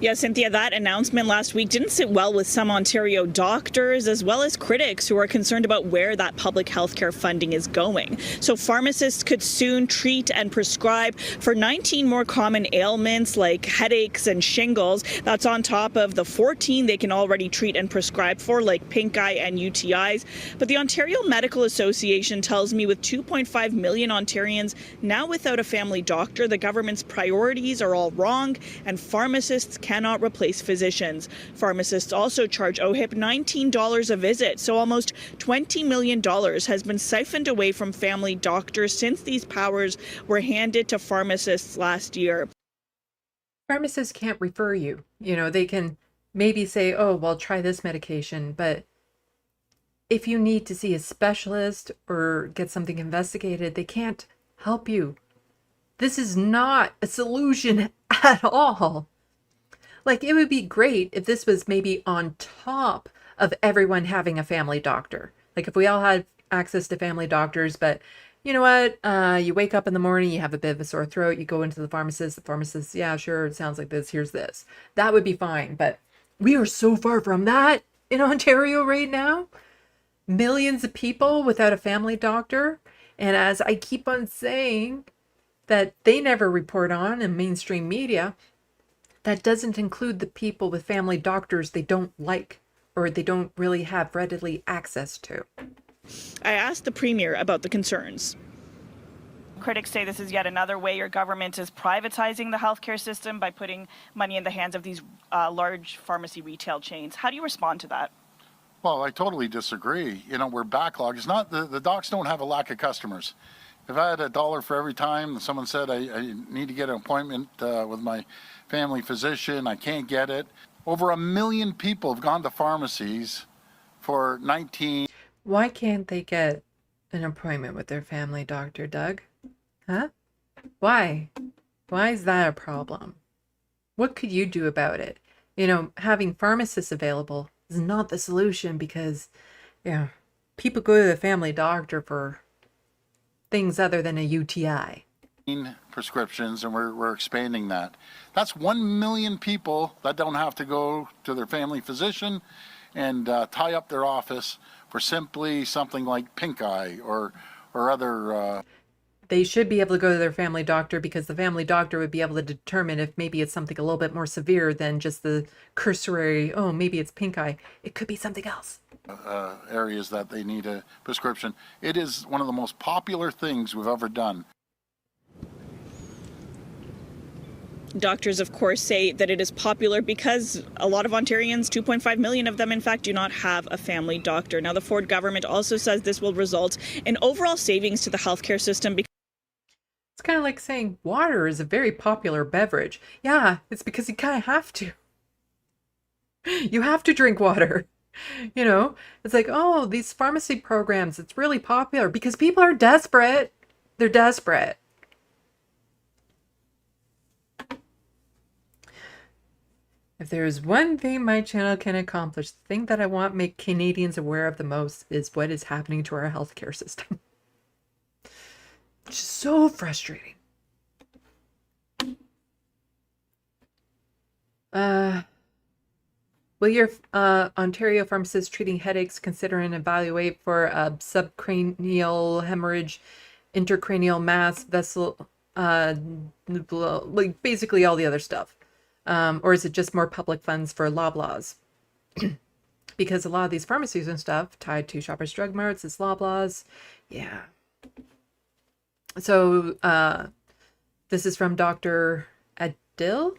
Yeah, Cynthia, that announcement last week didn't sit well with some Ontario doctors as well as critics who are concerned about where that public healthcare funding is going. So pharmacists could soon treat and prescribe for 19 more common ailments like headaches and shingles. That's on top of the 14 they can already treat and prescribe for, like pink eye and UTIs. But the Ontario Medical Association tells me with 2.5 million Ontarians now without a family doctor, the government's priorities are all wrong and pharmacists cannot replace physicians. Pharmacists also charge OHIP $19 a visit, so almost $20 million has been siphoned away from family doctors since these powers were handed to pharmacists last year. Pharmacists can't refer you. You know, they can maybe say, oh, well, try this medication, but if you need to see a specialist or get something investigated, they can't help you. This is not a solution at all. Like, it would be great if this was maybe on top of everyone having a family doctor. Like, if we all had access to family doctors, but you know what? You wake up in the morning, you have a bit of a sore throat, you go into the pharmacist, yeah, sure, it sounds like this, here's this. That would be fine, but we are so far from that in Ontario right now. Millions of people without a family doctor. And as I keep on saying that they never report on in mainstream media, that doesn't include the people with family doctors they don't like or they don't really have readily access to. I asked the Premier about the concerns. Critics say this is yet another way your government is privatizing the healthcare system by putting money in the hands of these large pharmacy retail chains. How do you respond to that? Well, I totally disagree. You know, we're backlogged. It's not the docs don't have a lack of customers. If I had $1 for every time someone said I need to get an appointment with my family physician, I can't get it. Over 1 million people have gone to pharmacies for 19. Why can't they get an appointment with their family doctor, Doug? Huh? Why? Why is that a problem? What could you do about it? You know, having pharmacists available is not the solution because, yeah, people go to the family doctor for things other than a UTI. Prescriptions, and we're expanding that. That's 1 million people that don't have to go to their family physician and tie up their office for simply something like pink eye or other. They should be able to go to their family doctor because the family doctor would be able to determine if maybe it's something a little bit more severe than just the cursory, oh, maybe it's pink eye. It could be something else. Areas that they need a prescription. It is one of the most popular things we've ever done. Doctors, of course, say that it is popular because a lot of Ontarians, 2.5 million of them, in fact, do not have a family doctor. Now, the Ford government also says this will result in overall savings to the healthcare system. It's kind of like saying water is a very popular beverage. Yeah, it's because you kind of have to. You have to drink water. You know, it's like, oh, these pharmacy programs, it's really popular because people are desperate. They're desperate. If there is one thing my channel can accomplish, the thing that I want to make Canadians aware of the most is what is happening to our healthcare system. It's just so frustrating. Will your Ontario pharmacist treating headaches consider and evaluate for subcranial hemorrhage, intracranial mass, vessel, like basically all the other stuff? Or is it just more public funds for Loblaws? Because a lot of these pharmacies and stuff tied to Shoppers Drug Marts is Loblaws. Yeah. So this is from Dr. Adil.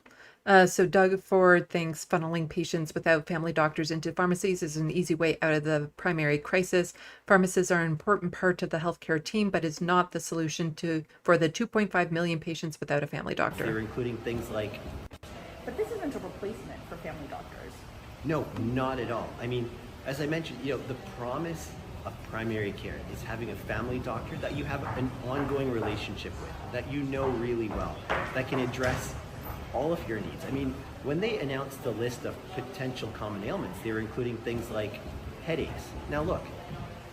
So Doug Ford thinks funneling patients without family doctors into pharmacies is an easy way out of the primary crisis. Pharmacists are an important part of the healthcare team, but is not the solution for the 2.5 million patients without a family doctor. They're including things like... But this isn't a replacement for family doctors. No, not at all. I mean, as I mentioned, the promise of primary care is having a family doctor that you have an ongoing relationship with, that you know really well, that can address all of your needs. I mean, when they announced the list of potential common ailments, they were including things like headaches. Now look,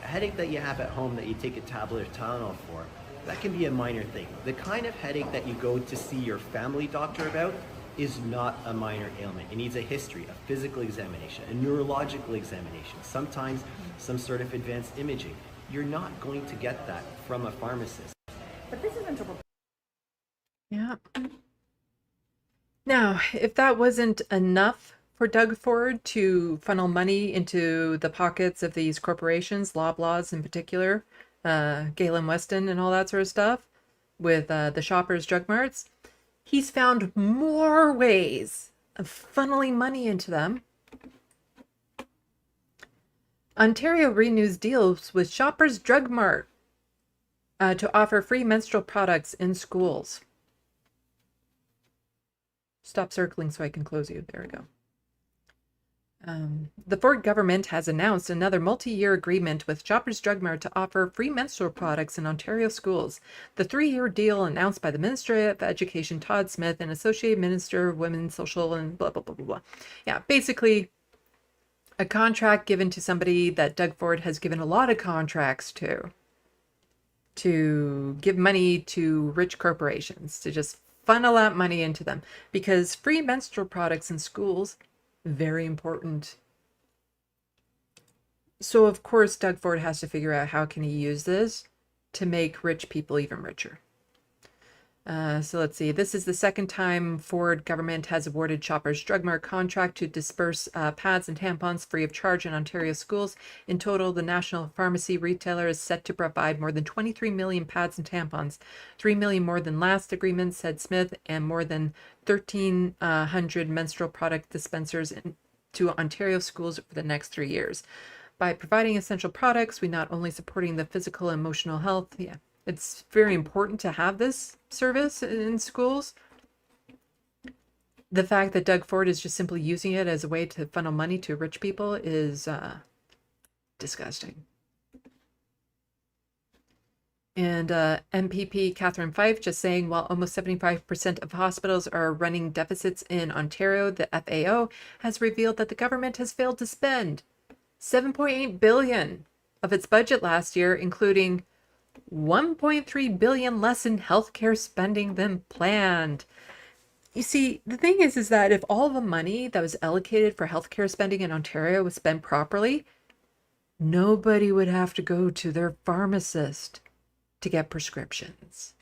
a headache that you have at home that you take a tablet of Tylenol for, that can be a minor thing. The kind of headache that you go to see your family doctor about is not a minor ailment. It needs a history, a physical examination, a neurological examination, sometimes some sort of advanced imaging. You're not going to get that from a pharmacist. But this isn't a... Yeah. Now, if that wasn't enough for Doug Ford to funnel money into the pockets of these corporations, Loblaws in particular, Galen Weston and all that sort of stuff, with the Shoppers Drug Marts, he's found more ways of funneling money into them. Ontario renews deals with Shoppers Drug Mart to offer free menstrual products in schools. Stop circling so I can close you. There we go. The Ford government has announced another multi-year agreement with Shoppers Drug Mart to offer free menstrual products in Ontario schools. The 3-year deal announced by the Minister of Education, Todd Smith, and Associate Minister of Women's Social and blah, blah, blah, blah, blah. Yeah, basically a contract given to somebody that Doug Ford has given a lot of contracts to give money to rich corporations, to just funnel that money into them, because free menstrual products in schools, very important. So of course Doug Ford has to figure out how can he use this to make rich people even richer. So let's see, this is the second time Ford government has awarded Shoppers Drug Mart contract to disperse pads and tampons free of charge in Ontario schools. In total, the national pharmacy retailer is set to provide more than 23 million pads and tampons, 3 million more than last agreement, said Smith, and more than 1,300 menstrual product dispensers to Ontario schools for the next 3 years. By providing essential products, we not only supporting the physical and emotional health, it's very important to have this service in schools. The fact that Doug Ford is just simply using it as a way to funnel money to rich people is disgusting. And MPP Catherine Fife just saying, while almost 75% of hospitals are running deficits in Ontario, the FAO has revealed that the government has failed to spend $7.8 billion of its budget last year, including $1.3 billion less in healthcare spending than planned. You see, the thing is that if all the money that was allocated for healthcare spending in Ontario was spent properly, nobody would have to go to their pharmacist to get prescriptions,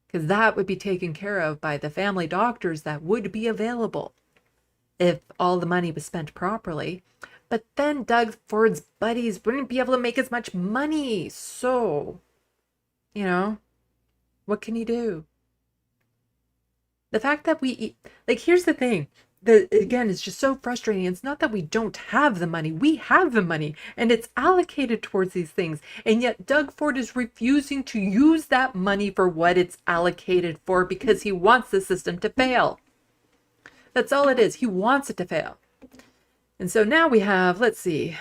because that would be taken care of by the family doctors that would be available if all the money was spent properly. But then Doug Ford's buddies wouldn't be able to make as much money. So, what can he do? The fact that like, here's the thing. Again, it's just so frustrating. It's not that we don't have the money. We have the money and it's allocated towards these things. And yet Doug Ford is refusing to use that money for what it's allocated for because he wants the system to fail. That's all it is. He wants it to fail. And so now we have, let's see,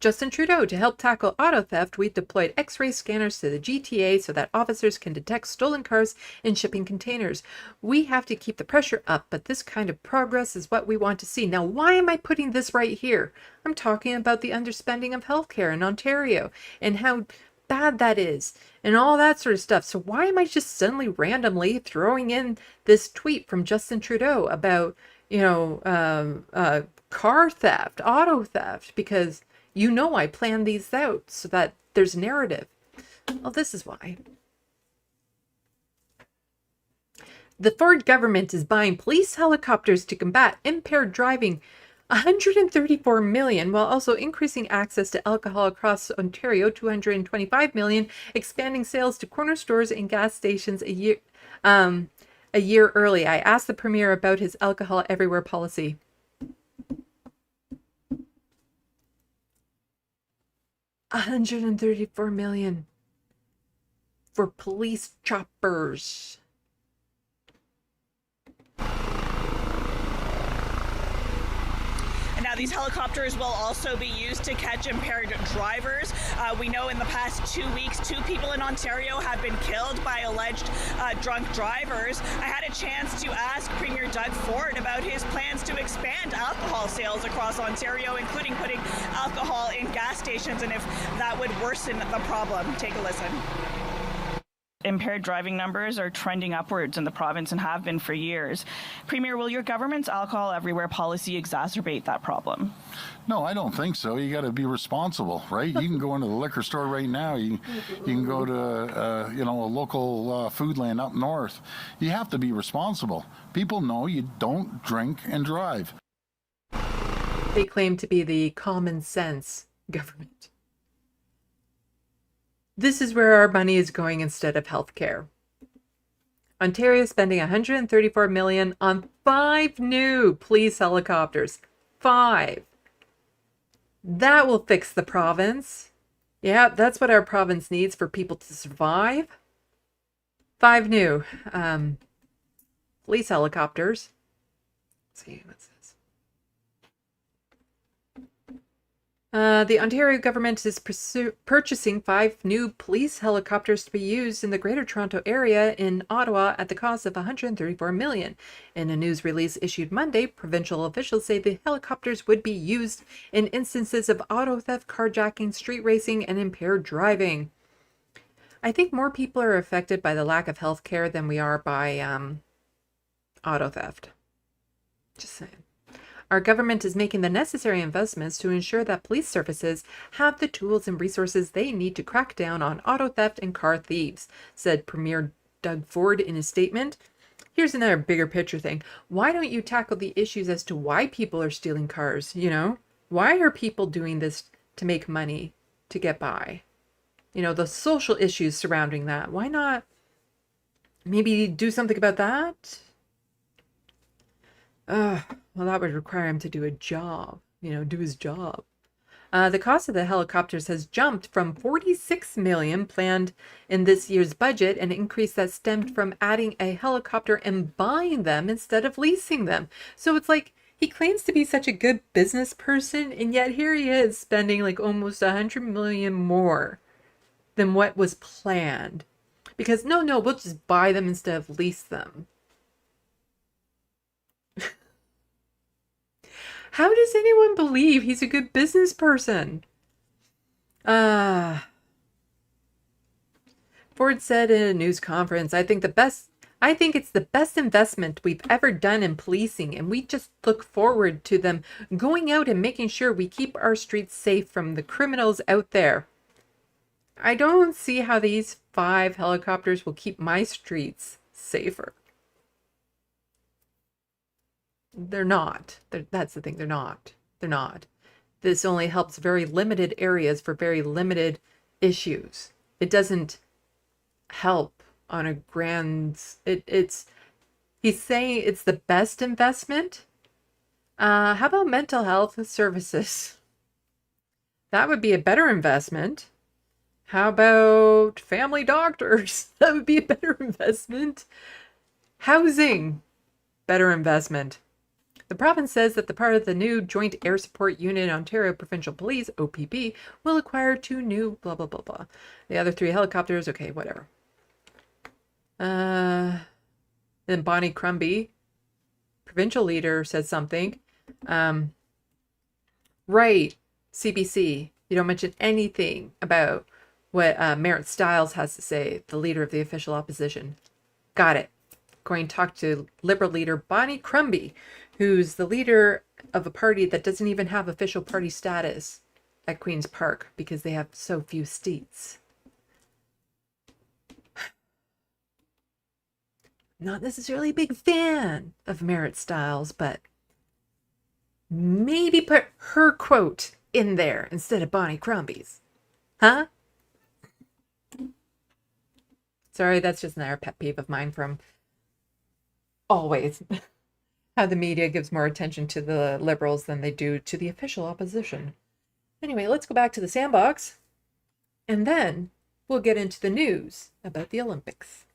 Justin Trudeau, to help tackle auto theft, we deployed X-ray scanners to the GTA so that officers can detect stolen cars in shipping containers. We have to keep the pressure up, but this kind of progress is what we want to see. Now, why am I putting this right here? I'm talking about the underspending of healthcare in Ontario and how bad that is and all that sort of stuff. So why am I just suddenly randomly throwing in this tweet from Justin Trudeau about, car theft, auto theft? Because I planned these out so that there's narrative. Well, this is why. The Ford government is buying police helicopters to combat impaired driving, $134 million, while also increasing access to alcohol across Ontario, $225 million, expanding sales to corner stores and gas stations a year early. I asked the Premier about his alcohol everywhere policy. $134 million for police choppers. And now these helicopters will also be used to catch impaired drivers. We know in the past 2 weeks, 2 people in Ontario have been killed by alleged drunk drivers. I had a chance to ask Premier Doug Ford about his plans to expand alcohol sales across Ontario, including putting alcohol in gas stations, and if that would worsen the problem. Take a listen. Impaired driving numbers are trending upwards in the province and have been for years. Premier, will your government's alcohol everywhere policy exacerbate that problem? No, I don't think so. You got to be responsible, right? You can go into the liquor store right now. You can go to a local Foodland up north. You have to be responsible. People know you don't drink and drive. They claim to be the common sense government. This is where our money is going instead of healthcare. Ontario is spending $134 million on 5 new police helicopters. 5. That will fix the province. Yeah, that's what our province needs for people to survive. 5 new police helicopters. Let's see, what's this? The Ontario government is purchasing 5 new police helicopters to be used in the Greater Toronto Area in Ottawa at the cost of $134 million. In a news release issued Monday, provincial officials say the helicopters would be used in instances of auto theft, carjacking, street racing, and impaired driving. I think more people are affected by the lack of health care than we are by auto theft. Just saying. Our government is making the necessary investments to ensure that police services have the tools and resources they need to crack down on auto theft and car thieves, said Premier Doug Ford in his statement. Here's another bigger picture thing. Why don't you tackle the issues as to why people are stealing cars? Why are people doing this to make money, to get by? The social issues surrounding that. Why not maybe do something about that? Well, that would require him to do a job, do his job. The cost of the helicopters has jumped from $46 million planned in this year's budget, an increase that stemmed from adding a helicopter and buying them instead of leasing them. So it's like he claims to be such a good business person, and yet here he is spending like almost $100 million more than what was planned. Because no, we'll just buy them instead of lease them. How does anyone believe he's a good business person? Ford said in a news conference, I think it's the best investment we've ever done in policing, and we just look forward to them going out and making sure we keep our streets safe from the criminals out there. I don't see how these 5 helicopters will keep my streets safer. They're not. That's the thing. They're not. This only helps very limited areas for very limited issues. It doesn't help on a grand... It's He's saying it's the best investment. How about mental health services? That would be a better investment. How about family doctors? That would be a better investment. Housing, better investment. The province says that the part of the new Joint Air Support Unit Ontario Provincial Police, OPP, will acquire 2 new blah, blah, blah, blah. The other 3 helicopters, okay, whatever. Then Bonnie Crumby, provincial leader, said something. Right, CBC, you don't mention anything about what Merritt Stiles has to say, the leader of the official opposition. Got it. Going to talk to Liberal leader Bonnie Crumby, who's the leader of a party that doesn't even have official party status at Queen's Park because they have so few seats. Not necessarily a big fan of Merritt Stiles, but maybe put her quote in there instead of Bonnie Crumby's. Huh? Sorry, that's just another pet peeve of mine from always. How the media gives more attention to the Liberals than they do to the official opposition. Anyway, let's go back to the Sandbox. And then we'll get into the news about the Olympics.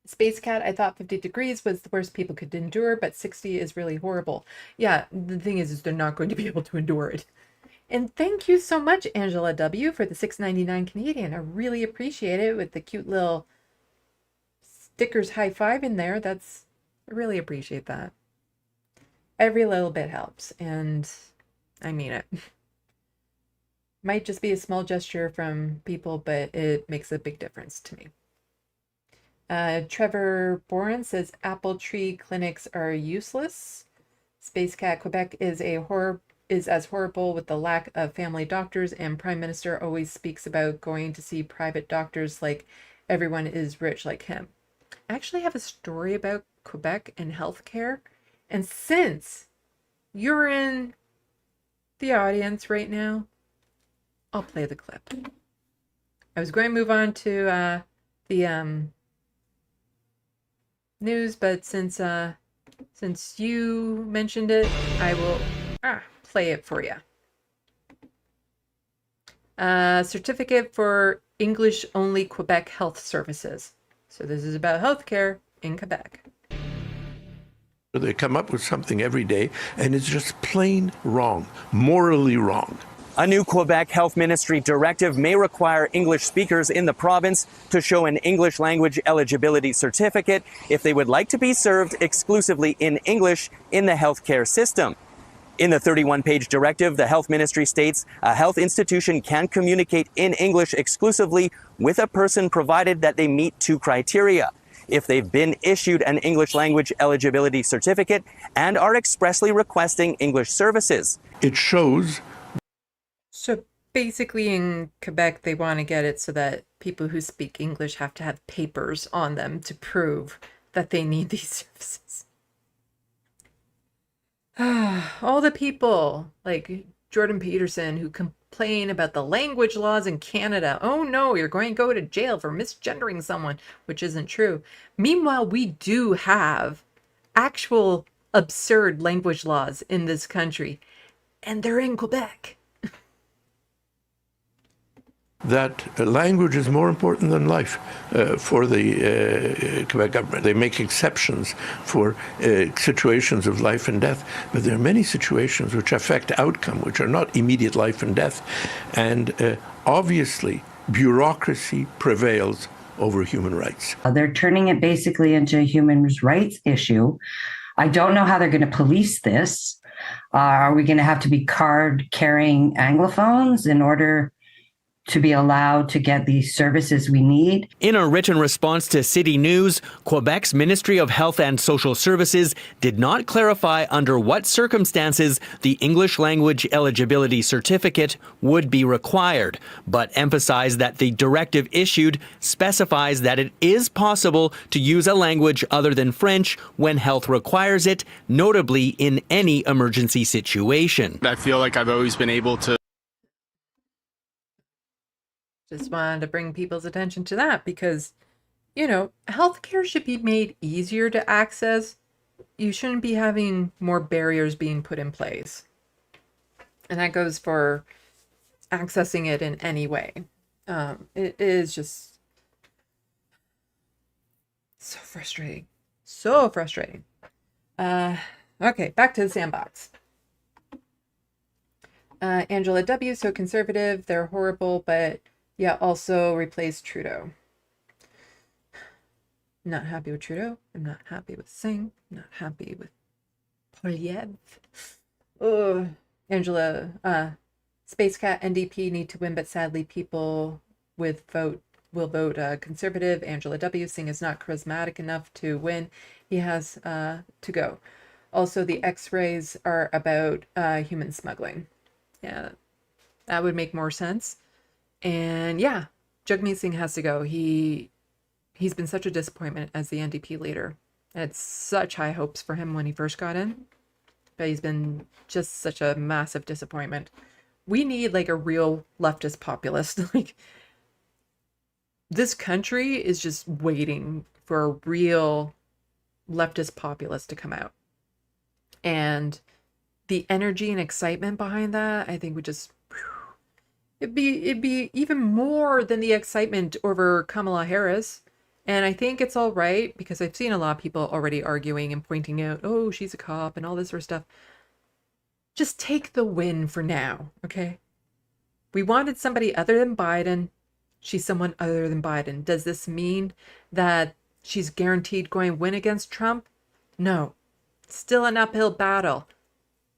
Space Cat, I thought 50 degrees was the worst people could endure, but 60 is really horrible. Yeah, the thing is they're not going to be able to endure it. And thank you so much, Angela W., for the $6.99 Canadian. I really appreciate it with the cute little stickers high five in there. I really appreciate that. Every little bit helps, and I mean it. Might just be a small gesture from people, but it makes a big difference to me. Trevor Boren says apple tree clinics are useless. Space Cat, Quebec is as horrible with the lack of family doctors, and Prime Minister always speaks about going to see private doctors like everyone is rich like him. I actually have a story about Quebec and healthcare, and since you're in the audience right now, I'll play the clip. I was going to move on to the news, but since you mentioned it, I will play it for you. Certificate for English only Quebec Health Services. So this is about healthcare in Quebec. They come up with something every day, and it's just plain wrong, morally wrong. A new Quebec Health Ministry directive may require English speakers in the province to show an English language eligibility certificate if they would like to be served exclusively in English in the healthcare system. In the 31-page directive, the Health Ministry states a health institution can communicate in English exclusively with a person provided that they meet 2 criteria. If they've been issued an English language eligibility certificate and are expressly requesting English services. It shows. So basically in Quebec, they want to get it so that people who speak English have to have papers on them to prove that they need these services. All the people like Jordan Peterson who complain about the language laws in Canada. Oh no, you're going to go to jail for misgendering someone, which isn't true. Meanwhile, we do have actual absurd language laws in this country, and they're in Quebec. That language is more important than life for the Quebec government. They make exceptions for situations of life and death, but there are many situations which affect outcome, which are not immediate life and death. And obviously, bureaucracy prevails over human rights. They're turning it basically into a human rights issue. I don't know how they're going to police this. Are we going to have to be card-carrying Anglophones in order to be allowed to get the services we need? In a written response to City News, Quebec's Ministry of Health and Social Services did not clarify under what circumstances the English language eligibility certificate would be required, but emphasized that the directive issued specifies that it is possible to use a language other than French when health requires it, notably in any emergency situation. I feel like I've always been able to. Just wanted to bring people's attention to that because you know, healthcare should be made easier to access. You shouldn't be having more barriers being put in place. And that goes for accessing it in any way. It is just so frustrating. So frustrating. Okay, back to the Sandbox. Angela W., so conservative, they're horrible, but yeah, also replace Trudeau. Not happy with Trudeau. I'm not happy with Singh. Not happy with Polyev. Angela, Space Cat, NDP need to win, but sadly people will vote conservative. Angela W. Singh is not charismatic enough to win. He has to go. Also, the X-rays are about human smuggling. Yeah, that would make more sense. And yeah, Jagmeet Singh has to go. He's been such a disappointment as the NDP leader. I had such high hopes for him when he first got in, but he's been just such a massive disappointment. We need like a real leftist populist. Like, this country is just waiting for a real leftist populist to come out. And the energy and excitement behind that, I think would just, it'd be even more than the excitement over Kamala Harris. And I think it's all right because I've seen a lot of people already arguing and pointing out, oh, she's a cop and all this sort of stuff. Just take the win for now, okay? We wanted somebody other than Biden. She's someone other than Biden. Does this mean that she's guaranteed going to win against Trump? No. Still an uphill battle.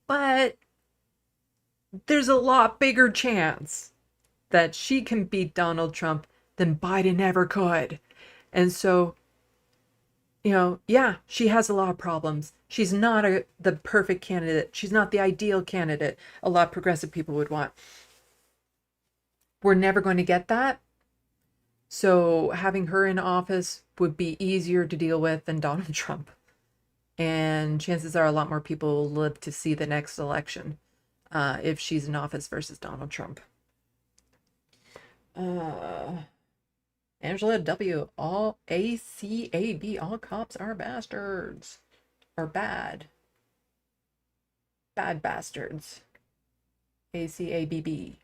But there's a lot bigger chance that she can beat Donald Trump than Biden ever could. And so, you know, yeah, she has a lot of problems. She's not the perfect candidate. She's not the ideal candidate a lot of progressive people would want. We're never going to get that. So having her in office would be easier to deal with than Donald Trump. And chances are a lot more people will live to see the next election if she's in office versus Donald Trump. Angela W., all ACAB, all cops are bastards. Or bad. Bad bastards. ACABB.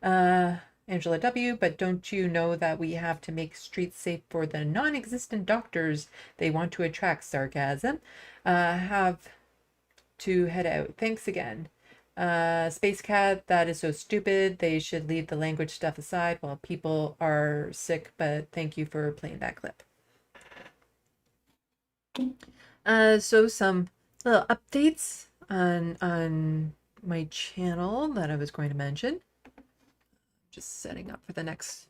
Angela W., but don't you know that we have to make streets safe for the non-existent doctors they want to attract? Sarcasm. Have to head out. Thanks again. Space Cat, that is so stupid. They should leave the language stuff aside while people are sick, but thank you for playing that clip. So some little updates on my channel that I was going to mention. Just setting up for the next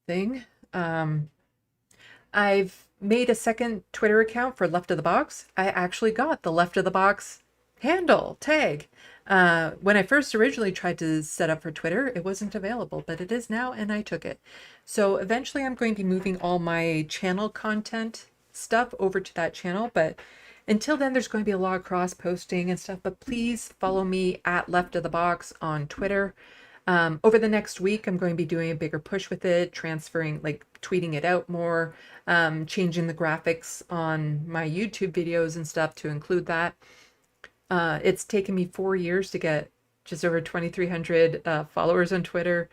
thing. I've made a second Twitter account for LeftoftheBox. I actually got the LeftoftheBox handle tag. When I first originally tried to set up for Twitter, it wasn't available, but it is now, and I took it. So eventually I'm going to be moving all my channel content stuff over to that channel, but until then there's going to be a lot of cross posting and stuff. But please follow me at LeftoftheBox on Twitter. Over the next week, I'm going to be doing a bigger push with it, transferring, like tweeting it out more, changing the graphics on my YouTube videos and stuff to include that. It's taken me 4 years to get just over 2,300 followers on Twitter.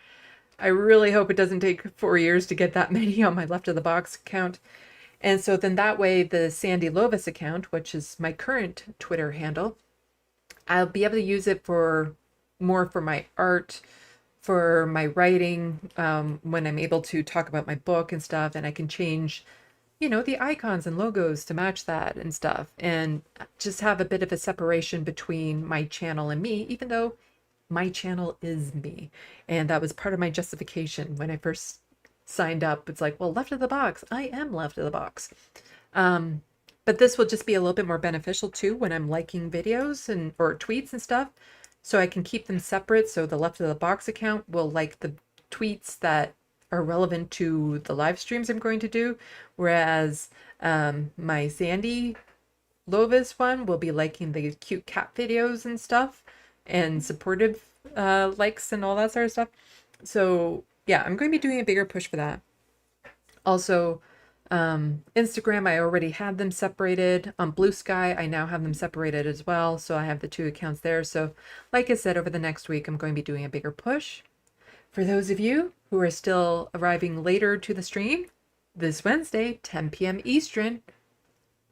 I really hope it doesn't take 4 years to get that many on my Left of the Box account. And so then that way the SandeeLovas account, which is my current Twitter handle, I'll be able to use it for more for my art, for my writing, when I'm able to talk about my book and stuff, and I can change, you know, the icons and logos to match that and stuff, and just have a bit of a separation between my channel and me, even though my channel is me. And that was part of my justification when I first signed up. It's like, well, Left of the Box, I am Left of the Box. But this will just be a little bit more beneficial too when I'm liking videos and or tweets and stuff, so I can keep them separate. So the Left of the Box account will like the tweets that are relevant to the live streams I'm going to do, whereas my SandeeLovas one will be liking the cute cat videos and stuff and supportive likes and all that sort of stuff. So yeah, I'm going to be doing a bigger push for that. Also, Instagram, I already had them separated. On Blue Sky, I now have them separated as well. So I have the 2 accounts there. So like I said, over the next week, I'm going to be doing a bigger push. For those of you who are still arriving later to the stream, this Wednesday, 10 p.m. Eastern,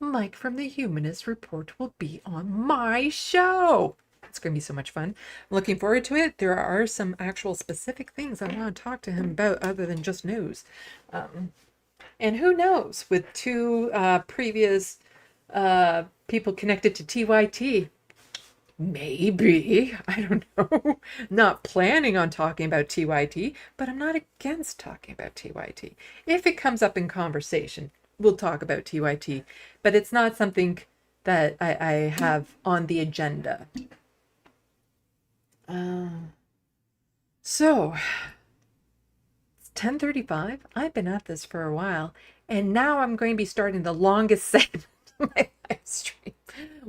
Mike from the Humanist Report will be on my show. It's going to be so much fun. I'm looking forward to it. There are some actual specific things I want to talk to him about other than just news. And who knows, with 2 previous people connected to TYT, maybe, I don't know, not planning on talking about TYT, but I'm not against talking about TYT. If it comes up in conversation, we'll talk about TYT, but it's not something that I have on the agenda. So, it's 10:35. I've been at this for a while, and now I'm going to be starting the longest segment of my live stream.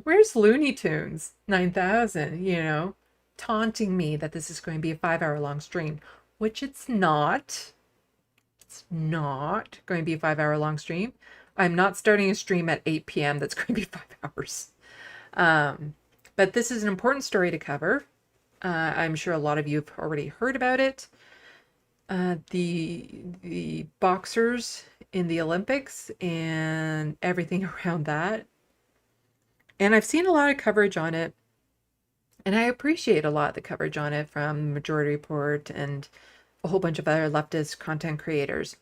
Where's Looney Tunes 9000, taunting me that this is going to be a 5-hour long stream, which it's not. It's not going to be a 5-hour long stream. I'm not starting a stream at 8 p.m. that's going to be 5 hours. But this is an important story to cover. I'm sure a lot of you have already heard about it. The boxers in the Olympics and everything around that. And I've seen a lot of coverage on it. And I appreciate a lot of the coverage on it from Majority Report and a whole bunch of other leftist content creators.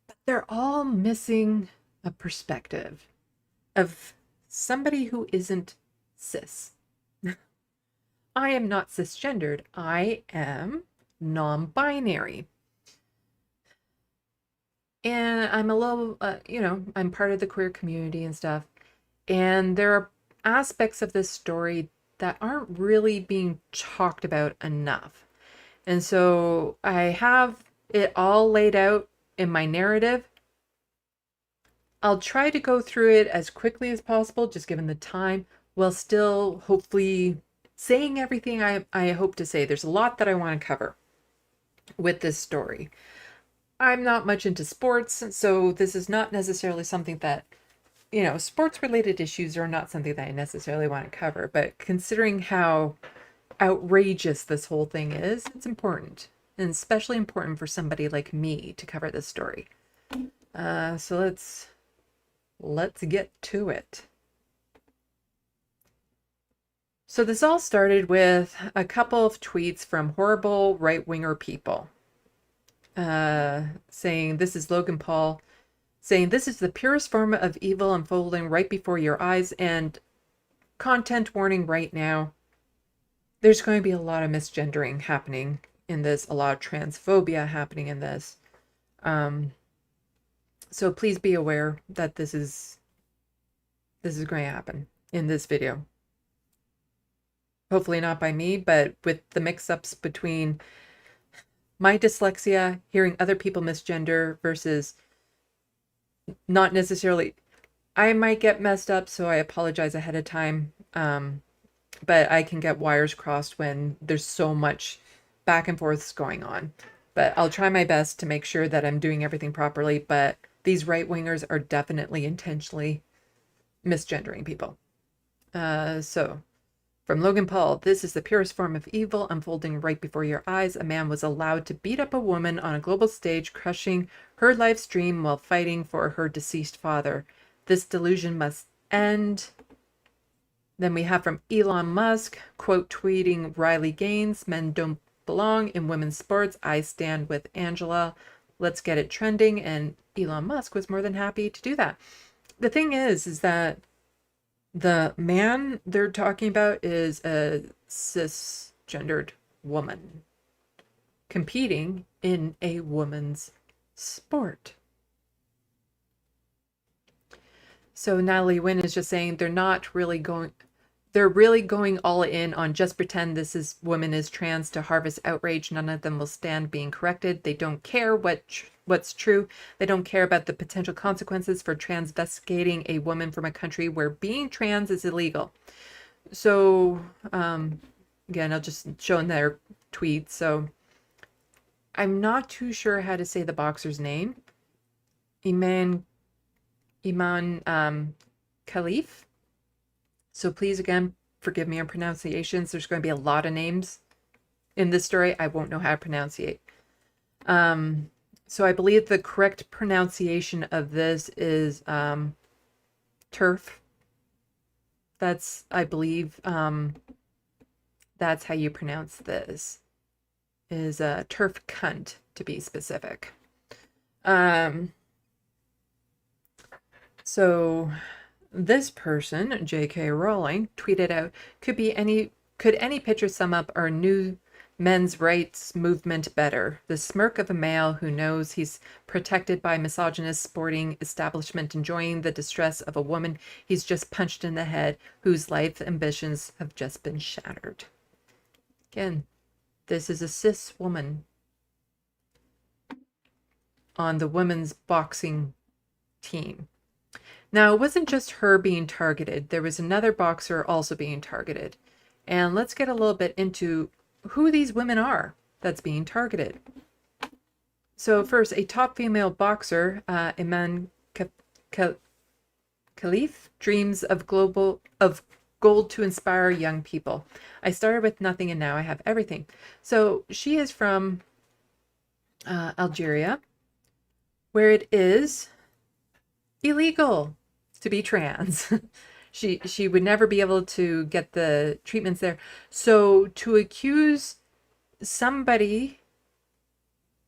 But they're all missing a perspective of somebody who isn't cis. I am not cisgendered. I am non-binary. And I'm a little, I'm part of the queer community and stuff. And there are aspects of this story that aren't really being talked about enough. And so I have it all laid out in my narrative. I'll try to go through it as quickly as possible, just given the time, while still hopefully saying everything I hope to say. There's a lot that I want to cover with this story. I'm not much into sports, so this is not necessarily something that, sports related issues are not something that I necessarily want to cover, but considering how outrageous this whole thing is, it's important, and especially important for somebody like me to cover this story. So let's get to it. So this all started with a couple of tweets from horrible right-winger people saying, this is Logan Paul, saying this is the purest form of evil unfolding right before your eyes, and content warning right now, there's going to be a lot of misgendering happening in this, a lot of transphobia happening in this. So please be aware that this is going to happen in this video. Hopefully not by me, but with the mix-ups between my dyslexia, hearing other people misgender versus not necessarily, I might get messed up, so I apologize ahead of time. But I can get wires crossed when there's so much back and forths going on. But I'll try my best to make sure that I'm doing everything properly. But these right-wingers are definitely intentionally misgendering people. So from Logan Paul, this is the purest form of evil unfolding right before your eyes. A man was allowed to beat up a woman on a global stage, crushing her live stream while fighting for her deceased father. This delusion must end. Then we have from Elon Musk, quote tweeting Riley Gaines, men don't belong in women's sports. I stand with Angela. Let's get it trending. And Elon Musk was more than happy to do that. The thing is that the man they're talking about is a cisgendered woman competing in a woman's sport. So Natalie Wynn is just saying they're really going all in on just pretend this woman is trans to harvest outrage. None of them will stand being corrected. They don't care what's true. They don't care about the potential consequences for transvestigating a woman from a country where being trans is illegal. So again, I'll just show in their tweets. So I'm not too sure how to say the boxer's name. Iman Khalif. So please, again, forgive me on pronunciations. There's going to be a lot of names in this story I won't know how to pronounce. So I believe the correct pronunciation of this is turf. That's, I believe, that's how you pronounce this. Is turf cunt, to be specific. So this person, J.K. Rowling, tweeted out, could any picture sum up our new men's rights movement better? The smirk of a male who knows he's protected by misogynist sporting establishment, enjoying the distress of a woman he's just punched in the head, whose life ambitions have just been shattered. Again, this is a cis woman on the women's boxing team. Now, it wasn't just her being targeted. There was another boxer also being targeted. And let's get a little bit into who these women are that's being targeted. So first, a top female boxer, Iman Khalif, dreams of gold to inspire young people. I started with nothing and now I have everything. So she is from Algeria, where it is illegal to be trans. She would never be able to get the treatments there. So to accuse somebody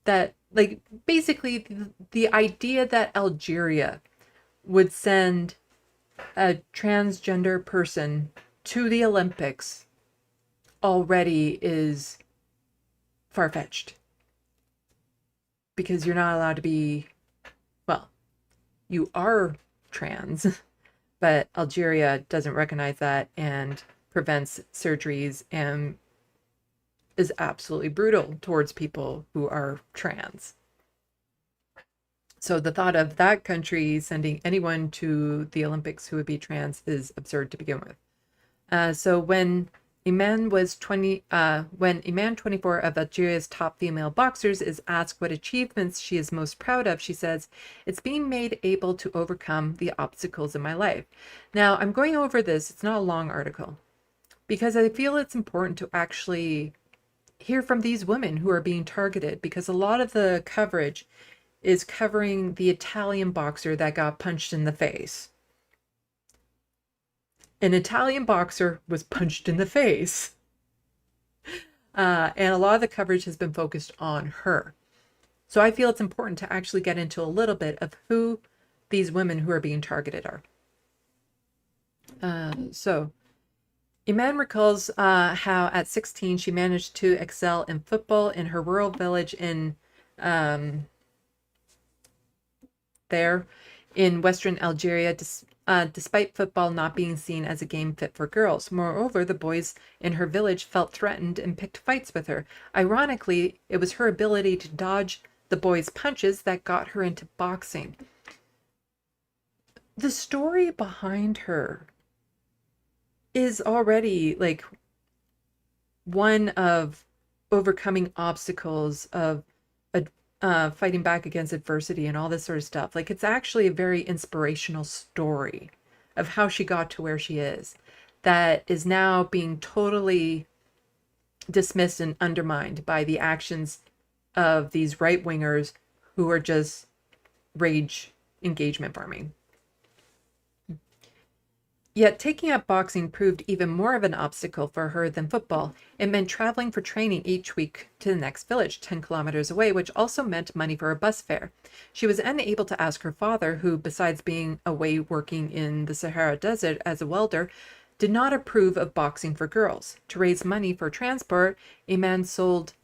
that, like, basically the idea that Algeria would send a transgender person to the Olympics already is far-fetched. Because you're not allowed to be, well, you are trans, but Algeria doesn't recognize that and prevents surgeries and is absolutely brutal towards people who are trans. So the thought of that country sending anyone to the Olympics who would be trans is absurd to begin with. So when Iman 24 of Algeria's top female boxers is asked what achievements she is most proud of, she says, "It's being made able to overcome the obstacles in my life." Now, I'm going over this. It's not a long article because I feel it's important to actually hear from these women who are being targeted, because a lot of the coverage is covering the Italian boxer that got punched in the face. An Italian boxer was punched in the face. And a lot of the coverage has been focused on her. So I feel it's important to actually get into a little bit of who these women who are being targeted are. So Iman recalls how at 16 she managed to excel in football in her rural village in there in western Algeria, despite football not being seen as a game fit for girls. Moreover, the boys in her village felt threatened and picked fights with her. Ironically, it was her ability to dodge the boys' punches that got her into boxing. The story behind her is already like one of overcoming obstacles, of fighting back against adversity and all this sort of stuff. Like, it's actually a very inspirational story of how she got to where she is, that is now being totally dismissed and undermined by the actions of these right-wingers who are just rage engagement farming. Yet taking up boxing proved even more of an obstacle for her than football. It meant traveling for training each week to the next village, 10 kilometers away, which also meant money for a bus fare. She was unable to ask her father, who, besides being away working in the Sahara Desert as a welder, did not approve of boxing for girls. To raise money for transport, Iman sold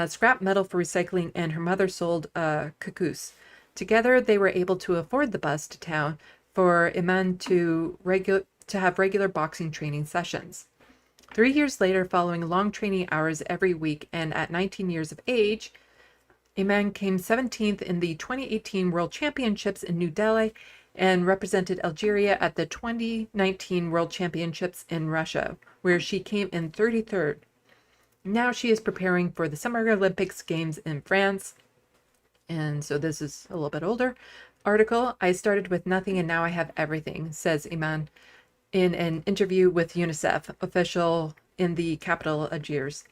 scrap metal for recycling, and her mother sold cuckoos. Together, they were able to afford the bus to town for Iman to have regular boxing training sessions. 3 years later, following long training hours every week, and at 19 years of age, Iman came 17th in the 2018 World Championships in New Delhi and represented Algeria at the 2019 World Championships in Russia, where she came in 33rd. Now she is preparing for the Summer Olympics Games in France, and so this is a little bit older, article, I started with nothing and now I have everything, says Iman in an interview with UNICEF official in the capital Algiers.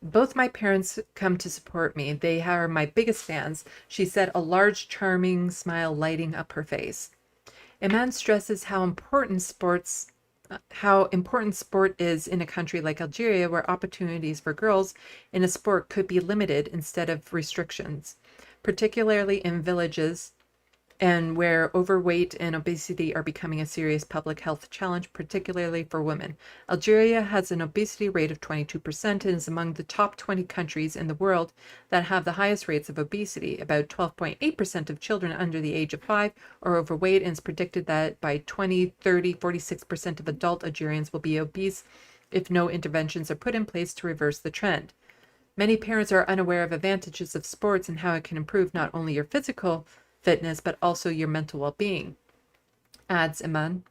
Both my parents come to support me. They are my biggest fans, she said, a large, charming smile lighting up her face. Iman stresses how important sport is in a country like Algeria, where opportunities for girls in a sport could be limited instead of restrictions, particularly in villages and where overweight and obesity are becoming a serious public health challenge, particularly for women. Algeria has an obesity rate of 22% and is among the top 20 countries in the world that have the highest rates of obesity. About 12.8% of children under the age of 5 are overweight, and it's predicted that by 2030, 46% of adult Algerians will be obese if no interventions are put in place to reverse the trend. Many parents are unaware of advantages of sports and how it can improve not only your physical fitness, but also your mental well-being, adds Iman.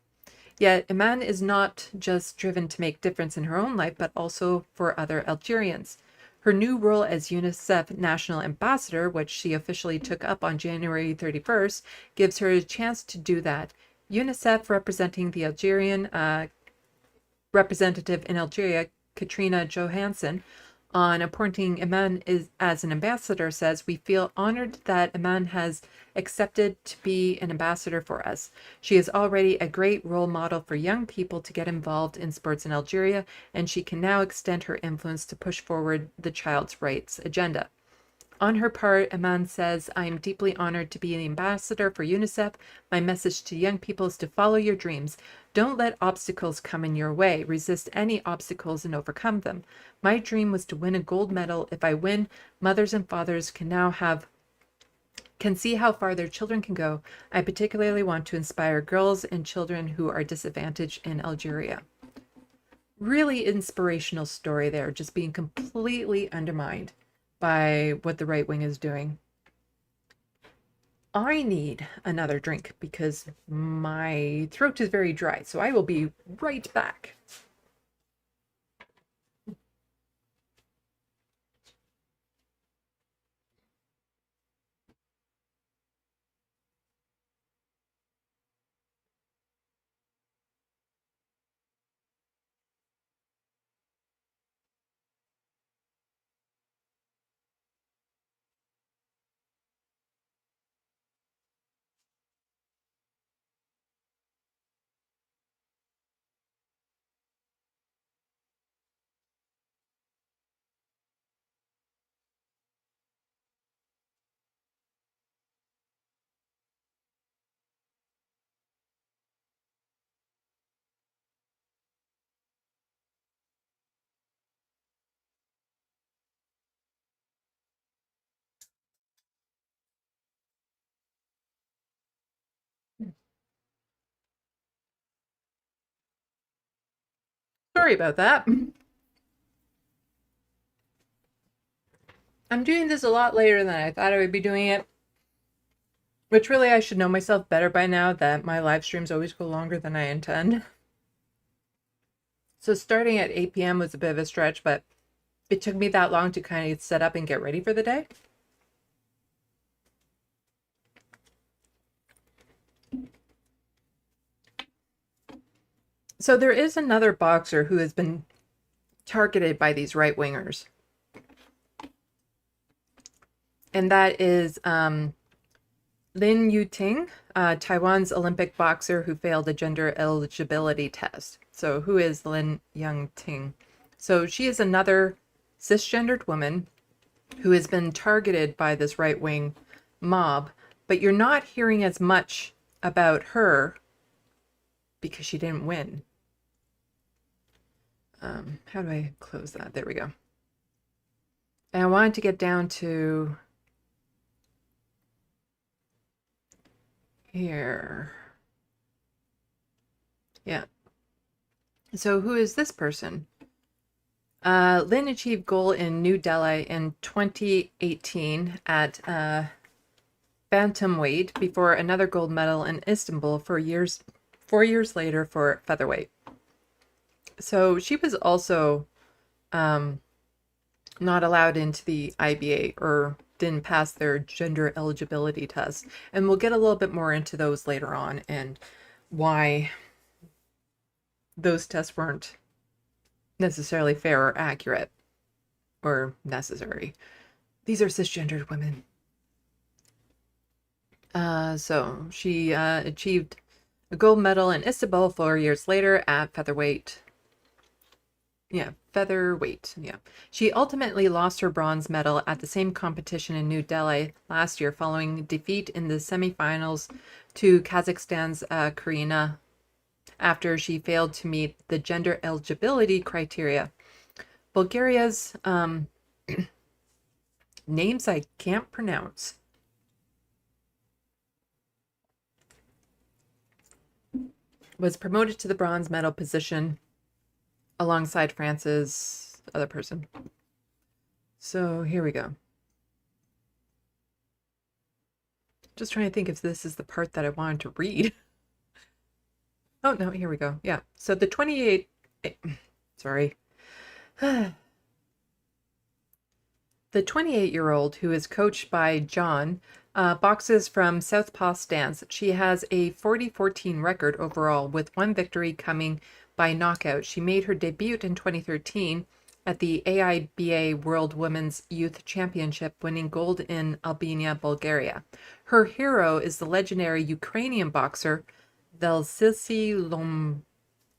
Yet Iman is not just driven to make difference in her own life, but also for other Algerians. Her new role as UNICEF National Ambassador, which she officially took up on January 31st, gives her a chance to do that. UNICEF, representing the Algerian representative in Algeria, Katrina Johansson, on appointing Iman as an ambassador, says, "We feel honored that Iman has accepted to be an ambassador for us. She is already a great role model for young people to get involved in sports in Algeria, and she can now extend her influence to push forward the child's rights agenda." On her part, Iman says, "I am deeply honored to be an ambassador for UNICEF. My message to young people is to follow your dreams. Don't let obstacles come in your way. Resist any obstacles and overcome them. My dream was to win a gold medal. If I win, mothers and fathers can see how far their children can go. I particularly want to inspire girls and children who are disadvantaged in Algeria." Really inspirational story there, just being completely undermined by what the right wing is doing. I need another drink because my throat is very dry, so I will be right back. Sorry about that. I'm doing this a lot later than I thought I would be doing it, which really I should know myself better by now that my live streams always go longer than I intend. So starting at 8 p.m. was a bit of a stretch, but it took me that long to kind of set up and get ready for the day. So there is another boxer who has been targeted by these right-wingers. And that is Lin Yuting, Taiwan's Olympic boxer who failed a gender eligibility test. So who is Lin Yuting? So she is another cisgendered woman who has been targeted by this right-wing mob, but you're not hearing as much about her because she didn't win. How do I close that? There we go. And I wanted to get down to here. Yeah. So who is this person? Lin achieved gold in New Delhi in 2018 at bantamweight before another gold medal in Istanbul 4 years later for featherweight. So she was also not allowed into the IBA or didn't pass their gender eligibility test. And we'll get a little bit more into those later on and why those tests weren't necessarily fair or accurate or necessary. These are cisgendered women. So she achieved a gold medal in Istanbul 4 years later at featherweight. Featherweight. She ultimately lost her bronze medal at the same competition in New Delhi last year following defeat in the semifinals to Kazakhstan's Karina after she failed to meet the gender eligibility criteria. Bulgaria's names I can't pronounce. Was promoted to the bronze medal position alongside France's other person. So here we go. Just trying to think if this is the part that I wanted to read. Oh, no, here we go. Yeah. So the 28-year-old who is coached by John boxes from Southpaw stance. She has a 40-14 record overall with one victory coming by knockout. She made her debut in 2013 at the AIBA World Women's Youth Championship, winning gold in Albania, Bulgaria. Her hero is the legendary Ukrainian boxer Vasily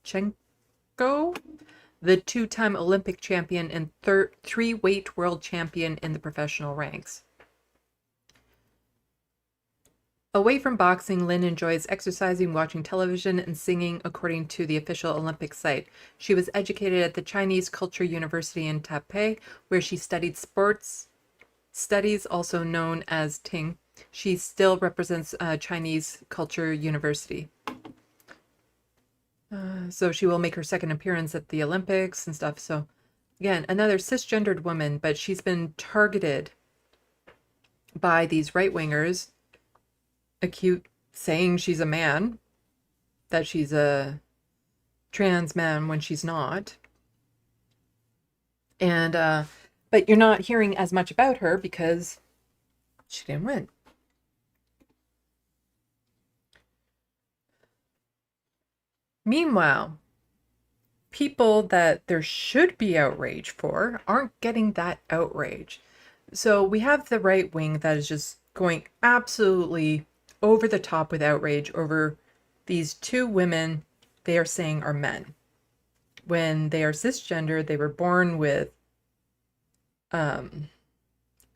Lomachenko, the two-time Olympic champion and three-weight world champion in the professional ranks. Away from boxing, Lynn enjoys exercising, watching television, and singing, according to the official Olympic site. She was educated at the Chinese Culture University in Taipei, where she studied sports studies, also known as Ting. She still represents Chinese Culture University. So she will make her second appearance at the Olympics and stuff. So again, another cisgendered woman, but she's been targeted by these right-wingers, saying she's a man, that she's a trans man when she's not. And but you're not hearing as much about her because she didn't win. Meanwhile, people that there should be outrage for aren't getting that outrage. So we have the right wing that is just going absolutely over the top with outrage over these two women they are saying are men. When they are cisgender, they were born with vaginas,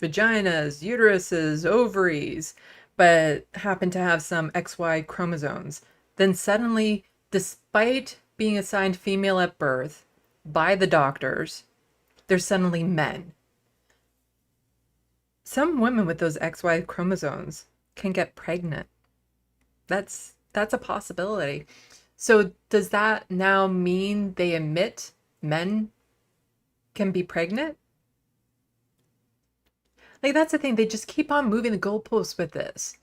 uteruses, ovaries, but happen to have some XY chromosomes. Then suddenly, despite being assigned female at birth by the doctors, they're suddenly men. Some women with those XY chromosomes can get pregnant. That's a possibility. So does that now mean they admit men can be pregnant? Like, that's the thing. They just keep on moving the goalposts with this.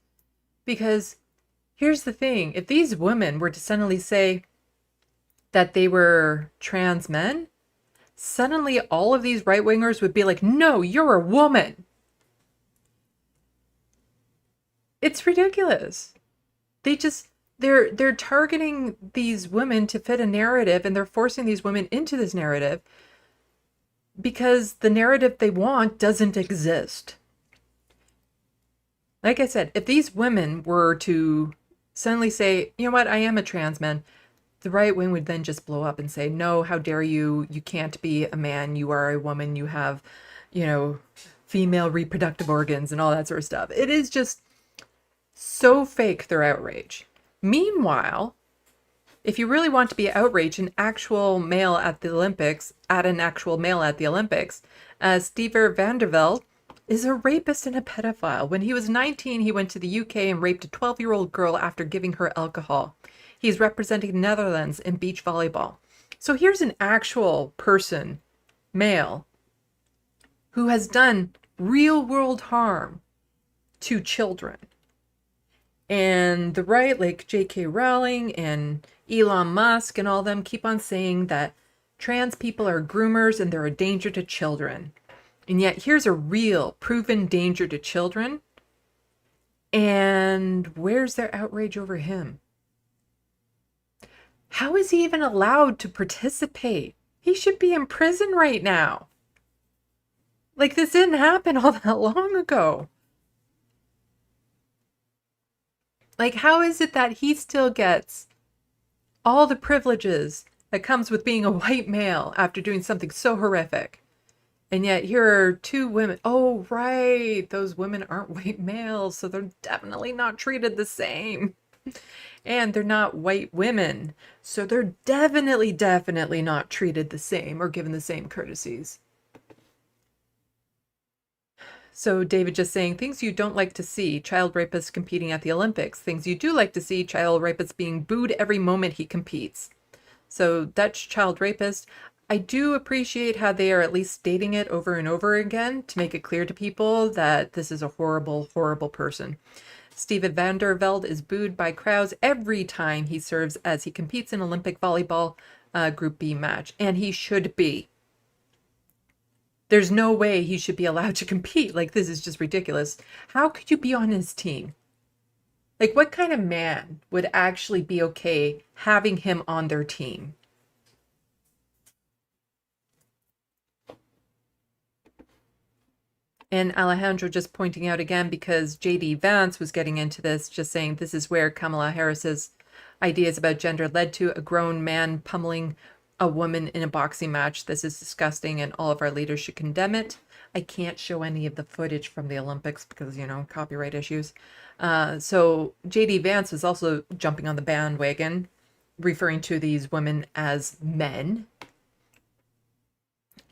Because here's the thing. If these women were to suddenly say that they were trans men, suddenly all of these right-wingers would be like, no, you're a woman. It's ridiculous. They're targeting these women to fit a narrative, and they're forcing these women into this narrative because the narrative they want doesn't exist. Like I said, if these women were to suddenly say, you know what, I am a trans man, the right wing would then just blow up and say, no, how dare you? You can't be a man. You are a woman. You have, female reproductive organs and all that sort of stuff. It is just so fake, their outrage. Meanwhile, if you really want to be outraged, an actual male at the Olympics, Stever Vandervelde is a rapist and a pedophile. When he was 19, he went to the UK and raped a 12-year-old girl after giving her alcohol. He's representing Netherlands in beach volleyball. So here's an actual person, male, who has done real-world harm to children. And the right, like J.K. Rowling and Elon Musk and all them, keep on saying that trans people are groomers and they're a danger to children. And yet here's a real proven danger to children. And where's their outrage over him? How is he even allowed to participate? He should be in prison right now. Like, this didn't happen all that long ago. Like, how is it that he still gets all the privileges that comes with being a white male after doing something so horrific? And yet here are two women. Oh, right. Those women aren't white males, so they're definitely not treated the same. And they're not white women, so they're definitely not treated the same or given the same courtesies. So David just saying, things you don't like to see, child rapists competing at the Olympics. Things you do like to see, child rapists being booed every moment he competes. So Dutch child rapist, I do appreciate how they are at least stating it over and over again to make it clear to people that this is a horrible, horrible person. Steven van der Velde is booed by crowds every time he serves as he competes in Olympic volleyball Group B match. And he should be. There's no way he should be allowed to compete. Like, this is just ridiculous. How could you be on his team? Like, what kind of man would actually be okay having him on their team? And Alejandro just pointing out again, because J.D. Vance was getting into this, just saying this is where Kamala Harris's ideas about gender led to a grown man pummeling a woman in a boxing match. This is disgusting and all of our leaders should condemn it. I can't show any of the footage from the Olympics because, you know, copyright issues. So J.D. Vance was also jumping on the bandwagon, referring to these women as men.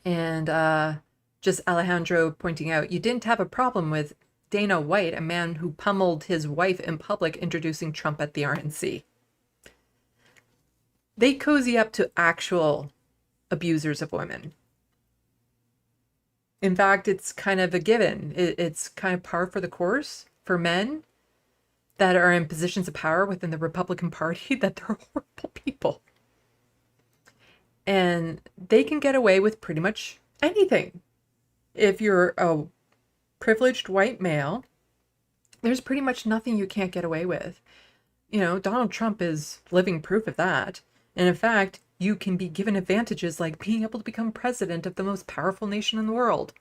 And just Alejandro pointing out, you didn't have a problem with Dana White, a man who pummeled his wife in public, introducing Trump at the RNC. They cozy up to actual abusers of women. In fact, it's kind of a given. It's kind of par for the course for men that are in positions of power within the Republican Party that they're horrible people. And they can get away with pretty much anything. If you're a privileged white male, there's pretty much nothing you can't get away with. You know, Donald Trump is living proof of that. And in fact, you can be given advantages like being able to become president of the most powerful nation in the world.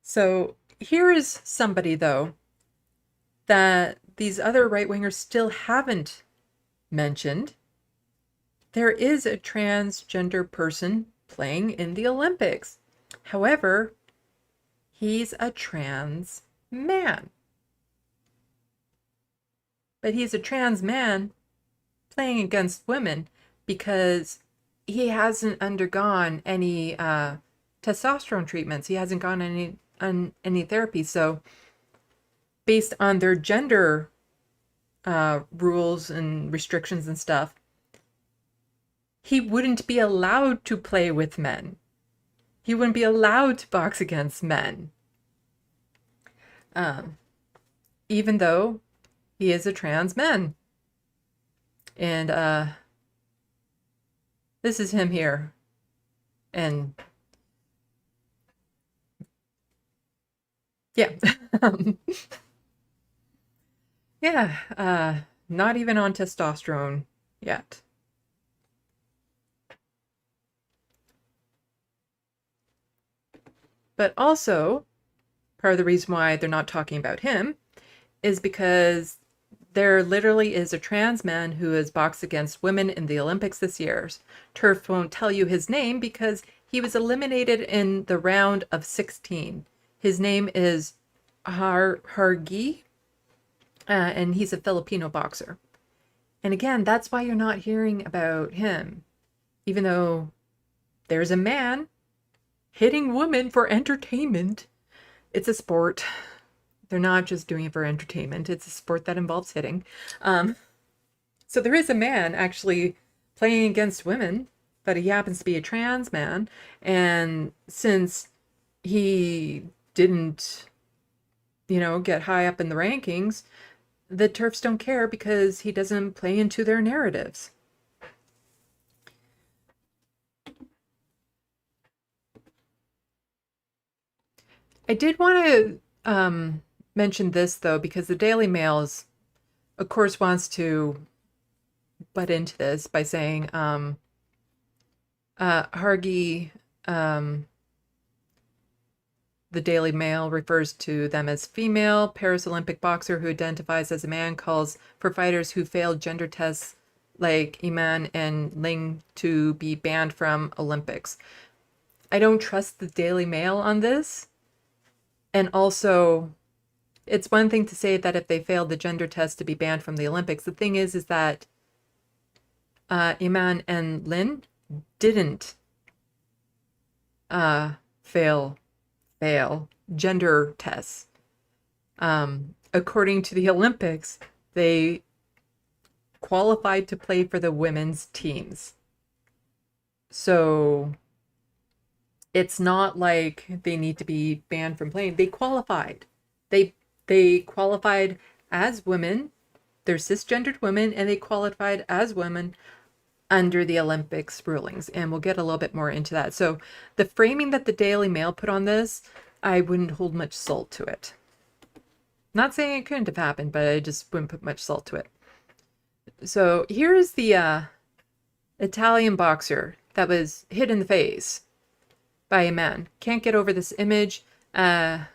So here is somebody, though, that these other right-wingers still haven't mentioned. There is a transgender person playing in the Olympics. However, he's a trans man. But he's a trans man playing against women because he hasn't undergone any testosterone treatments. He hasn't gone any therapy. So based on their gender rules and restrictions and stuff, he wouldn't be allowed to play with men. He wouldn't be allowed to box against men. Even though he is a trans man. And this is him here. And yeah. Yeah, not even on testosterone yet. But also, part of the reason why they're not talking about him is because there literally is a trans man who has boxed against women in the Olympics this year. Turf won't tell you his name because he was eliminated in the round of 16. His name is Hargi, and he's a Filipino boxer. And again, that's why you're not hearing about him. Even though there's a man hitting women for entertainment. It's a sport. They're not just doing it for entertainment. It's a sport that involves hitting. So there is a man actually playing against women, but he happens to be a trans man. And since he didn't, you know, get high up in the rankings, the TERFs don't care because he doesn't play into their narratives. I did want to mention this, though, because the Daily Mail, of course, wants to butt into this by saying Hargi, the Daily Mail refers to them as female Paris-Olympic boxer who identifies as a man, calls for fighters who failed gender tests like Iman and Ling to be banned from Olympics. I don't trust the Daily Mail on this. And also, it's one thing to say that if they failed the gender test to be banned from the Olympics. The thing is that Iman and Lin didn't fail gender tests. According to the Olympics, they qualified to play for the women's teams. So it's not like they need to be banned from playing. They qualified. They qualified as women. They're cisgendered women, and they qualified as women under the Olympics rulings. And we'll get a little bit more into that. So the framing that the Daily Mail put on this, I wouldn't hold much salt to it. Not saying it couldn't have happened, but I just wouldn't put much salt to it. So here's the Italian boxer that was hit in the face by a man. Can't get over this image. Khalif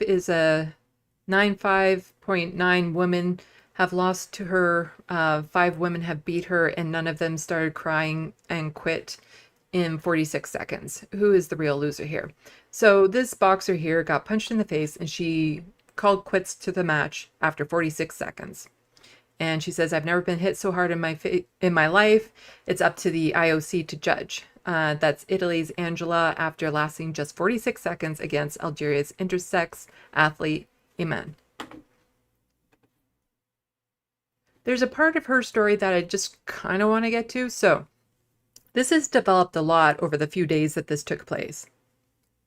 is a 95.9 woman, have lost to her. 5 women have beat her, and none of them started crying and quit in 46 seconds. Who is the real loser here? So this boxer here got punched in the face, and she called quits to the match after 46 seconds. And she says, "I've never been hit so hard in my life. It's up to the IOC to judge." That's Italy's Angela after lasting just 46 seconds against Algeria's intersex athlete Iman. There's a part of her story that I just kind of want to get to. So this has developed a lot over the few days that this took place.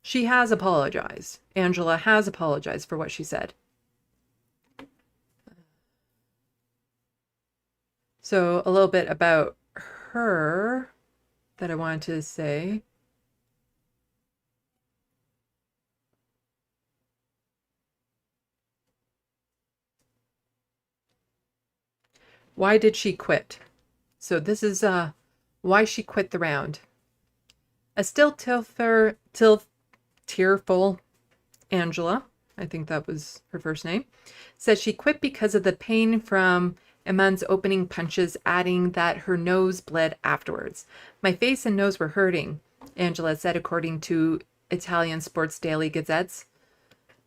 She has apologized. Angela has apologized for what she said. So a little bit about her that I wanted to say. Why did she quit? So this is why she quit the round. A still tearful Angela, I think that was her first name, says she quit because of the pain from Iman's opening punches, adding that her nose bled afterwards. "My face and nose were hurting," Angela said, according to Italian sports daily gazettes.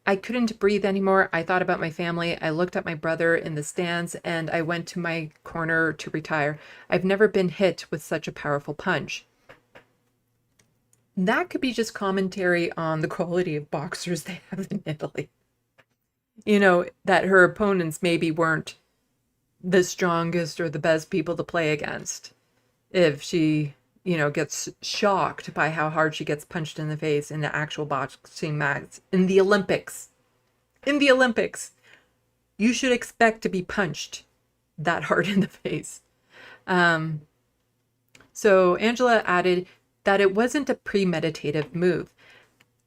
"I couldn't breathe anymore. I thought about my family. I looked at my brother in the stands, and I went to my corner to retire. I've never been hit with such a powerful punch." That could be just commentary on the quality of boxers they have in Italy. You know, that her opponents maybe weren't the strongest or the best people to play against. If she, gets shocked by how hard she gets punched in the face in the actual boxing match in the Olympics. In the Olympics, you should expect to be punched that hard in the face. So Angela added that it wasn't a premeditated move.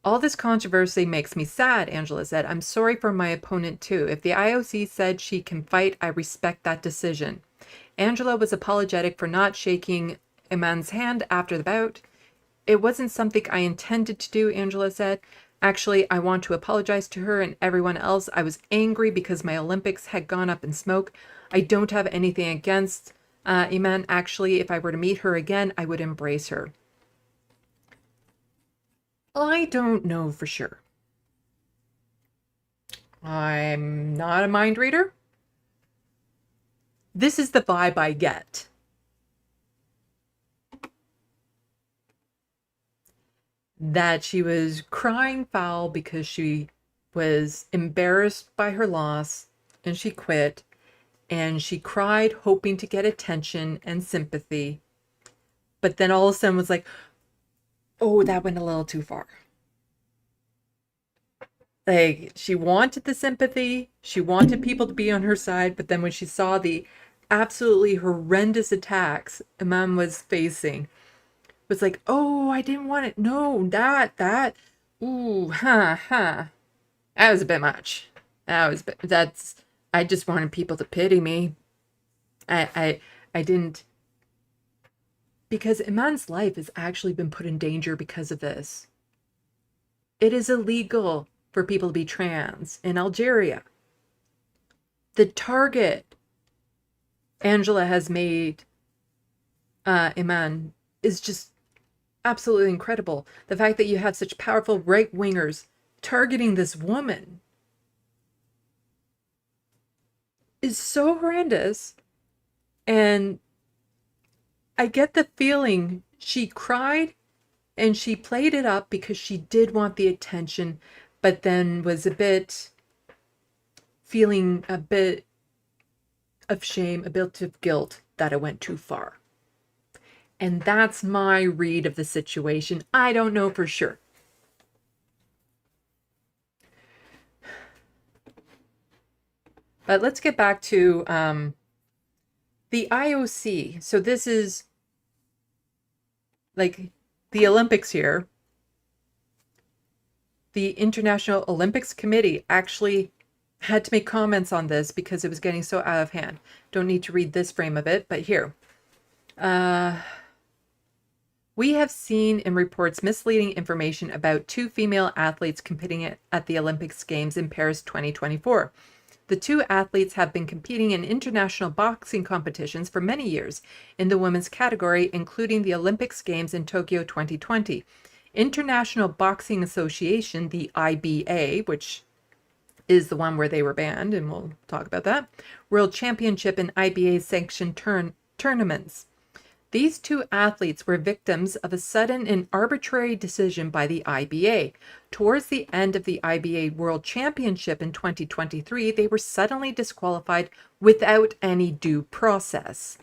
"All this controversy makes me sad," Angela said. "I'm sorry for my opponent too. If the IOC said she can fight, I respect that decision." Angela was apologetic for not shaking Iman's hand after the bout. "It wasn't something I intended to do," Angela said. "Actually, I want to apologize to her and everyone else. I was angry because my Olympics had gone up in smoke. I don't have anything against Iman. Actually, if I were to meet her again, I would embrace her." I don't know for sure. I'm not a mind reader. This is the vibe I get. That she was crying foul because she was embarrassed by her loss and she quit. And she cried hoping to get attention and sympathy. But then all of a sudden was like, "Oh, that went a little too far." Like, she wanted the sympathy, she wanted people to be on her side, but then when she saw the absolutely horrendous attacks Iman was facing, was like, oh, I didn't want it. No, that, ooh, huh. That was a bit much. I just wanted people to pity me. I didn't, because Iman's life has actually been put in danger because of this. It is illegal for people to be trans in Algeria. The target Angela has made Iman is just absolutely incredible. The fact that you have such powerful right-wingers targeting this woman is so horrendous. And I get the feeling she cried and she played it up because she did want the attention, but then was feeling a bit of shame, a bit of guilt that it went too far. And that's my read of the situation. I don't know for sure. But let's get back to the IOC. So this is like the Olympics here. The International Olympics Committee actually had to make comments on this because it was getting so out of hand. Don't need to read this frame of it, but here. We have seen in reports misleading information about 2 female athletes competing at the Olympics Games in Paris 2024. The 2 athletes have been competing in international boxing competitions for many years in the women's category, including the Olympics Games in Tokyo 2020. International Boxing Association, the IBA, which is the one where they were banned, and we'll talk about that, World Championship and IBA sanctioned tournaments. These 2 athletes were victims of a sudden and arbitrary decision by the IBA. Towards the end of the IBA World Championship in 2023, they were suddenly disqualified without any due process.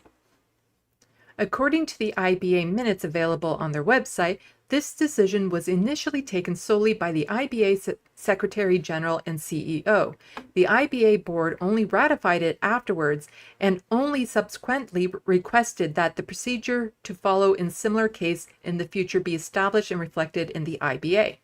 According to the IBA minutes available on their website, this decision was initially taken solely by the IBA Secretary General and CEO. The IBA board only ratified it afterwards and only subsequently requested that the procedure to follow in similar case in the future be established and reflected in the IBA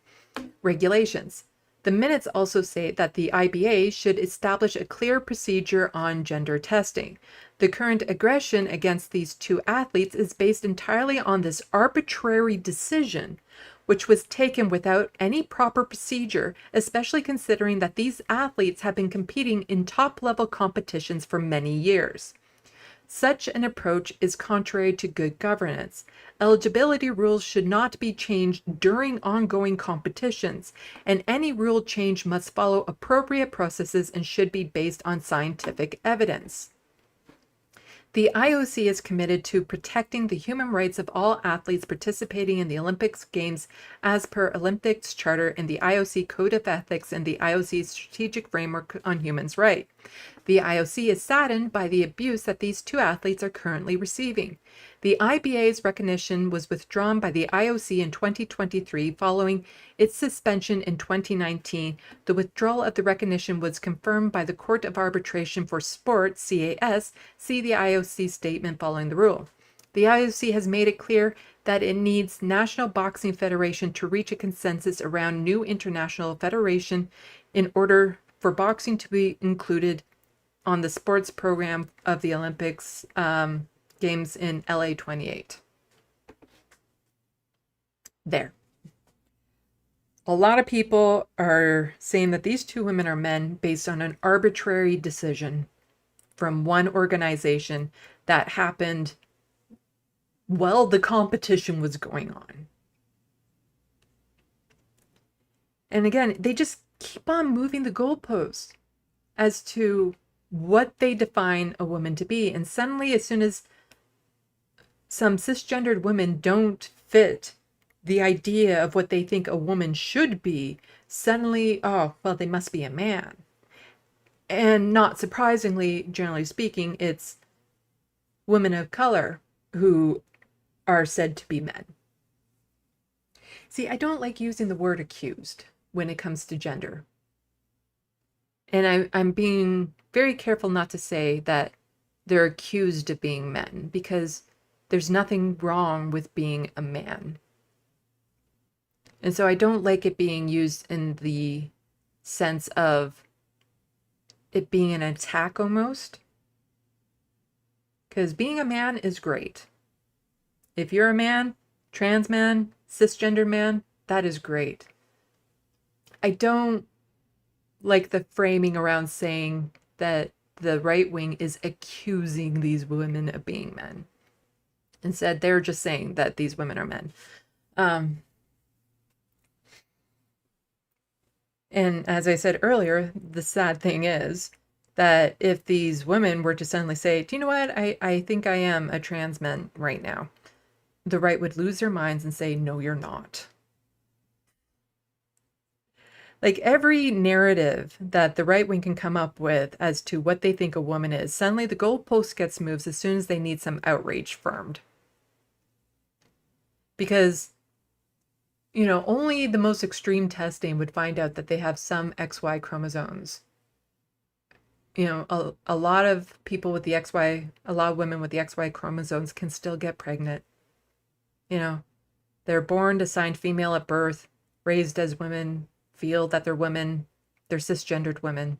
regulations. The minutes also say that the IBA should establish a clear procedure on gender testing. The current aggression against these 2 athletes is based entirely on this arbitrary decision, which was taken without any proper procedure, especially considering that these athletes have been competing in top-level competitions for many years. Such an approach is contrary to good governance. Eligibility rules should not be changed during ongoing competitions, and any rule change must follow appropriate processes and should be based on scientific evidence. The IOC is committed to protecting the human rights of all athletes participating in the Olympics Games as per Olympics Charter and the IOC Code of Ethics and the IOC Strategic Framework on Human Rights. The IOC is saddened by the abuse that these 2 athletes are currently receiving. The IBA's recognition was withdrawn by the IOC in 2023 following its suspension in 2019. The withdrawal of the recognition was confirmed by the Court of Arbitration for Sport, CAS. See the IOC statement following the rule. The IOC has made it clear that it needs National Boxing Federation to reach a consensus around new international federation in order for boxing to be included on the sports program of the Olympics Games in LA 28. There. A lot of people are saying that these 2 women are men based on an arbitrary decision from one organization that happened while the competition was going on. And again, they just keep on moving the goalposts as to what they define a woman to be. And suddenly, as soon as some cisgendered women don't fit the idea of what they think a woman should be, suddenly, oh, well, they must be a man. And not surprisingly, generally speaking, it's women of color who are said to be men. See, I don't like using the word accused when it comes to gender. And I'm being very careful not to say that they're accused of being men, because there's nothing wrong with being a man. And so I don't like it being used in the sense of it being an attack almost. Because being a man is great. If you're a man, trans man, cisgender man, that is great. I don't like the framing around saying that the right wing is accusing these women of being men. Instead, they're just saying that these women are men. And as I said earlier, the sad thing is that if these women were to suddenly say, do you know what, I think I am a trans man right now, the right would lose their minds and say, no, you're not. Like every narrative that the right wing can come up with as to what they think a woman is, suddenly the goalpost gets moved as soon as they need some outrage firmed. Because, you know, only the most extreme testing would find out that they have some XY chromosomes. You know, a lot of people with the XY, a lot of women with the XY chromosomes can still get pregnant. You know, they're born assigned female at birth, raised as women, feel that they're women, they're cisgendered women.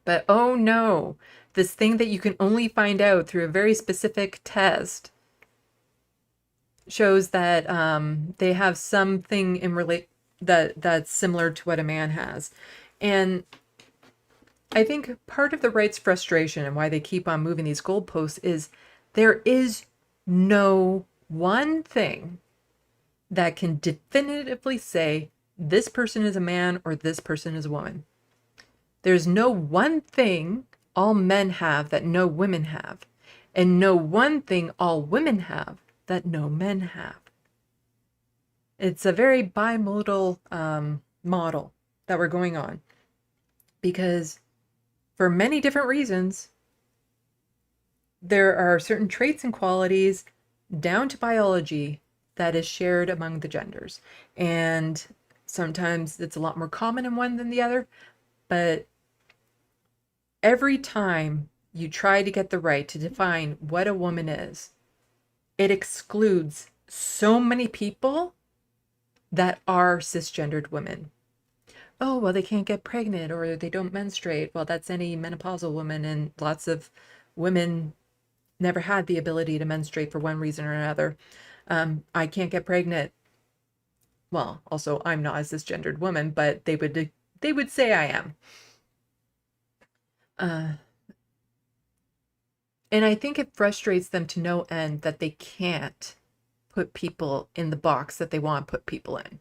But oh no, this thing that you can only find out through a very specific test shows that they have something in that's similar to what a man has. And I think part of the right's frustration and why they keep on moving these goalposts is there is no one thing that can definitively say this person is a man or this person is a woman. There's no one thing all men have that no women have, and no one thing all women have that no men have. It's a very bimodal model that we're going on, because for many different reasons, there are certain traits and qualities down to biology that is shared among the genders. And sometimes it's a lot more common in one than the other, but every time you try to get the right to define what a woman is, it excludes so many people that are cisgendered women. Oh, well, they can't get pregnant or they don't menstruate. Well, that's any menopausal woman, and lots of women never had the ability to menstruate for one reason or another. I can't get pregnant. Well, also, I'm not a cisgendered woman, but they would say I am. And I think it frustrates them to no end that they can't put people in the box that they want to put people in.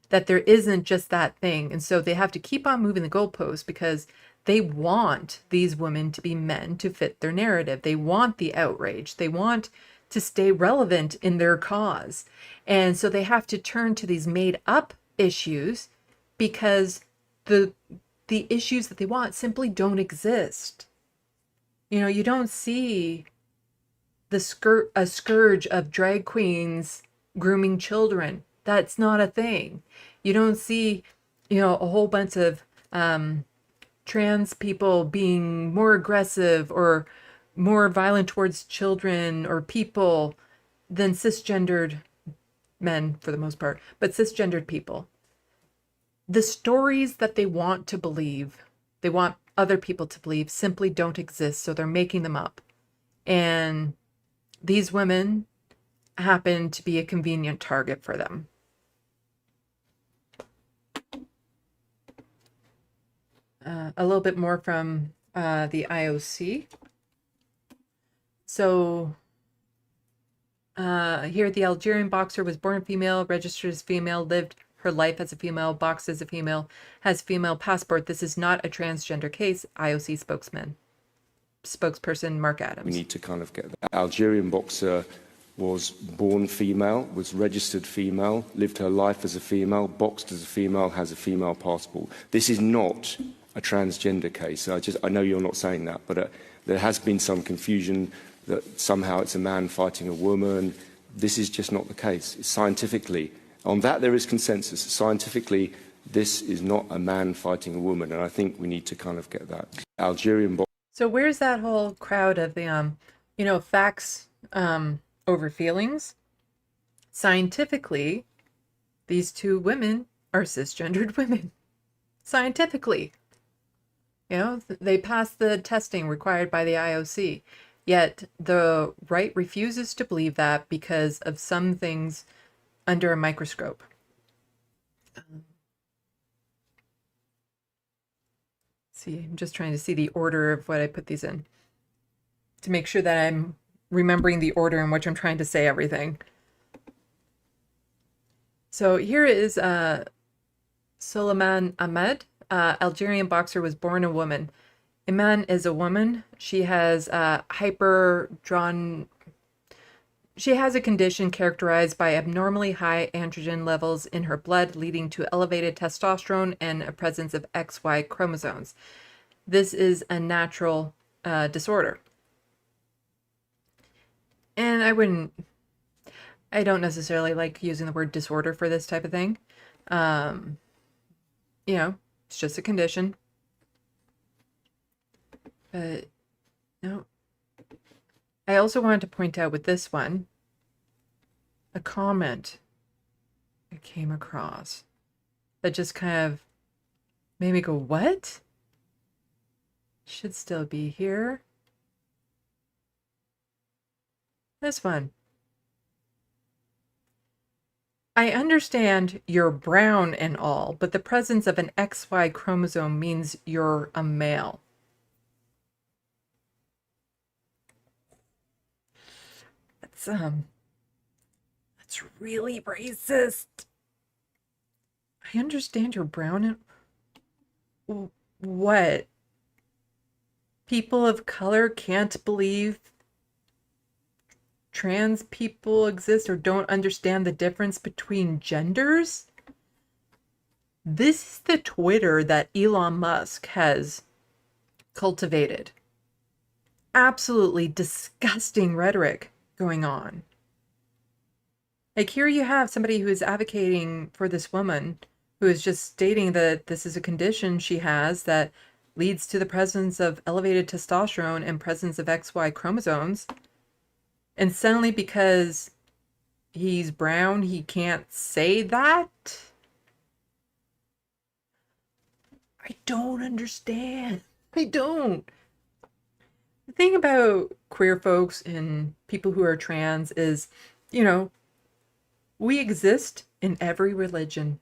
That there isn't just that thing. And so they have to keep on moving the goalposts because they want these women to be men to fit their narrative. They want the outrage. They want to stay relevant in their cause. And so they have to turn to these made up issues because the issues that they want simply don't exist. You know, you don't see a scourge of drag queens grooming children. That's not a thing. You don't see, you know, a whole bunch of trans people being more aggressive or more violent towards children or people than cisgendered men, for the most part, but cisgendered people. The stories that they want to believe, they want other people to believe, simply don't exist, so they're making them up. And these women happen to be a convenient target for them. A little bit more from the IOC. So here, the Algerian boxer was born female, registered as female, lived her life as a female, boxed as a female, has female passport. This is not a transgender case, IOC spokesperson Mark Adams. We need to kind of get the Algerian boxer was born female, was registered female, lived her life as a female, boxed as a female, has a female passport. This is not a transgender case. I know you're not saying that, but there has been some confusion that somehow it's a man fighting a woman. This is just not the case. Scientifically, on that there is consensus. Scientifically, this is not a man fighting a woman, and I think we need to kind of get that. Algerian boxer. So where's that whole crowd of the, facts over feelings. Scientifically, these two women are cisgendered women. Scientifically. They passed the testing required by the IOC. Yet the right refuses to believe that because of some things under a microscope. See, I'm just trying to see the order of what I put these in to make sure that I'm remembering the order in which I'm trying to say everything. So here is Suleiman Ahmed, Algerian boxer, was born a woman. Iman is a woman. She has She has a condition characterized by abnormally high androgen levels in her blood, leading to elevated testosterone and a presence of XY chromosomes. This is a natural disorder. And I don't necessarily like using the word disorder for this type of thing. It's just a condition. But no. I also wanted to point out with this one, a comment I came across that just kind of made me go, what? Should still be here. This one. I understand you're brown and all, but the presence of an XY chromosome means you're a male. That's really racist. I understand you're brown and what? People of color can't believe trans people exist or don't understand the difference between genders? This is the Twitter that Elon Musk has cultivated. Absolutely disgusting rhetoric going on. Like, here you have somebody who is advocating for this woman who is just stating that this is a condition she has that leads to the presence of elevated testosterone and presence of XY chromosomes. And suddenly, because he's brown, he can't say that? I don't understand. I don't. The thing about queer folks and people who are trans is, we exist in every religion,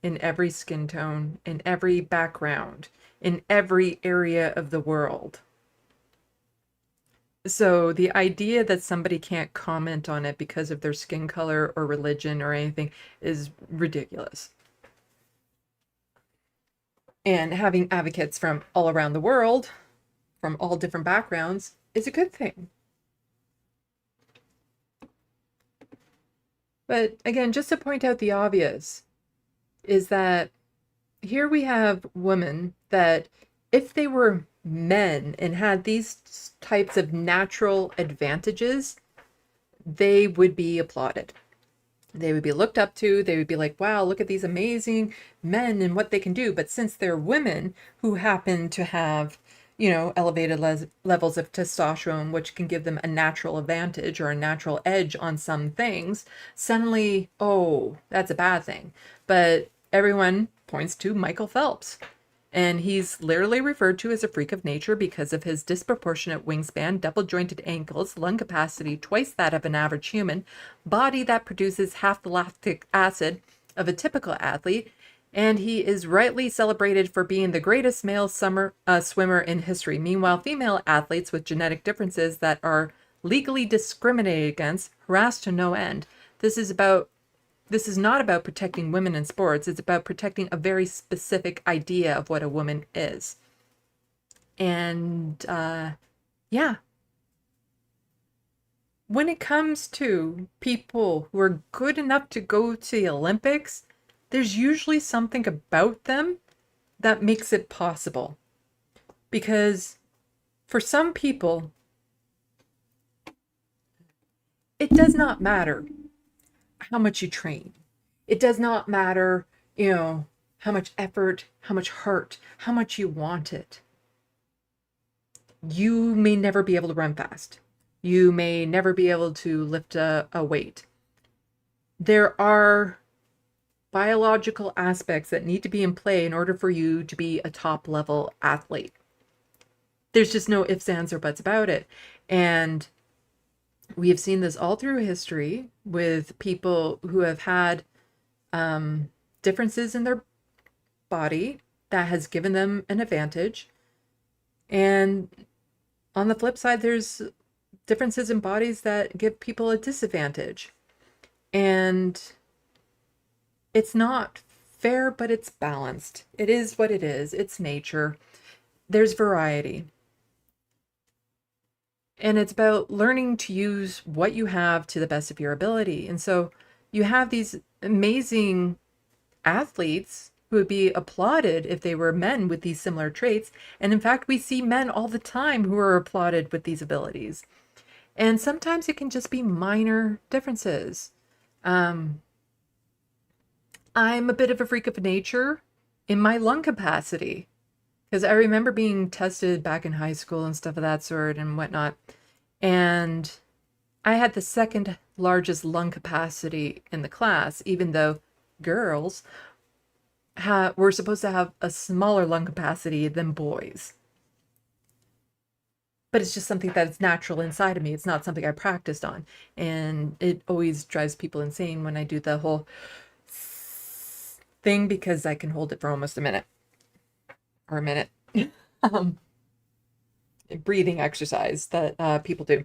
in every skin tone, in every background, in every area of the world. So the idea that somebody can't comment on it because of their skin color or religion or anything is ridiculous. And having advocates from all around the world, from all different backgrounds, is a good thing. But again, just to point out the obvious, is that here we have women that if they were men and had these types of natural advantages, they would be applauded. They would be looked up to. They would be like, wow, look at these amazing men and what they can do. But since they're women who happen to have, elevated levels of testosterone, which can give them a natural advantage or a natural edge on some things, suddenly, oh, that's a bad thing. But everyone points to Michael Phelps. And he's literally referred to as a freak of nature because of his disproportionate wingspan, double-jointed ankles, lung capacity twice that of an average human, body that produces half the lactic acid of a typical athlete, and he is rightly celebrated for being the greatest male swimmer in history. Meanwhile, female athletes with genetic differences that are legally discriminated against, harassed to no end. This is not about protecting women in sports. It's about protecting a very specific idea of what a woman is. And, yeah. When it comes to people who are good enough to go to the Olympics, there's usually something about them that makes it possible. Because for some people, it does not matter how much you train. It does not matter, how much effort, how much heart, how much you want it. You may never be able to run fast. You may never be able to lift a weight. There are biological aspects that need to be in play in order for you to be a top level athlete. There's just no ifs, ands, or buts about it. And we have seen this all through history with people who have had differences in their body that has given them an advantage. And on the flip side, there's differences in bodies that give people a disadvantage. And it's not fair, but it's balanced. It is what it is. It's nature. There's variety. And it's about learning to use what you have to the best of your ability. And so you have these amazing athletes who would be applauded if they were men with these similar traits. And in fact, we see men all the time who are applauded with these abilities. And sometimes it can just be minor differences. I'm a bit of a freak of nature in my lung capacity, because I remember being tested back in high school and stuff of that sort and whatnot. And I had the second largest lung capacity in the class, even though girls were supposed to have a smaller lung capacity than boys. But it's just something that's natural inside of me. It's not something I practiced on. And it always drives people insane when I do the whole thing, because I can hold it for almost a minute or a minute. Breathing exercise that people do.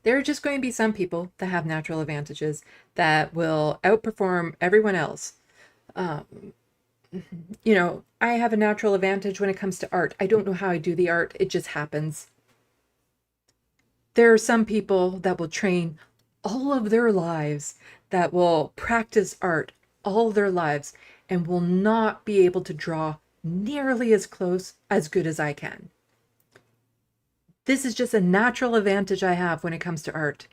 There are just going to be some people that have natural advantages that will outperform everyone else. You know, I have a natural advantage when it comes to art. I don't know how I do the art. It just happens. There are some people that will train all of their lives, that will practice art all their lives, and will not be able to draw nearly as close as good as I can. This is just a natural advantage I have when it comes to art.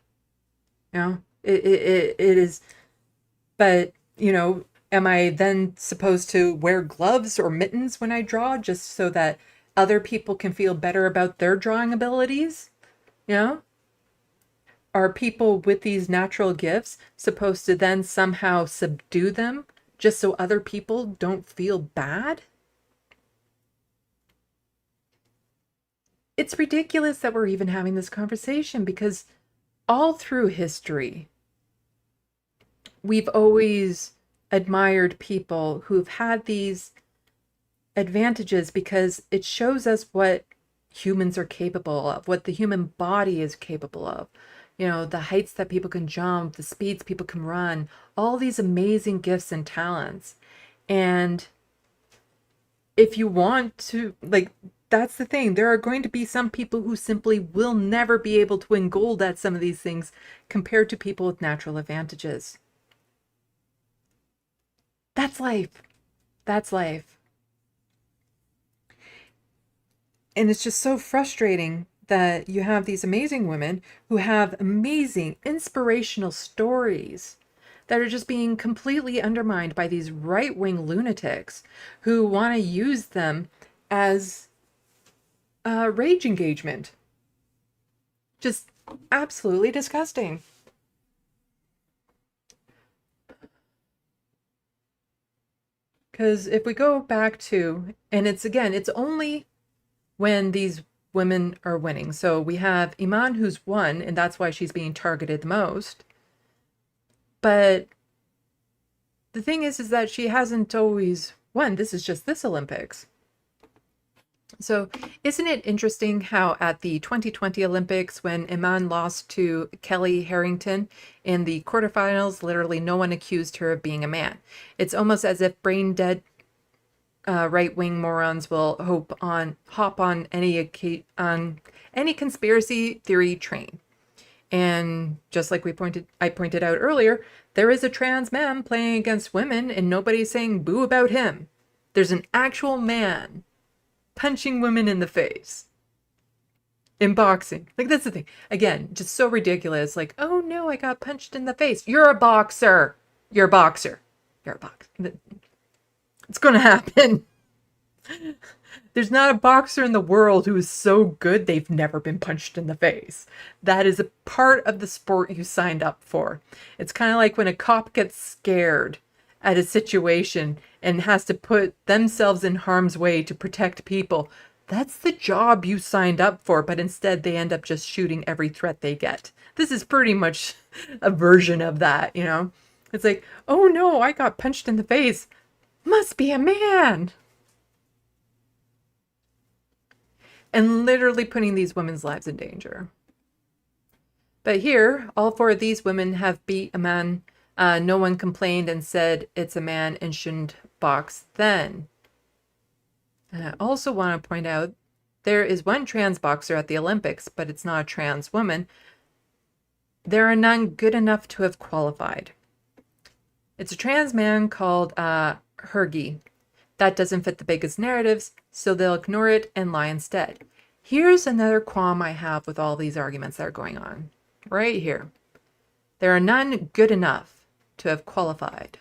You know, it is, but, you know, am I then supposed to wear gloves or mittens when I draw just so that other people can feel better about their drawing abilities? You know? Are people with these natural gifts supposed to then somehow subdue them just so other people don't feel bad? It's ridiculous that we're even having this conversation, because all through history, we've always admired people who've had these advantages, because it shows us what humans are capable of, what the human body is capable of. You know, the heights that people can jump, the speeds people can run, all these amazing gifts and talents. And if you want to, like, that's the thing. There are going to be some people who simply will never be able to win gold at some of these things compared to people with natural advantages. That's life. That's life. And it's just so frustrating that you have these amazing women who have amazing inspirational stories that are just being completely undermined by these right-wing lunatics who want to use them as rage engagement. Just absolutely disgusting. Because if we go back to, and it's only when these women are winning. So we have Iman, who's won, and that's why she's being targeted the most. But the thing is that she hasn't always won. This is just this Olympics. So isn't it interesting how at the 2020 Olympics, when Iman lost to Kelly Harrington in the quarterfinals, literally no one accused her of being a man. It's almost as if brain dead right-wing morons will hop on any conspiracy theory train. And just like I pointed out earlier, there is a trans man playing against women and nobody's saying boo about him. There's an actual man punching women in the face in boxing. Like, that's the thing. Again, just so ridiculous. Like, oh no, I got punched in the face. You're a boxer. You're a boxer. You're a boxer. It's going to happen. There's not a boxer in the world who is so good they've never been punched in the face. That is a part of the sport you signed up for. It's kind of like when a cop gets scared at a situation and has to put themselves in harm's way to protect people. That's the job you signed up for, but instead they end up just shooting every threat they get. This is pretty much a version of that, you know? It's like, oh no, I got punched in the face. Must be a man. And literally putting these women's lives in danger. But here, all four of these women have beat a man. No one complained and said it's a man and shouldn't box then. And I also want to point out, there is one trans boxer at the Olympics, but it's not a trans woman. There are none good enough to have qualified. It's a trans man called Hergy. That doesn't fit the biggest narratives, so they'll ignore it and lie instead. Here's another qualm I have with all these arguments that are going on. Right here. There are none good enough to have qualified.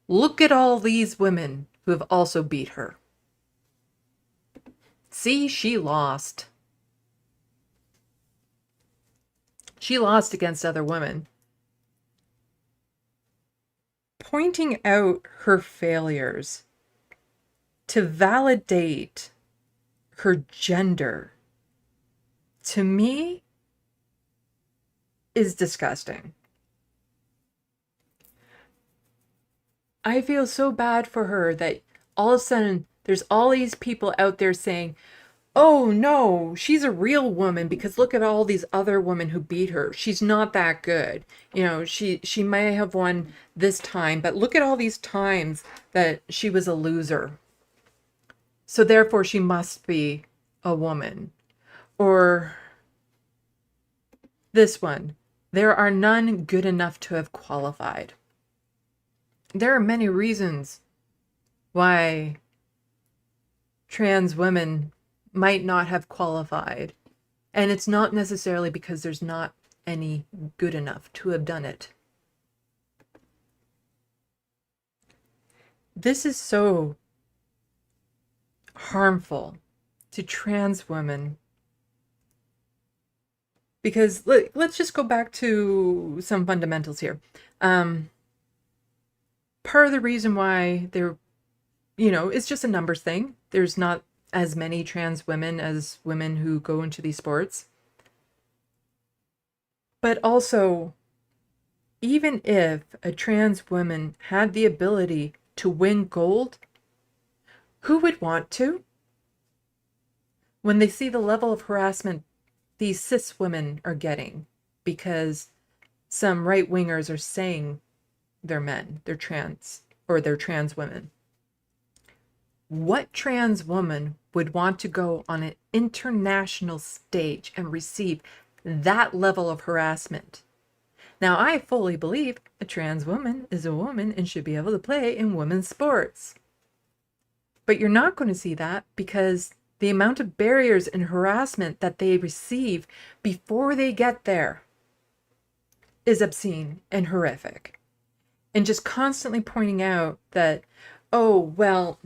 Look at all these women who have also beat her. See, she lost. She lost against other women. Pointing out her failures to validate her gender, to me, is disgusting. I feel so bad for her that all of a sudden there's all these people out there saying, oh no, she's a real woman because look at all these other women who beat her. She's not that good. You know, she may have won this time, but look at all these times that she was a loser. So therefore she must be a woman. Or this one, there are none good enough to have qualified. There are many reasons why trans women might not have qualified. And it's not necessarily because there's not any good enough to have done it. This is so harmful to trans women. Because let's just go back to some fundamentals here. Part of the reason why it's just a numbers thing. There's not as many trans women as women who go into these sports. But also, even if a trans woman had the ability to win gold, who would want to? When they see the level of harassment these cis women are getting because some right-wingers are saying they're men, they're trans, or they're trans women. What trans woman would want to go on an international stage and receive that level of harassment? Now, I fully believe a trans woman is a woman and should be able to play in women's sports. But you're not going to see that because the amount of barriers and harassment that they receive before they get there is obscene and horrific. And just constantly pointing out that, oh, well,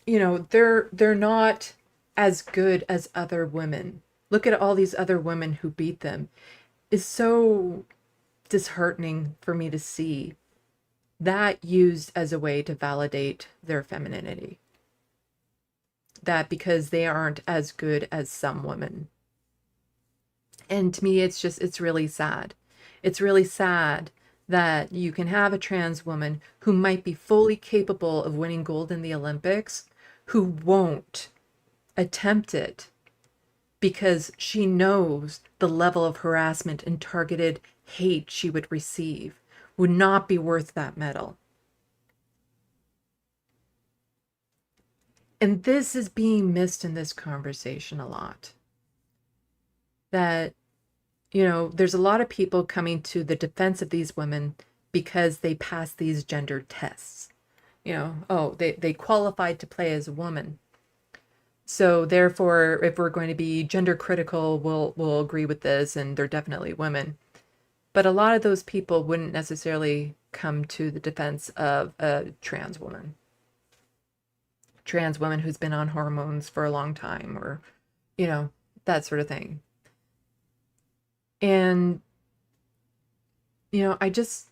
they're not as good as other women. Look at all these other women who beat them. Is so disheartening for me to see that used as a way to validate their femininity. That because they aren't as good as some women. And to me, it's really sad. It's really sad that you can have a trans woman who might be fully capable of winning gold in the Olympics, who won't attempt it because she knows the level of harassment and targeted hate she would receive would not be worth that medal. And this is being missed in this conversation a lot. That, there's a lot of people coming to the defense of these women because they pass these gender tests. They qualified to play as a woman. So therefore, if we're going to be gender critical, we'll agree with this, and they're definitely women. But a lot of those people wouldn't necessarily come to the defense of a trans woman. trans woman who's been on hormones for a long time, or, you know, that sort of thing. And, you know, I just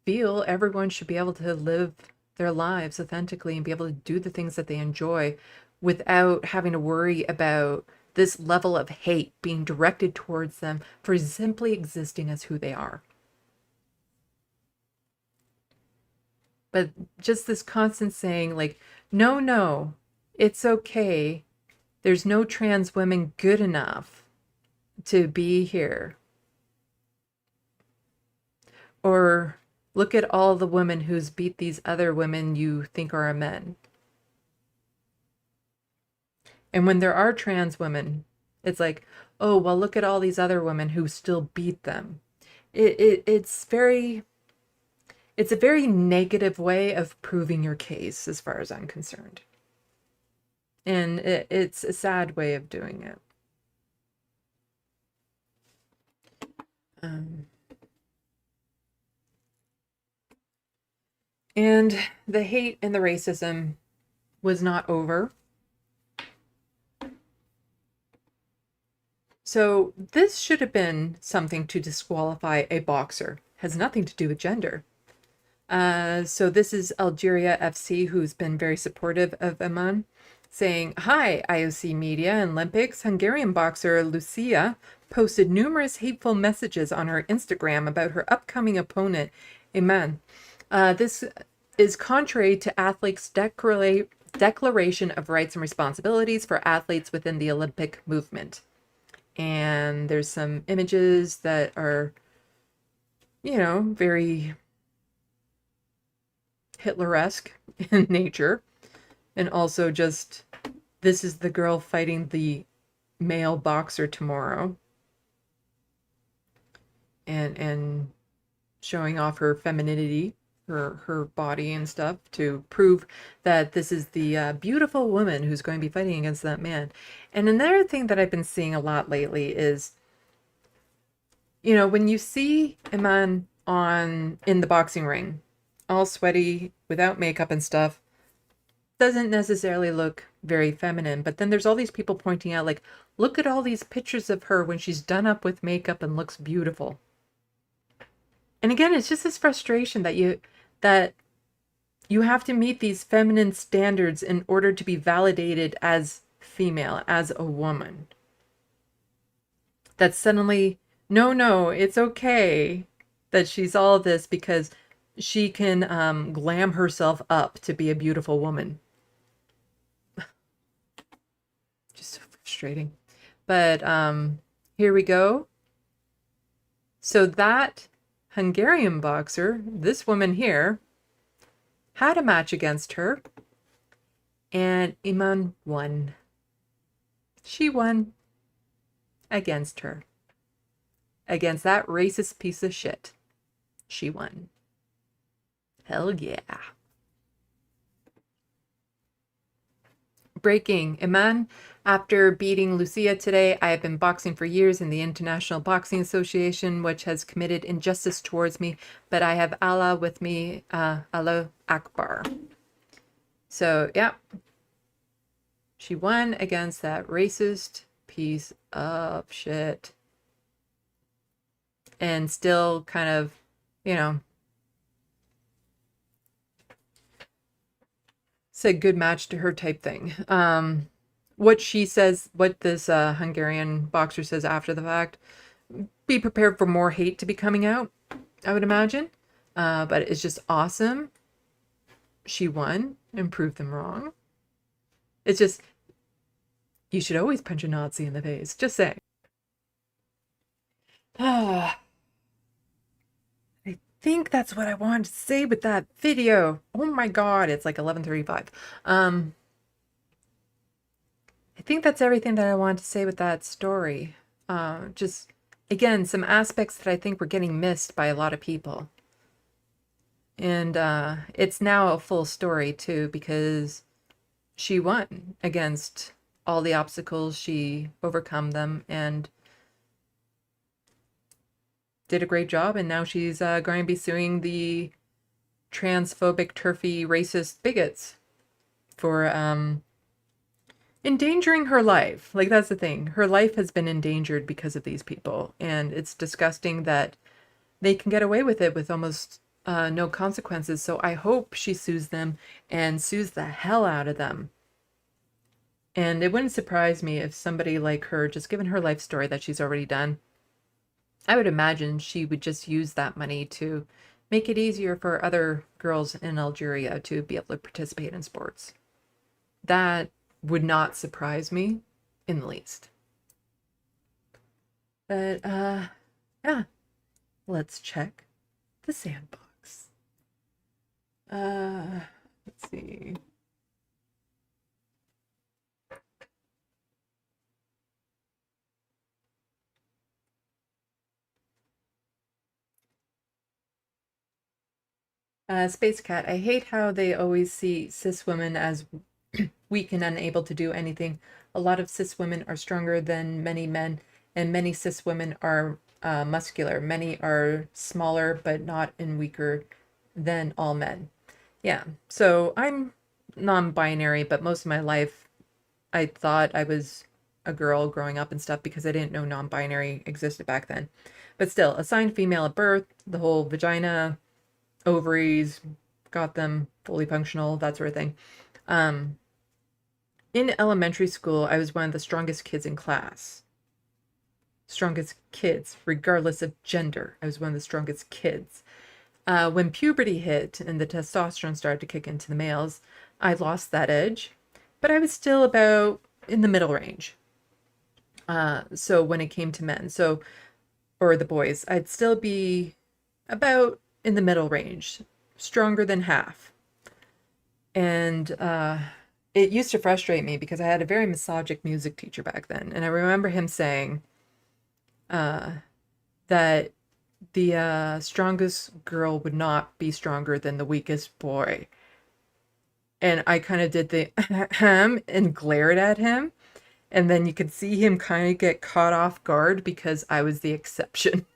feel everyone should be able to live their lives authentically and be able to do the things that they enjoy without having to worry about this level of hate being directed towards them for simply existing as who they are. But just this constant saying, like, no, no, it's okay. There's no trans women good enough to be here. Or look at all the women who's beat these other women you think are men. And when there are trans women, it's like, oh, well, look at all these other women who still beat them. It's a very negative way of proving your case, as far as I'm concerned. And it's a sad way of doing it. And the hate and the racism was not over. So this should have been something to disqualify a boxer. Has nothing to do with gender. So this is Algeria FC, who's been very supportive of Iman, saying, "Hi, IOC Media and Olympics. Hungarian boxer Lucia posted numerous hateful messages on her Instagram about her upcoming opponent, Iman. This is contrary to athletes' declaration of rights and responsibilities for athletes within the Olympic movement." And there's some images that are, you know, very Hitler-esque in nature. And also just, this is the girl fighting the male boxer tomorrow. And showing off her femininity, her body and stuff, to prove that this is the beautiful woman who's going to be fighting against that man. And another thing that I've been seeing a lot lately is, you know, when you see Iman in the boxing ring, all sweaty, without makeup and stuff, doesn't necessarily look very feminine. But then there's all these people pointing out, like, look at all these pictures of her when she's done up with makeup and looks beautiful. And again, it's just this frustration that you have to meet these feminine standards in order to be validated as female, as a woman. That suddenly, no, it's okay that she's all this because she can glam herself up to be a beautiful woman. Just so frustrating. But here we go. So that Hungarian boxer, this woman here, had a match against her, and Iman won. She won against her. Against that racist piece of shit. She won. Hell yeah. Breaking. Iman, after beating Lucia today, I have been boxing for years in the International Boxing Association, which has committed injustice towards me, but I have Allah with me, Allah Akbar. So, yeah. She won against that racist piece of shit. And still kind of, you know, it's a good match to her type thing. What she says, what this Hungarian boxer says after the fact, be prepared for more hate to be coming out, I would imagine. But it's just awesome. She won and proved them wrong. It's just, you should always punch a Nazi in the face. Just saying. I think that's what I wanted to say with that video. Oh my god, it's like 11:35. I think that's everything that I wanted to say with that story. Just, again, some aspects that I think were getting missed by a lot of people. And it's now a full story too, because she won against all the obstacles. She overcome them and did a great job, and now she's going to be suing the transphobic, turfy, racist bigots for endangering her life. Like, that's the thing. Her life has been endangered because of these people. And it's disgusting that they can get away with it with almost no consequences. So I hope she sues them and sues the hell out of them. And it wouldn't surprise me if somebody like her, just given her life story that she's already done, I would imagine she would just use that money to make it easier for other girls in Algeria to be able to participate in sports. That would not surprise me in the least. But, yeah. Let's check the Sandbox. Let's see. Space Cat, I hate how they always see cis women as weak and unable to do anything. A lot of cis women are stronger than many men, and many cis women are muscular. Many are smaller, but not and weaker than all men. Yeah, so I'm non-binary, but most of my life I thought I was a girl growing up and stuff because I didn't know non-binary existed back then. But still, assigned female at birth, the whole vagina, ovaries, got them fully functional, that sort of thing. In elementary school, I was one of the strongest kids in class. Strongest kids, regardless of gender. I was one of the strongest kids. When puberty hit and the testosterone started to kick into the males, I lost that edge, but I was still about in the middle range. So when it came to men, or the boys, I'd still be about in the middle range, stronger than half. And it used to frustrate me because I had a very misogynic music teacher back then. And I remember him saying that the strongest girl would not be stronger than the weakest boy. And I kind of did the and glared at him. And then you could see him kind of get caught off guard because I was the exception.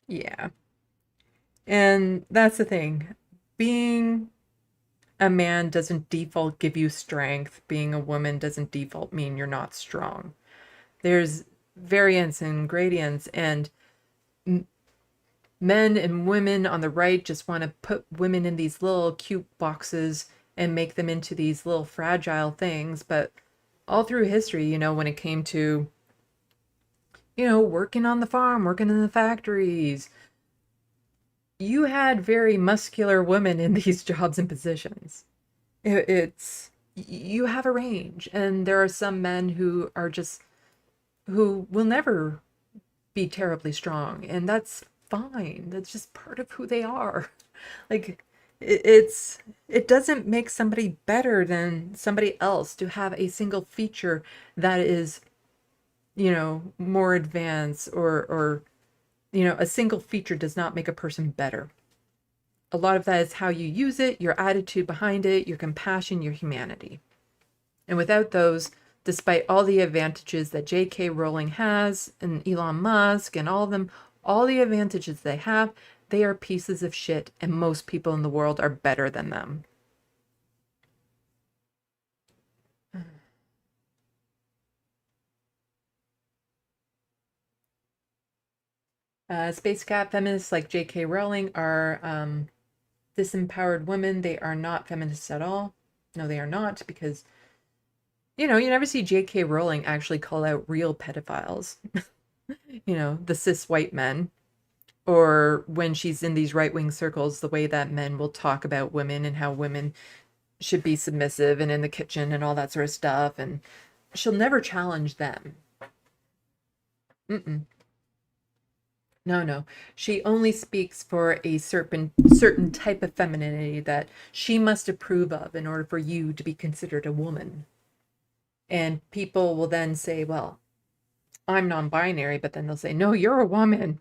Yeah. And that's the thing. Being a man doesn't default give you strength. Being a woman doesn't default mean you're not strong. There's variance and gradients, and men and women on the right just want to put women in these little cute boxes and make them into these little fragile things. But all through history, when it came to, working on the farm, working in the factories, you had very muscular women in these jobs and positions. You have a range, and there are some men who will never be terribly strong, and that's fine. That's just part of who they are. Like, it doesn't make somebody better than somebody else to have a single feature that is, more advanced, or a single feature does not make a person better. A lot of that is how you use it, your attitude behind it, your compassion, your humanity. And without those, despite all the advantages that J.K. Rowling has, and Elon Musk, and all of them, all the advantages they have, they are pieces of shit, and most people in the world are better than them. Space Cat feminists like J.K. Rowling are disempowered women. They are not feminists at all. No, they are not, because, you never see J.K. Rowling actually call out real pedophiles. The cis white men. Or when she's in these right-wing circles, the way that men will talk about women and how women should be submissive and in the kitchen and all that sort of stuff. And she'll never challenge them. No. She only speaks for a certain type of femininity that she must approve of in order for you to be considered a woman. And people will then say, well, I'm non-binary, but then they'll say, no, you're a woman.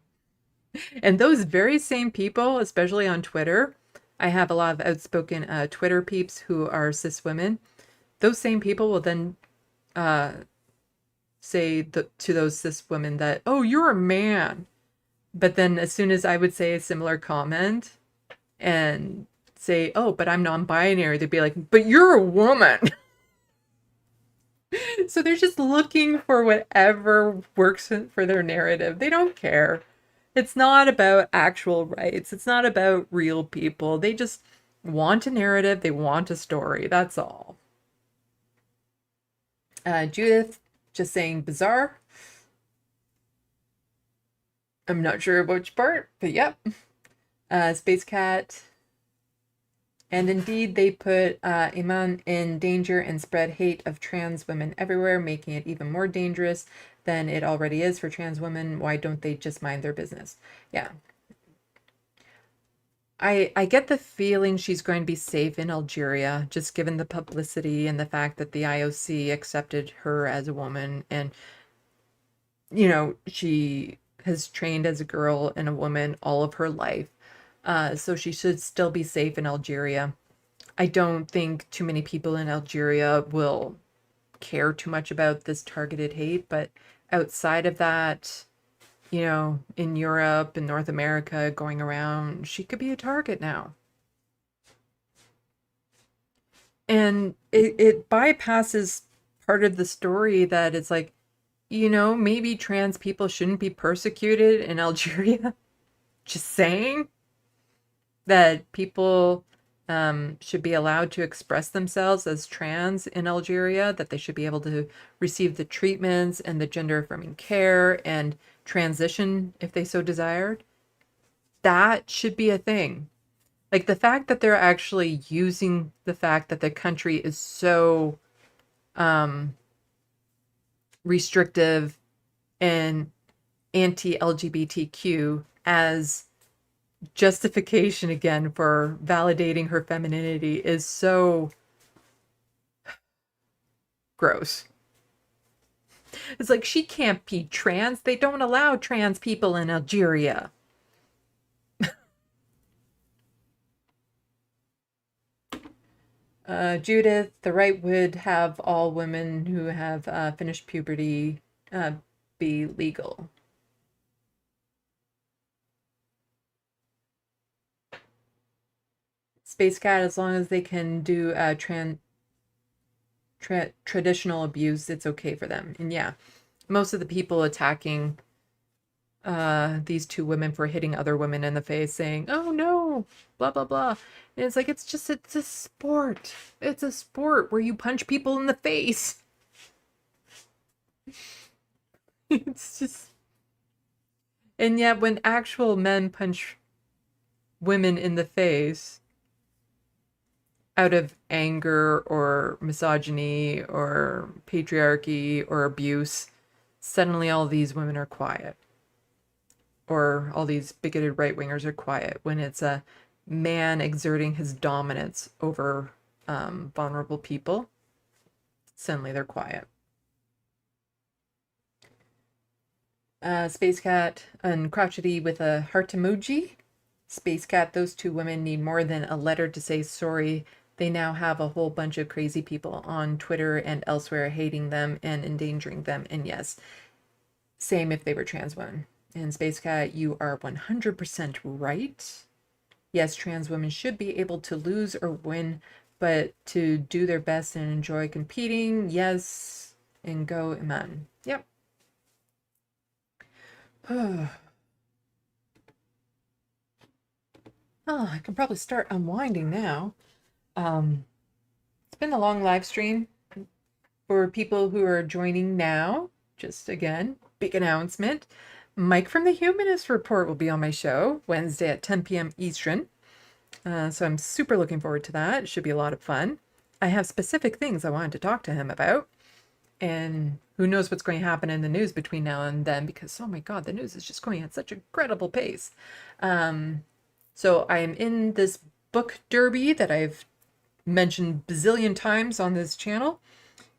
And those very same people, especially on Twitter, I have a lot of outspoken Twitter peeps who are cis women. Those same people will then say to those cis women that, oh, you're a man. But then as soon as I would say a similar comment, and say, oh, but I'm non-binary, they'd be like, but you're a woman. So they're just looking for whatever works for their narrative. They don't care. It's not about actual rights. It's not about real people. They just want a narrative. They want a story. That's all. Judith just saying bizarre. I'm not sure about which part, but yep. Space Cat. And indeed, they put Iman in danger and spread hate of trans women everywhere, making it even more dangerous than it already is for trans women. Why don't they just mind their business? Yeah. I get the feeling she's going to be safe in Algeria, just given the publicity and the fact that the IOC accepted her as a woman. And, you know, she has trained as a girl and a woman all of her life. So she should still be safe in Algeria. I don't think too many people in Algeria will care too much about this targeted hate, but outside of that, you know, in Europe and North America going around, she could be a target now. And it bypasses part of the story that it's like, you know, maybe trans people shouldn't be persecuted in Algeria. Just saying that people should be allowed to express themselves as trans in Algeria, that they should be able to receive the treatments and the gender affirming care and transition if they so desired. That should be a thing. Like the fact that they're actually using the fact that the country is so restrictive and anti-LGBTQ as justification again for validating her femininity is so gross. It's like she can't be trans. They don't allow trans people in Algeria. Judith, the right would have all women who have finished puberty be legal. Space Cat, as long as they can do traditional abuse, it's okay for them. And yeah, most of the people attacking these two women for hitting other women in the face, saying, oh no, blah, blah, blah. And it's like, it's a sport. It's a sport where you punch people in the face. It's just... And yet when actual men punch women in the face out of anger or misogyny or patriarchy or abuse, suddenly all these women are quiet. Or all these bigoted right-wingers are quiet. When it's a man exerting his dominance over vulnerable people, suddenly they're quiet. Space Cat and Crotchety with a heart emoji. Space Cat, those two women need more than a letter to say sorry. They now have a whole bunch of crazy people on Twitter and elsewhere hating them and endangering them. And yes, same if they were trans women. And Space Cat, you are 100% right. Yes, trans women should be able to lose or win, but to do their best and enjoy competing, yes, and go Iman. Yep. Oh, I can probably start unwinding now. It's been a long live stream. For people who are joining now, just again, big announcement. Mike from the Humanist Report will be on my show Wednesday at 10 p.m. Eastern. So I'm super looking forward to that. It should be a lot of fun. I have specific things I wanted to talk to him about. And who knows what's going to happen in the news between now and then, because, oh my God, the news is just going at such an incredible pace. So I am in this book derby that I've mentioned bazillion times on this channel.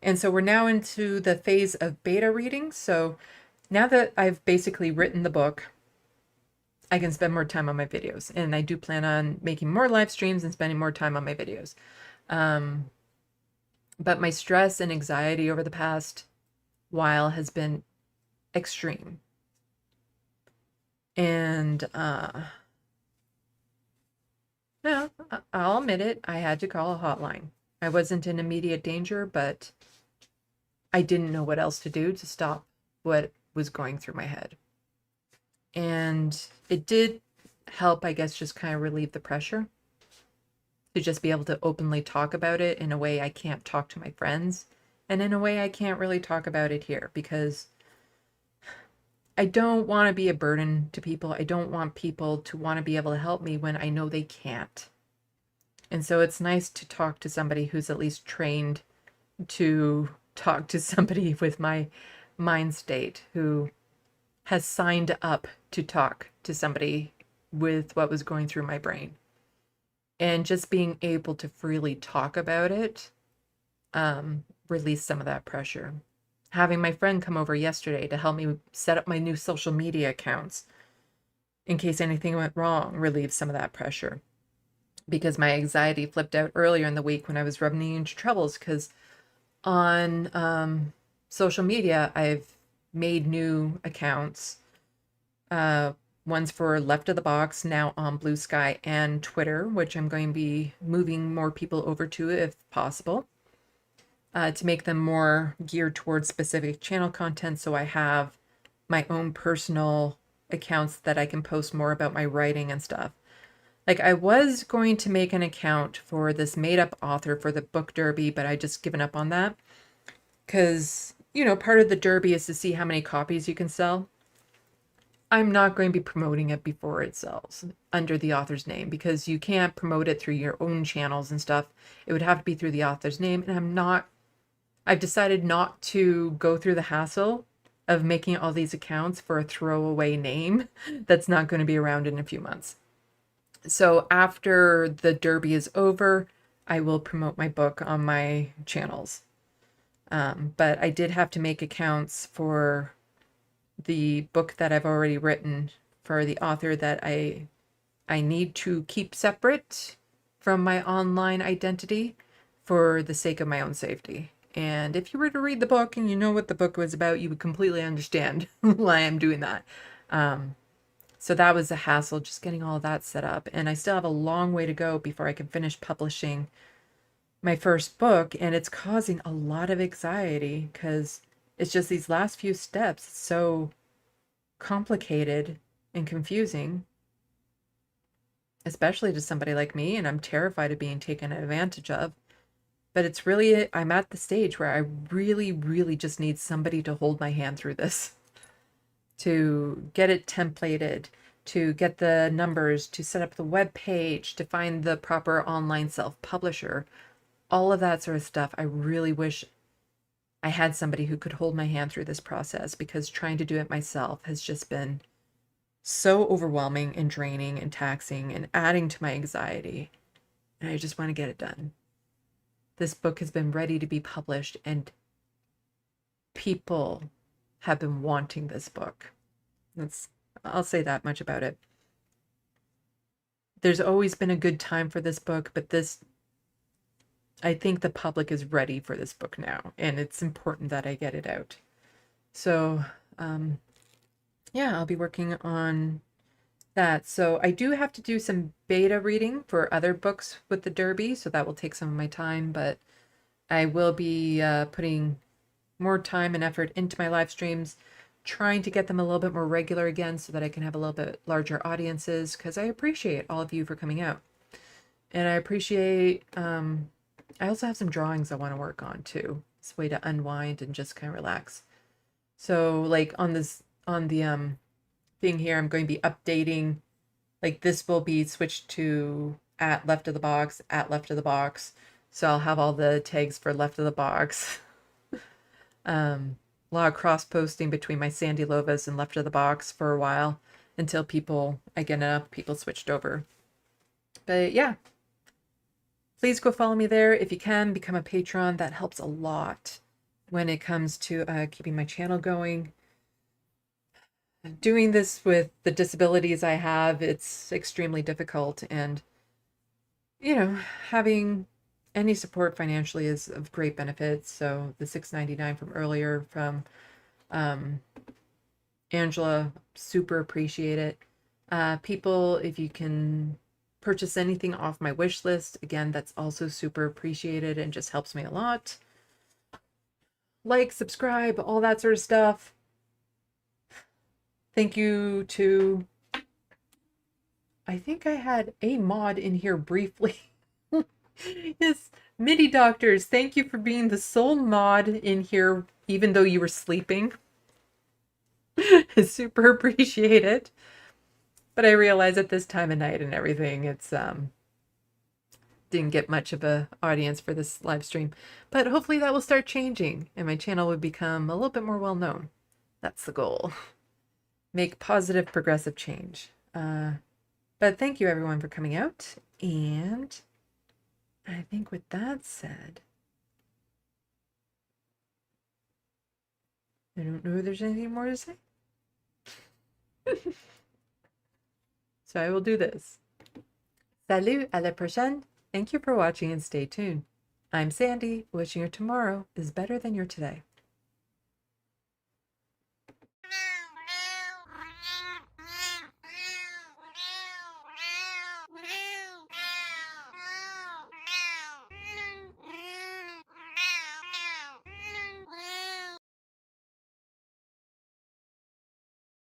And so we're now into the phase of beta reading. So now that I've basically written the book, I can spend more time on my videos. And I do plan on making more live streams and spending more time on my videos. But my stress and anxiety over the past while has been extreme. And I'll admit it, I had to call a hotline. I wasn't in immediate danger, but I didn't know what else to do to stop what was going through my head. And it did help, I guess, just kind of relieve the pressure to just be able to openly talk about it in a way I can't talk to my friends, and in a way I can't really talk about it here, because I don't want to be a burden to people. I don't want people to want to be able to help me when I know they can't. And so it's nice to talk to somebody who's at least trained to talk to somebody with my mind state, who has signed up to talk to somebody with what was going through my brain. And just being able to freely talk about it released some of that pressure. Having my friend come over yesterday to help me set up my new social media accounts in case anything went wrong relieved some of that pressure. Because my anxiety flipped out earlier in the week when I was running into troubles, because on social media, I've made new accounts. One's for Left of the Box, now on Blue Sky and Twitter, which I'm going to be moving more people over to if possible, to make them more geared towards specific channel content. So I have my own personal accounts that I can post more about my writing and stuff. Like, I was going to make an account for this made-up author for the book derby, but I just given up on that. Because, you know, part of the derby is to see how many copies you can sell. I'm not going to be promoting it before it sells under the author's name, because you can't promote it through your own channels and stuff. It would have to be through the author's name, and I've decided not to go through the hassle of making all these accounts for a throwaway name that's not going to be around in a few months. So after the derby is over, I will promote my book on my channels. But I did have to make accounts for the book that I've already written for the author that I need to keep separate from my online identity for the sake of my own safety. And if you were to read the book and you know what the book was about, you would completely understand why I'm doing that. So that was a hassle, just getting all of that set up. And I still have a long way to go before I can finish publishing my first book. And it's causing a lot of anxiety because it's just these last few steps. It's so complicated and confusing, especially to somebody like me. And I'm terrified of being taken advantage of. But it's really, I'm at the stage where I really, really just need somebody to hold my hand through this, to get it templated, to get the numbers, to set up the web page, to find the proper online self-publisher, all of that sort of stuff. I really wish I had somebody who could hold my hand through this process, because trying to do it myself has just been so overwhelming and draining and taxing and adding to my anxiety. And I just want to get it done. This book has been ready to be published, and people have been wanting this book. I'll say that much about it. There's always been a good time for this book, but I think the public is ready for this book now, and it's important that I get it out. So, yeah, I'll be working on that. So I do have to do some beta reading for other books with the Derby, so that will take some of my time, but I will be putting more time and effort into my live streams, trying to get them a little bit more regular again so that I can have a little bit larger audiences, because I appreciate all of you for coming out. And I appreciate, I also have some drawings I want to work on too. It's a way to unwind and just kind of relax. So like on the thing here, I'm going to be updating, like this will be switched to @LeftoftheBox, @LeftoftheBox. So I'll have all the tags for Left of the Box. A lot of cross posting between my SandeeLovas and Left of the Box for a while, until I get enough people switched over. But yeah, please go follow me there if you can. Become a patron. That helps a lot when it comes to keeping my channel going. Doing this with the disabilities I have, it's extremely difficult, and you know, having any support financially is of great benefit. So the $6.99 from earlier from Angela, super appreciate it. People, if you can purchase anything off my wish list, again, that's also super appreciated and just helps me a lot. Like, subscribe, all that sort of stuff. Thank you to, I think I had a mod in here briefly. Yes, MIDI Doctors, thank you for being the sole mod in here, even though you were sleeping. Super appreciate it. But I realize at this time of night and everything, it's didn't get much of a audience for this live stream. But hopefully that will start changing and my channel would become a little bit more well known. That's the goal. Make positive, progressive change. But thank you everyone for coming out. And I think with that said, I don't know if there's anything more to say. So I will do this. Salut, à la prochaine. Thank you for watching and stay tuned. I'm Sandy, wishing your tomorrow is better than your today.